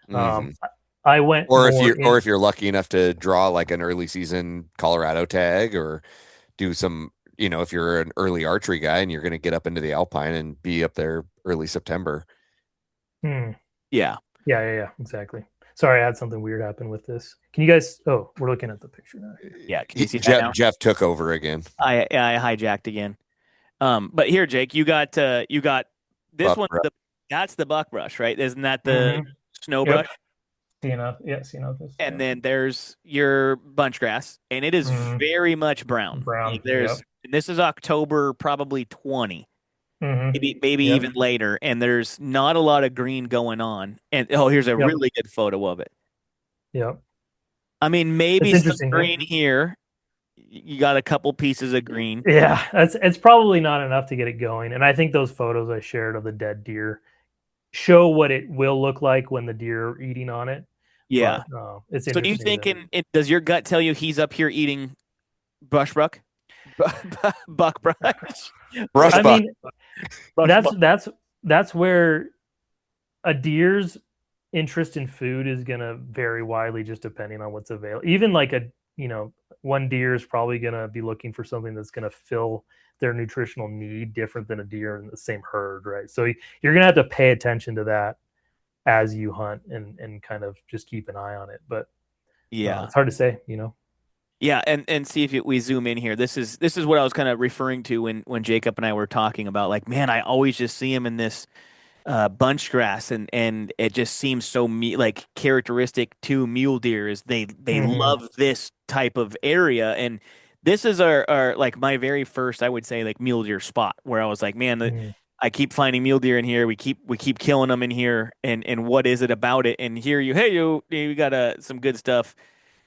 yeah. um, Mm-hmm. I went Or if more you in. or if you're lucky enough to draw like an early season Colorado tag or do some, if you're an early archery guy and you're going to get up into the Alpine and be up there early September. Hmm, Yeah, yeah, exactly. Sorry, I had something weird happen with this. Can you guys? Oh, we're looking at the picture now. yeah. Can you see that Jeff now? Jeff took over again. I hijacked again. But here, Jake, you got this Buck one. rut. That's the buckbrush, right? Isn't that the Mm-hmm. snow Yep. brush? See enough. This. And then there's your bunch grass, and it is Mm-hmm. very much brown. Brown. Like there's, Yep. and this is October, probably 20, Mm-hmm. maybe Yep. even later, and there's not a lot of green going on. And oh, here's a Yep. really good photo of it. Yep. I mean, maybe It's some interesting. green here. You got a couple pieces of green. Yeah, it's probably not enough to get it going. And I think those photos I shared of the dead deer show what it will look like when the deer are eating on it. Yeah. But it's So do you interesting. think does your gut tell you he's up here eating buck? Buckbrush? Brush I buck. mean, Brush that's where a deer's interest in food is going to vary widely just depending on what's available. Even like one deer is probably going to be looking for something that's going to fill their nutritional need different than a deer in the same herd, right? So you're going to have to pay attention to that as you hunt and kind of just keep an eye on it. But Yeah. it's hard to say. Yeah, and see if we zoom in here. This is what I was kind of referring to when Jacob and I were talking about, like, man, I always just see him in this bunch grass, and it just seems so like characteristic to mule deer is they Hmm. love this type of area. And this is our like my very first, I would say, like mule deer spot where I was like, man, Hmm. I keep finding mule deer in here. We keep killing them in here, and what is it about it? And here you got some good stuff.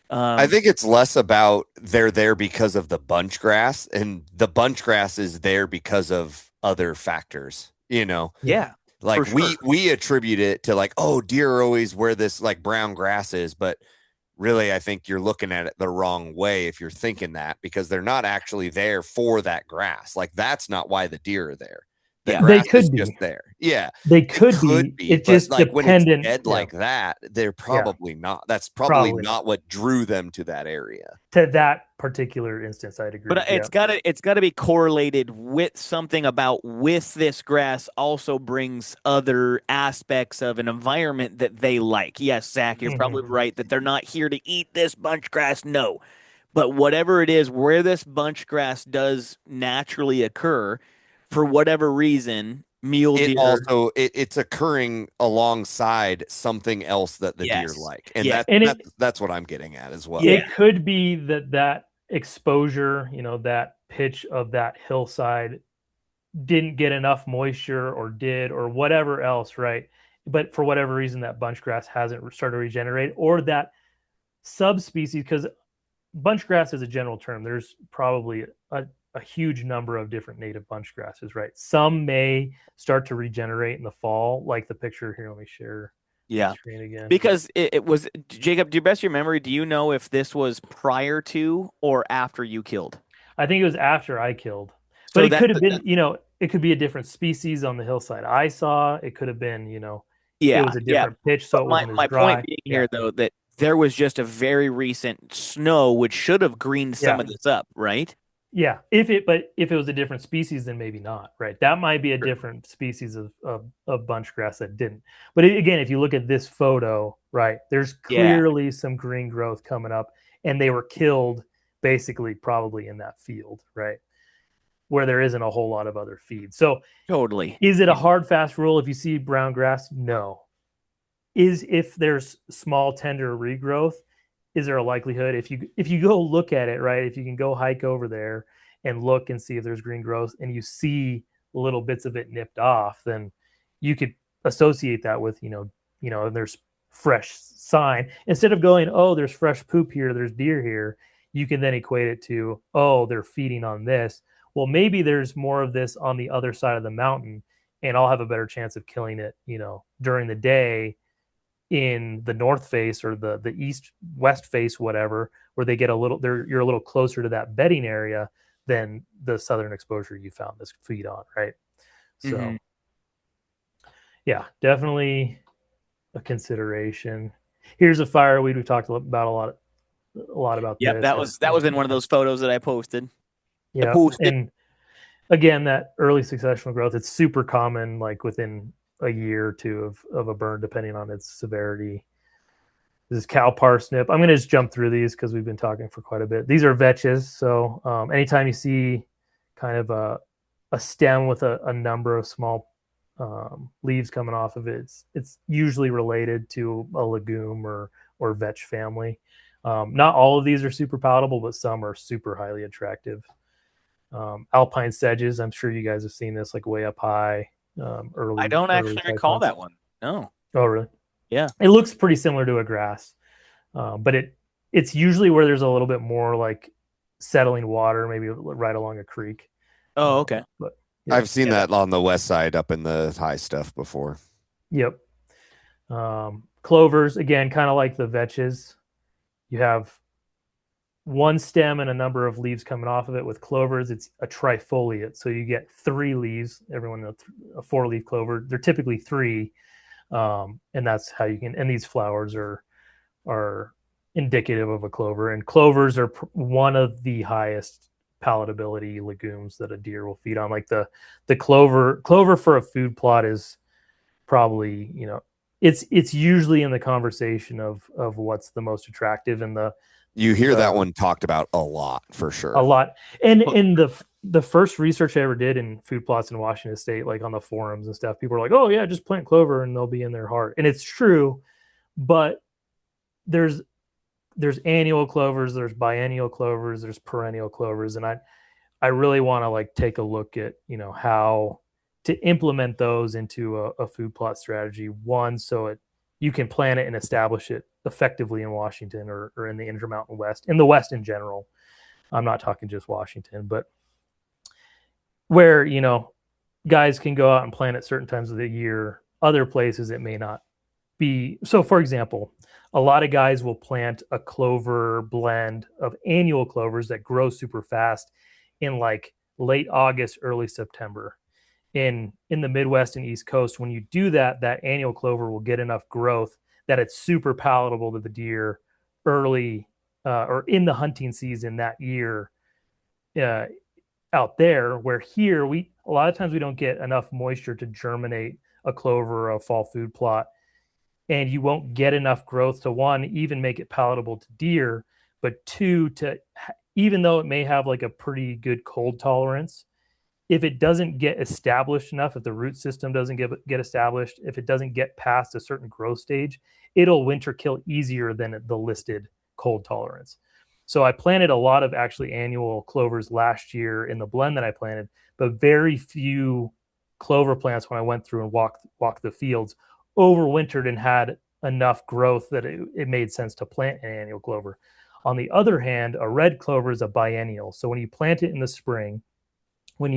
I Um, think it's less about they're there because of the bunch grass, and the bunch grass is there because of other factors. Yeah. yeah, for Like sure. we attribute it to like, oh, deer are always where this like brown grass is, but really I think you're looking at it the wrong way if you're thinking that, because they're not actually there for that grass. Like that's not why the deer are there. The Yeah, They grass is could just be. there. Yeah, They it could could be. be, It's but just like when it's dependent. dead Yeah. like that, they're Yeah. probably not. That's probably Probably not. not what drew them to that area. To that particular instance, I'd but agree. Yeah. it's gotta be correlated with something about with this grass also brings other aspects of an environment that they like. Yes, Zach, you're Hmm. probably right that they're not here to eat this bunch grass. No, but whatever it is, where this bunch grass does naturally occur, for whatever reason, mule It deer. also it's occurring alongside something else that the deer Yes, like, and yes, And that's what I'm getting at as well. yeah, it could be that exposure, that pitch of that hillside didn't get enough moisture or did or whatever else, right? But for whatever reason, that bunch grass hasn't started to regenerate, or that subspecies, because bunch grass is a general term. There's probably a huge number of different native bunch grasses, right? Some may start to regenerate in the fall, like the picture here. Let me share my yeah. screen again. Because it was Jacob. To your best of your memory, do you know if this was prior to or after you killed? I think it was after I killed, but So it that, could have been, it could be a different species on the hillside I saw. It could have been, it yeah, was a yeah. different pitch, so But it my wasn't as my point dry. being Yeah. here, though, that there was just a very recent snow which should have greened some Yeah. of this up, right? Yeah. But if it was a different species, then maybe not, right? That might be a different species of bunch grass that didn't. But again, if you look at this photo, right, there's Yeah, clearly some green growth coming up, and they were killed basically probably in that field, right? Where there isn't a whole lot of other feed. So totally. is it a hard, fast rule if you see brown grass? No. Is if there's small, tender regrowth, is there a likelihood if you go look at it, right? If you can go hike over there and look and see if there's green growth and you see little bits of it nipped off, then you could associate that with, there's fresh sign. Instead of going, oh, there's fresh poop here, there's deer here, you can then equate it to, oh, they're feeding on this. Well, maybe there's more of this on the other side of the mountain, and I'll have a better chance of killing it, during the day in the north face or the east west face, whatever, where they get a little there, you're a little closer to that bedding area than the southern exposure you found this feed on, right? So Hmm. yeah, definitely a consideration. Here's a fireweed. We've talked about a lot about Yep, this. that was in one of those photos that I posted. I Yeah. posted. And again, that early successional growth, it's super common, like within a year or two of a burn, depending on its severity. This is cow parsnip. I'm going to just jump through these because we've been talking for quite a bit. These are vetches. So anytime you see kind of a stem with a number of small leaves coming off of it, it's usually related to a legume or vetch family. Not all of these are super palatable, but some are super highly attractive. Alpine sedges. I'm sure you guys have seen this, like way up high, I early don't early actually type recall hunts. that one. No. Oh, really? Yeah. It looks pretty similar to a grass, but it's usually where there's a little bit more like settling water, maybe right along a creek. Oh, okay. But yeah, I've seen Yeah. that on the west side up in the high stuff before. yep. Clovers again, kind of like the vetches. You have one stem and a number of leaves coming off of it. With clovers, it's a trifoliate, so you get three leaves. Everyone knows a four-leaf clover. They're typically three, and that's how you can. And these flowers are indicative of a clover. And clovers are one of the highest palatability legumes that a deer will feed on. Like the clover for a food plot is probably, it's usually in the conversation of what's the most attractive. And the You hear that Uh, one talked about a lot for a sure. lot. And Well, in the first research I ever did in food plots in Washington State, like on the forums and stuff, people are like, "Oh yeah, just plant clover and they'll be in their heart." And it's true, but there's there's annual clovers, there's biennial clovers, there's perennial clovers, and I really want to like take a look at how to implement those into a food plot strategy. One, so you can plan it and establish it effectively in Washington or in the Intermountain West, in the West in general. I'm not talking just Washington, but where guys can go out and plant at certain times of the year. Other places it may not be. So, for example, a lot of guys will plant a clover blend of annual clovers that grow super fast in like late August, early September. In the Midwest and East Coast, when you do that, that annual clover will get enough growth that it's super palatable to the deer early or in the hunting season that year uh, out there. Where here we a lot of times we don't get enough moisture to germinate a clover or a fall food plot, and you won't get enough growth to one even make it palatable to deer, but two to even though it may have like a pretty good cold tolerance, if it doesn't get established enough, if the root system doesn't get established, if it doesn't get past a certain growth stage, it'll winter kill easier than the listed cold tolerance. So I planted a lot of actually annual clovers last year in the blend that I planted, but very few clover plants when I went through and walked the fields overwintered and had enough growth that it made sense to plant an annual clover. On the other hand, a red clover is a biennial. So when you plant it in the spring, when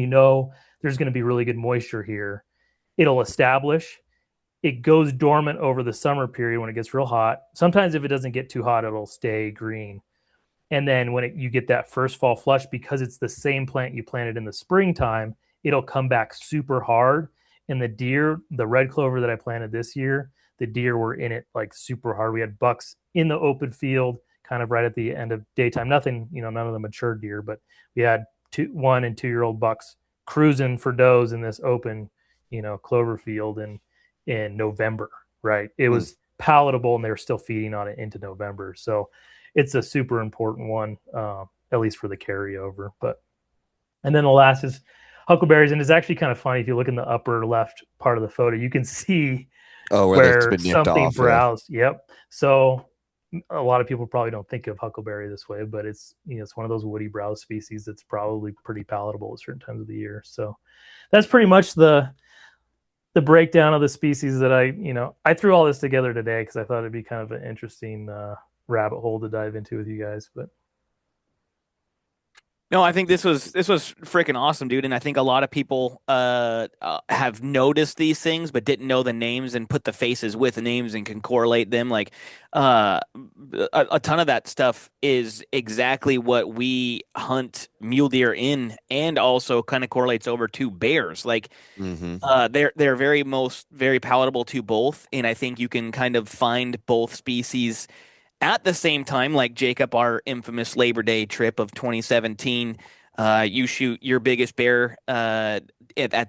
there's going to be really good moisture here, it'll establish. It goes dormant over the summer period when it gets real hot. Sometimes if it doesn't get too hot, it'll stay green. And then when you get that first fall flush, because it's the same plant you planted in the springtime, it'll come back super hard. And the red clover that I planted this year, the deer were in it like super hard. We had bucks in the open field, kind of right at the end of daytime. Nothing, none of the mature deer, but we had 1 and 2 year old bucks cruising for does in this open, clover field in November. Right, it Hmm. was palatable, and they were still feeding on it into November. So it's a super important one, at least for the carryover. But and then the last is huckleberries, and it's actually kind of funny if you look in the upper left part of the photo, you can see Oh, where that's where been nipped something off. Yeah. browsed. Yep. So a lot of people probably don't think of huckleberry this way, but it's one of those woody browse species that's probably pretty palatable at certain times of the year. So that's pretty much the breakdown of the species that I threw all this together today because I thought it'd be kind of an interesting rabbit hole to dive into with you guys. But no, I think this was freaking awesome, dude. And I think a lot of people have noticed these things, but didn't know the names and put the faces with the names and can correlate them. Like uh, a ton of that stuff is exactly what we hunt mule deer in, and also kind of correlates over to bears. Like Hmm. they're very palatable to both, and I think you can kind of find both species at the same time, like Jacob, our infamous Labor Day trip of 2017, you shoot your biggest bear at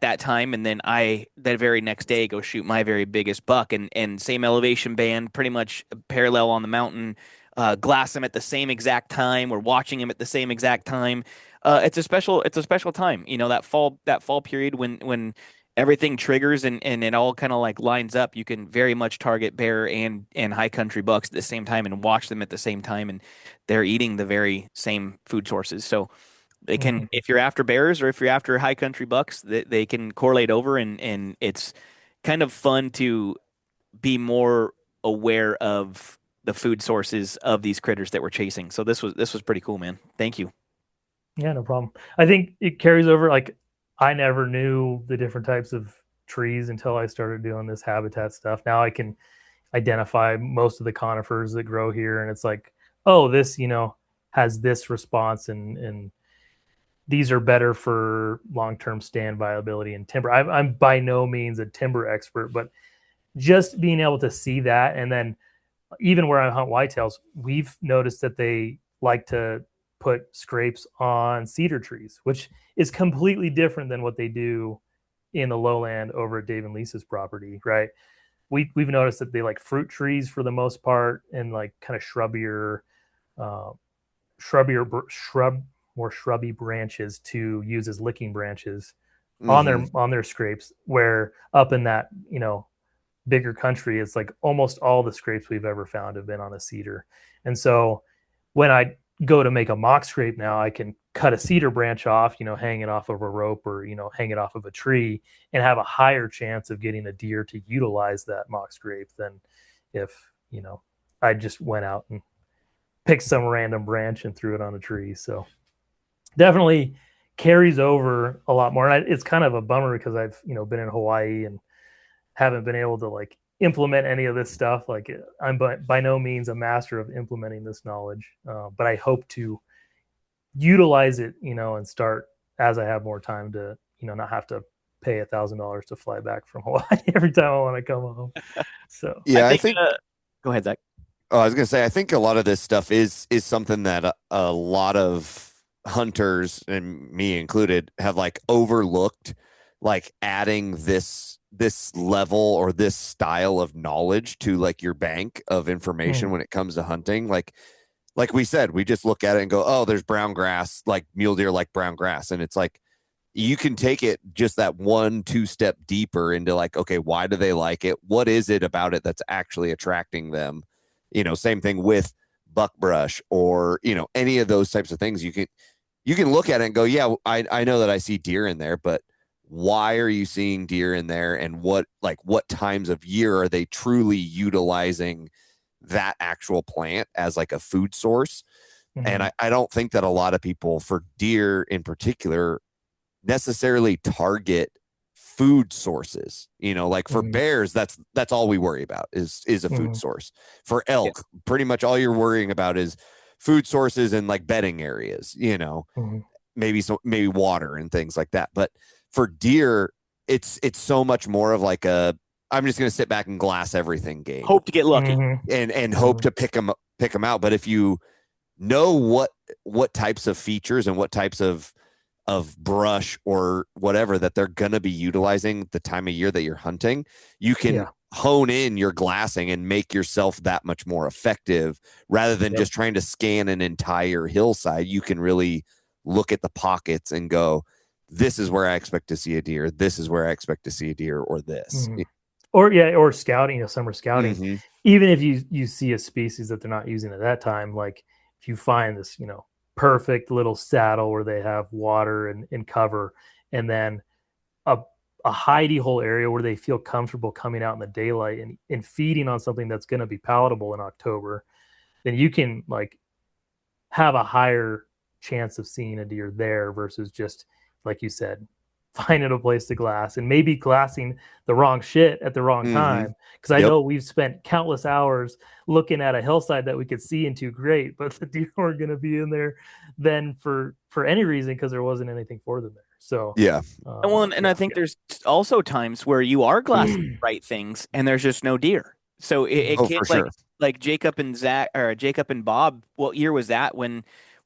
that time, and then I that very next day go shoot my very biggest buck, and same elevation band, pretty much parallel on the mountain. Glass them at the same exact time. We're watching them at the same exact time. It's a special time. That fall period when everything triggers and it all kind of like lines up. You can very much target bear and high country bucks at the same time and watch them at the same time, and they're eating the very same food sources. So they can, mm-hmm. if you're after bears or if you're after high country bucks, they can correlate over, and it's kind of fun to be more aware of the food sources of these critters that we're chasing. So this was pretty cool, man. Thank you. Yeah, no problem. I think it carries over. Like I never knew the different types of trees until I started doing this habitat stuff. Now I can identify most of the conifers that grow here, and it's like, oh, this has this response, and these are better for long-term stand viability and timber. I'm by no means a timber expert, but just being able to see that, and then even where I hunt whitetails, we've noticed that they like to put scrapes on cedar trees, which is completely different than what they do in the lowland over at Dave and Lisa's property, right? We've noticed that they like fruit trees for the most part, and like kind of shrubbier uh, shrubby or shrub more shrubby branches to use as licking branches Hmm. on their scrapes. Where up in that bigger country, it's like almost all the scrapes we've ever found have been on a cedar. And so when I go to make a mock scrape now, I can cut a cedar branch off, hang it off of a rope or, hang it off of a tree and have a higher chance of getting a deer to utilize that mock scrape than if, I just went out and picked some random branch and threw it on a tree. So definitely carries over a lot more. And it's kind of a bummer because I've, been in Hawaii and haven't been able to like implement any of this stuff. Like I'm by no means a master of implementing this knowledge, but I hope to utilize it, and start as I have more time to, not have to pay $1,000 to fly back from Hawaii every time I want to come home. So I Yeah, I think. think. Go ahead, Zach. Oh, I was gonna say, I think a lot of this stuff is something that a lot of hunters, and me included, have like overlooked, like adding this level or this style of knowledge to like your bank of information when it comes to hunting. Like we said, we just look at it and go, oh, there's brown grass, like mule deer like brown grass, and it's like you can take it just that 1-2 step deeper into like, okay, why do they like it? What is it about it that's actually attracting them? Same thing with buckbrush or, any of those types of things. You can look at it and go, yeah, I know that I see deer in there, but why are you seeing deer in there? And what times of year are they truly utilizing that actual plant as like a food source? And I don't think that a lot of people, for deer in particular, necessarily target food sources. Like for bears, that's all we worry about is a food source. For Yeah. elk, pretty much all you're worrying about is food sources and like bedding areas, maybe water and things like that. But for deer, it's so much more of like I'm just going to sit back and glass everything game Hope to get lucky. and hope to pick them out. But if you know what types of features and what types of brush or whatever that they're going to be utilizing the time of year that you're hunting, you can hone in your glassing and make yourself that much more effective rather than just trying to scan an entire hillside. You can really look at the pockets and go, this is where I expect to see a deer. This is where I expect to see a deer, or this. Or scouting, summer scouting. Mm-hmm. Even if you see a species that they're not using at that time, like if you find this, perfect little saddle where they have water and cover, and then a hidey hole area where they feel comfortable coming out in the daylight and feeding on something that's going to be palatable in October, then you can like have a higher chance of seeing a deer there versus just like you said, finding a place to glass and maybe glassing the wrong shit at the wrong time. Because I know we've spent countless hours looking at a hillside that we could see into great, but the deer weren't going to be in there then for any reason because there wasn't anything for them there. So and I think there's also times where you are glassing the right things and there's just no deer. So it can't for like Jacob and Zach or Jacob and Bob. What year was that? When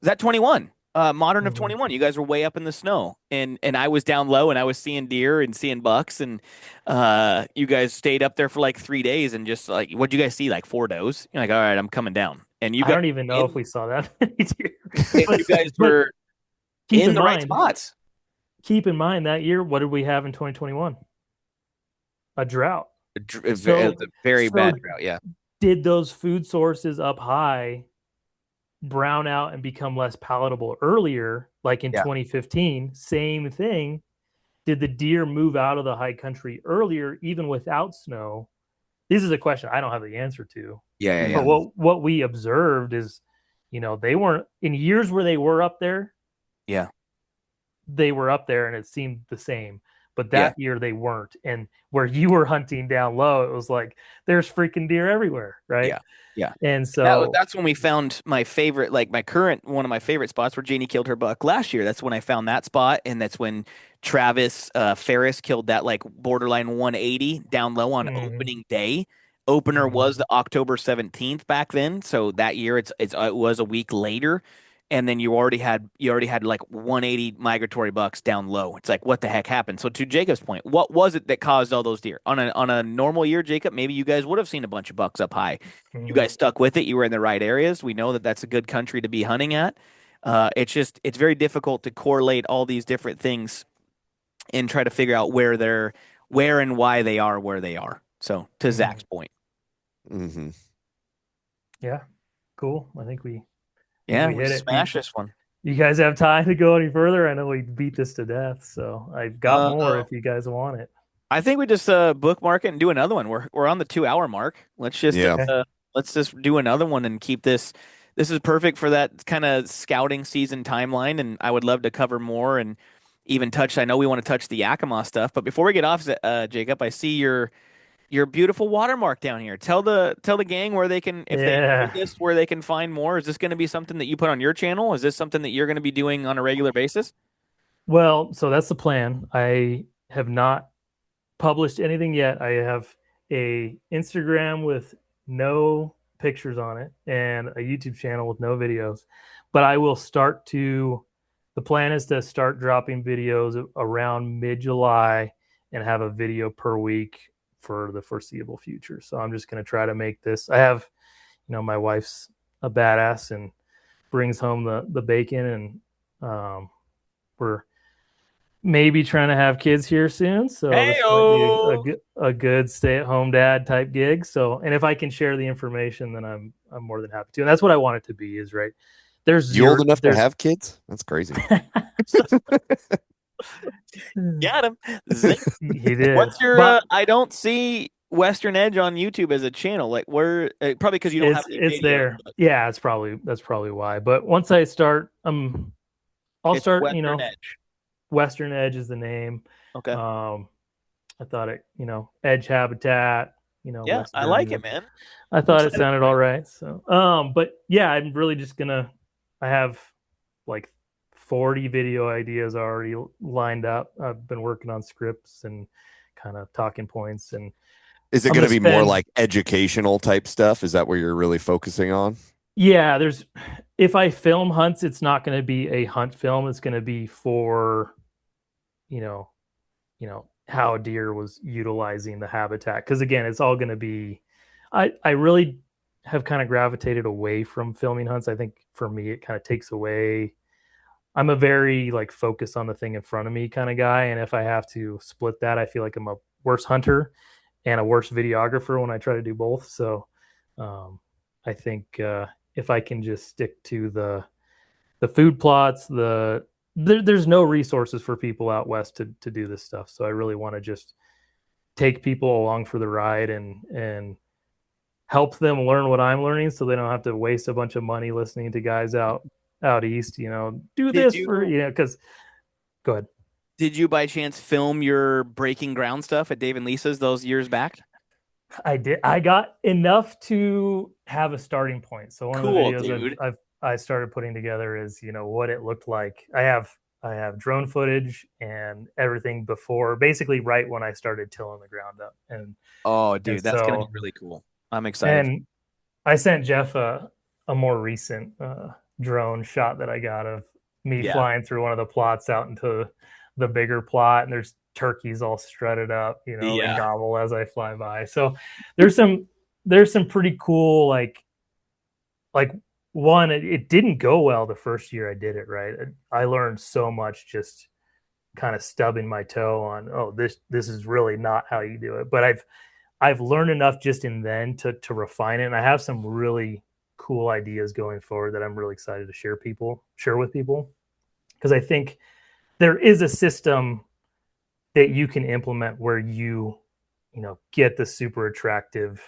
was that? 21. Modern of 21. You guys were way up in the snow, and I was down low, and I was seeing deer and seeing bucks, and you guys stayed up there for like 3 days, and just like, what'd you guys see? Like 4 does? You're like, all right, I'm coming down, and you I guys don't even know if we saw that many deer. you guys were in the right spots. Keep in mind that year, what did we have in 2021? A drought. It was a very bad drought. Yeah. Did those food sources up high brown out and become less palatable earlier, like in 2015? Same thing. Did the deer move out of the high country earlier, even without snow? This is a question I don't have the answer to. But what we observed is, they weren't in years where they were up there. Yeah. They were up there and it seemed the same. But that year they weren't. And where you were hunting down low, it was like there's freaking deer everywhere, right? Yeah. And so that's when we found my favorite, like one of my favorite spots where Janie killed her buck last year. That's when I found that spot. And that's when Travis Ferris killed that like borderline 180 down low on opening day. Opener was the October 17th back then. So that year it was a week later. and then you already had like 180 migratory bucks down low. It's like, what the heck happened? So to Jacob's point, what was it that caused all those deer on a normal year, Jacob? Maybe you guys would have seen a bunch of bucks up high. You Mhm. guys stuck with it. You were in the right areas. We know that that's a good country to be hunting at. It's very difficult to correlate all these different things and try to figure out where and why they are where they are. So to Mhm. Zach's point, Hmm. Yeah, cool. I think yeah, we we hit it. Do smashed this one. you guys have time to go any further? I know we beat this to death, so I've got Uh, more if you guys want it. I think we just bookmark it and do another one. We're on the 2 hour mark. Yeah. Okay. Let's just do another one and keep this. This is perfect for that kind of scouting season timeline, and I would love to cover more and even touch. I know we want to touch the Yakima stuff, but before we get off, Jacob, I see your beautiful watermark down here. Tell the gang where they can, if they enjoyed Yeah. this, where they can find more. Is this going to be something that you put on your channel? Is this something that you're going to be doing on a regular basis? Well, so that's the plan. I have not published anything yet. I have a Instagram with no pictures on it and a YouTube channel with no videos. But I will start to the plan is to start dropping videos around mid-July and have a video per week for the foreseeable future. So I'm just going to try to make this. I have, my wife's a badass and brings home the bacon, and we're maybe trying to have kids here soon, so Hey, this might be a good stay-at-home dad type gig. So, and if I can share the information, then I'm more than happy to. And that's what I want it to be. Is right. There's You old zero. enough to There's have kids? That's crazy. got him. Zing. he did, What's your? but I don't see Western Edge on YouTube as a channel. Like, where? Probably because you don't have any it's video. there. But Yeah, that's probably why. But once I start, I'll it's start. Western Edge. Western Edge is the name. Okay. Um, I thought Edge Habitat. Yeah, I like it, Western. man. I I'm thought it excited sounded for all it. right. So, but yeah, I'm really just gonna. I have like 40 video ideas already lined up. I've been working on scripts and kind of talking points, and Is it I'm going to gonna be more spend. like educational type stuff? Is that where you're really focusing on? Yeah, if I film hunts, it's not going to be a hunt film. It's going to be for, you know, how a deer was utilizing the habitat. Because again, it's all going to be. I really have kind of gravitated away from filming hunts. I think for me, it kind of takes away. I'm a very like focus on the thing in front of me kind of guy, and if I have to split that, I feel like I'm a worse hunter and a worse videographer when I try to do both. So, I think if I can just stick to the food plots, there's no resources for people out west to do this stuff. So I really want to just take people along for the ride and help them learn what I'm learning, so they don't have to waste a bunch of money listening to guys out east. Do Did this for you because go ahead. did you by chance film your breaking ground stuff at Dave and Lisa's those years back? I did. I got enough to have a starting point. So one of the Cool, videos dude. I started putting together is what it looked like. I have drone footage and everything before, basically right when I started tilling the ground up, Oh, and dude, that's gonna be so really cool. I'm excited. and I sent Jeff a more recent drone shot that I got of me Yeah. flying through one of the plots out into the bigger plot, and there's turkeys all strutted up, they Yeah. gobble as I fly by. So there's some there's some pretty cool like one. It didn't go well the first year I did it. Right, I learned so much just kind of stubbing my toe on, oh, this is really not how you do it. But I've learned enough just in then to refine it, and I have some really cool ideas going forward that I'm really excited to share with people, because I think there is a system that you can implement where get the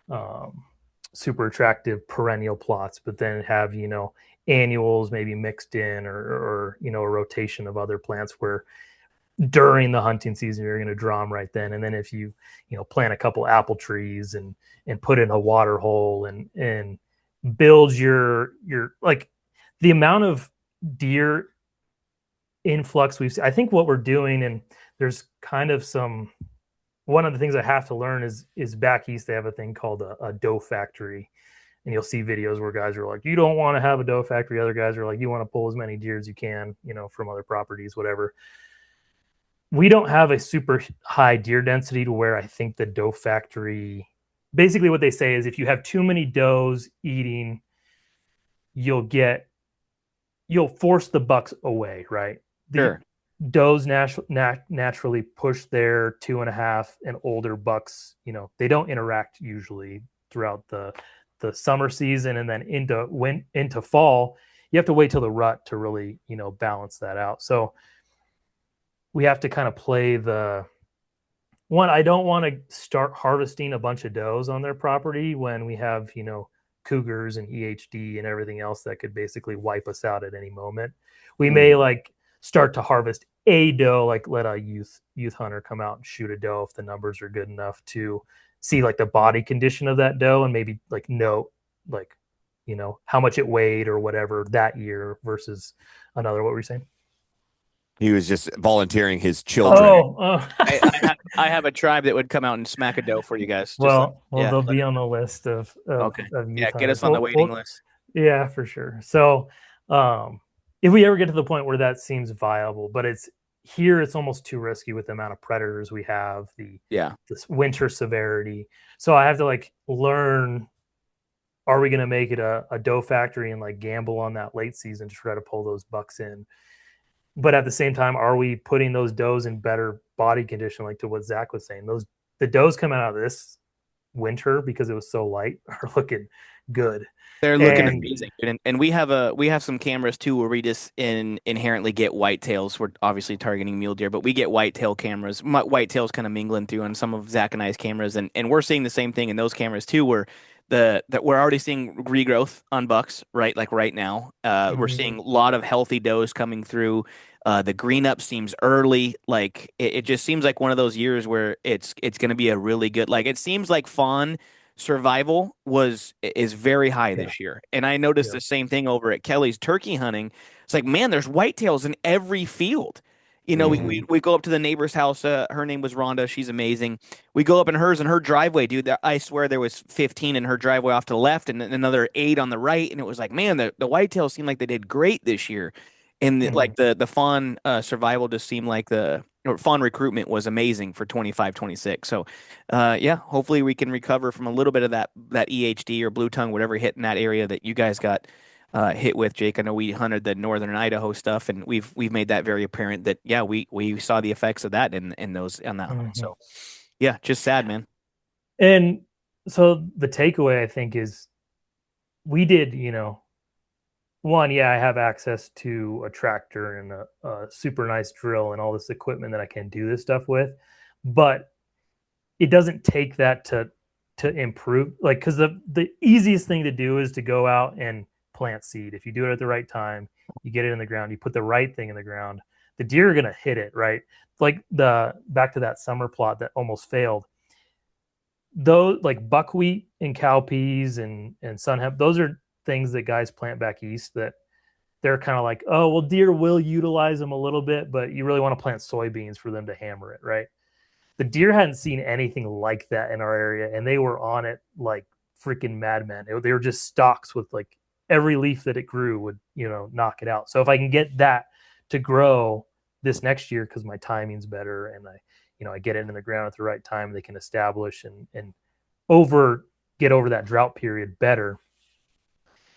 um, super attractive perennial plots, but then have annuals maybe mixed in, or a rotation of other plants where during the hunting season you're going to draw them right then, and then if you plant a couple apple trees and put in a water hole and build your like the amount of deer influx we've seen. I think what we're doing, and there's kind of some one of the things I have to learn is back east they have a thing called a doe factory, and you'll see videos where guys are like, you don't want to have a doe factory. Other guys are like, you want to pull as many deer as you can, from other properties, whatever. We don't have a super high deer density to where I think the doe factory, basically what they say is if you have too many does eating, you'll force the bucks away, right? The Sure. does naturally push their 2.5 and older bucks. They don't interact usually throughout the summer season, and then into fall. You have to wait till the rut to really balance that out. So we have to kind of play the one. I don't want to start harvesting a bunch of does on their property when we have cougars and EHD and everything else that could basically wipe us out at any moment. We may like start to harvest a doe, like let a youth hunter come out and shoot a doe if the numbers are good enough to see like the body condition of that doe and maybe like note like how much it weighed or whatever that year versus another. What were you saying? He was just volunteering his children. I have a tribe that would come out and smack a doe for you guys. Just yeah, they'll be on the list of okay. youth Get hunters. us on the waiting list. Yeah, for sure. So, if we ever get to the point where that seems viable, but it's almost too risky with the amount of predators we have, this winter severity. So I have to like learn, are we going to make it a doe factory and like gamble on that late season to try to pull those bucks in? But at the same time, are we putting those does in better body condition? Like to what Zach was saying, the does coming out of this winter because it was so light are looking good. They're looking amazing, and we have some cameras too where we just inherently get whitetails. We're obviously targeting mule deer, but we get whitetail cameras. Whitetails kind of mingling through on some of Zach and I's cameras, and we're seeing the same thing in those cameras too, where that we're already seeing regrowth on bucks, right? Like right now, we're seeing a lot of healthy does coming through. The green up seems early. Like it just seems like one of those years where it's going to be a really good. Like it seems like fawn survival is very high this year, and I noticed the same thing over at Kelly's turkey hunting. It's like, man, there's whitetails in every field. We go up to the neighbor's house. Her name was Rhonda. She's amazing. We go up in hers, and her driveway, dude. I swear there was 15 in her driveway off to the left, and another 8 on the right. And it was like, man, the whitetails seemed like they did great this year, and like the fawn survival just seemed like or fawn recruitment was amazing for 25, 26. So, yeah, hopefully we can recover from a little bit of that EHD or blue tongue, whatever hit in that area that you guys got hit with, Jake. I know we hunted the northern Idaho stuff, and we've made that very apparent that yeah, we saw the effects of that in those on that hunt. So yeah, just sad, man. And so the takeaway I think is we did, one, I have access to a tractor and a super nice drill and all this equipment that I can do this stuff with, but it doesn't take that to improve. Like, because the easiest thing to do is to go out and plant seed. If you do it at the right time, you get it in the ground, you put the right thing in the ground, the deer are going to hit it, right? Like back to that summer plot that almost failed. Those like buckwheat and cowpeas and sun hemp, those are things that guys plant back east that they're kind of like, oh, well, deer will utilize them a little bit, but you really want to plant soybeans for them to hammer it, right? The deer hadn't seen anything like that in our area, and they were on it like freaking madmen. They were just stalks with like every leaf that it grew would, knock it out. So if I can get that to grow this next year, because my timing's better and I get it in the ground at the right time, they can establish and get over that drought period better.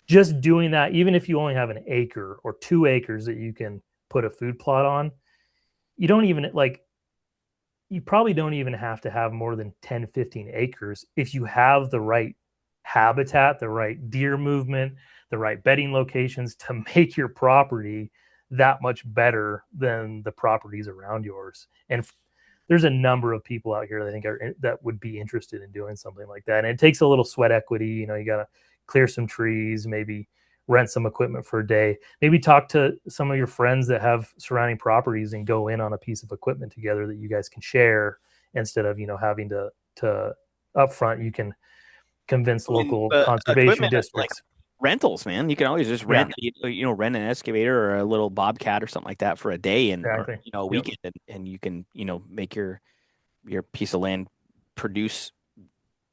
Just doing that, even if you only have an acre or 2 acres that you can put a food plot on, you probably don't even have to have more than 10, 15 acres if you have the right habitat, the right deer movement, the right bedding locations to make your property that much better than the properties around yours. And there's a number of people out here that I think that would be interested in doing something like that. And it takes a little sweat equity. You got to clear some trees, maybe rent some equipment for a day, maybe talk to some of your friends that have surrounding properties and go in on a piece of equipment together that you guys can share instead of, having to upfront. You can convince local conservation districts. Like rentals, man. You can always just rent an excavator or a little bobcat or something like that for a day and or, a weekend, and you can make your piece of land produce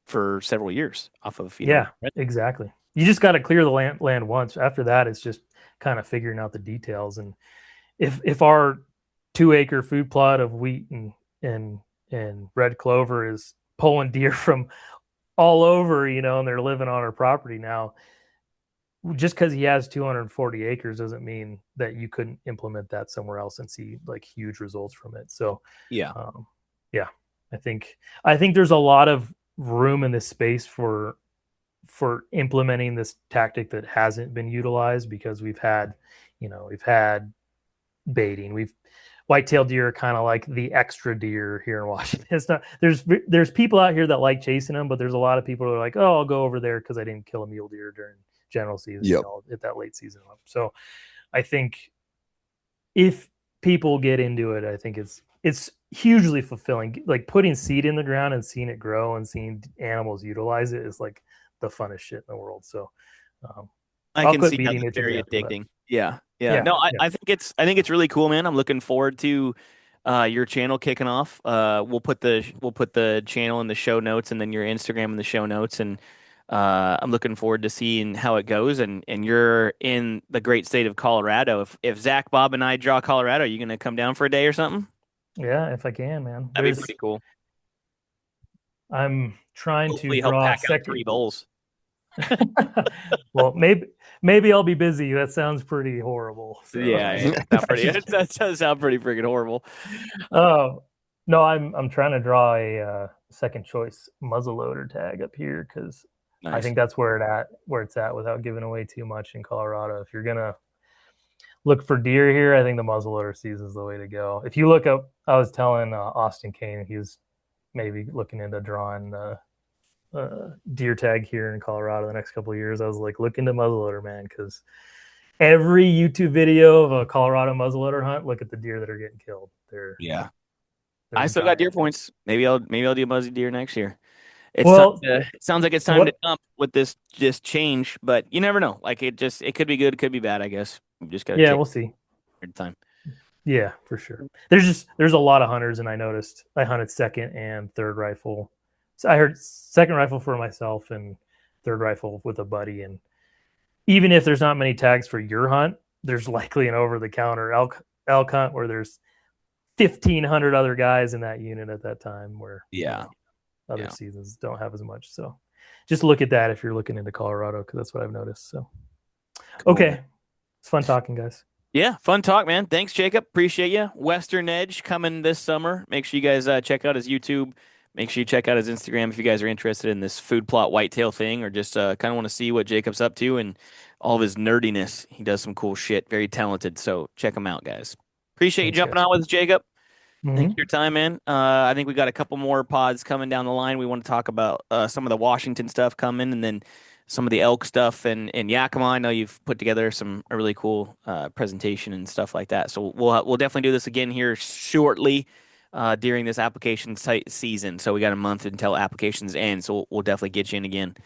for several years off of exactly. You just got to clear the land once. After that, it's just kind of figuring out the details. And if our 2 acre food plot of wheat and red clover is pulling deer from all over, you know, and they're living on our property now, just because he has 240 acres doesn't mean that you couldn't implement that somewhere else and see like huge results from it. So Yeah. yeah, I think there's a lot of room in this space for implementing this tactic that hasn't been utilized, because we've had baiting. Whitetail deer are kind of like the extra deer here in Washington. It's not, there's people out here that like chasing them, but there's a lot of people who are like, oh, I'll go over there because I didn't kill a mule deer during general season, Yep. at that late season. So I think if people get into it, I think it's hugely fulfilling. Like putting seed in the ground and seeing it grow and seeing animals utilize it is like the funnest shit in the world. So I I'll can quit see how beating that's it to very death. addicting. Yeah. Yeah. Yeah, No, yeah. I think it's really cool, man. I'm looking forward to your channel kicking off. We'll put the channel in the show notes and then your Instagram in the show notes. And I'm looking forward to seeing how it goes. And you're in the great state of Colorado. If Zach, Bob, and I draw Colorado, are you gonna come down for a day or something? Yeah, if I can, man. That'd be pretty cool. I'm trying to Hopefully help draw a pack out second. 3 bowls. Well, maybe I'll be busy. That sounds pretty horrible. So. Yeah, it does sound pretty freaking horrible. Oh no, I'm trying to draw a second choice muzzleloader tag up here because I think that's where it's at without giving away too much in Colorado. If you're gonna look for deer here, I think the muzzleloader season is the way to go. If you look up, I was telling Austin Kane, he was maybe looking into drawing deer tag here in Colorado the next couple of years. I was like, look into muzzleloader, man, because every YouTube video of a Colorado muzzleloader hunt, look at the deer that are getting killed. I still got deer points. Maybe I'll do muzzy deer next year. It sounds like it's time to dump with this change, but you never know. Like it could be good, it could be bad. I guess we just gotta we'll see. Time. Yeah, for sure. There's a lot of hunters, and I noticed I hunted second and third rifle. So I heard second rifle for myself and third rifle with a buddy. And even if there's not many tags for your hunt, there's likely an over-the-counter elk hunt where there's 1,500 other guys in that unit at that time, where other seasons don't have as much. So just look at that if you're looking into Colorado, because that's what I've noticed. So cool. Okay, it's fun talking, guys. Yeah, fun talk, man. Thanks, Jacob. Appreciate you. Western Edge coming this summer. Make sure you guys check out his YouTube. Make sure you check out his Instagram if you guys are interested in this food plot whitetail thing, or just kind of want to see what Jacob's up to and all of his nerdiness. He does some cool shit. Very talented. So check him out, guys. Appreciate you jumping on with us, Jacob. Thanks for your time, man. I think we got a couple more pods coming down the line. We want to talk about some of the Washington stuff coming, and then some of the elk stuff and Yakima. I know you've put together a really cool presentation and stuff like that. So we'll definitely do this again here shortly during this application season. So we got a month until applications end. So we'll definitely get you in again.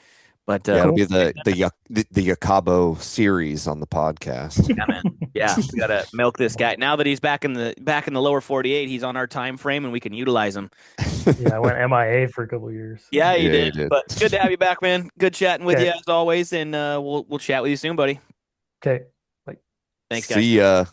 But it'll be the Jacobo series on the podcast. Yeah, man. Yeah, we gotta milk this guy. Now that he's back in the lower 48, he's on our time frame and we can utilize him. Yeah, I went MIA for a couple of years. So. Yeah, you did. But good to have you back, man. Good chatting with you as always, and we'll chat with you soon, buddy. Okay. Bye. Thanks, guys. See ya.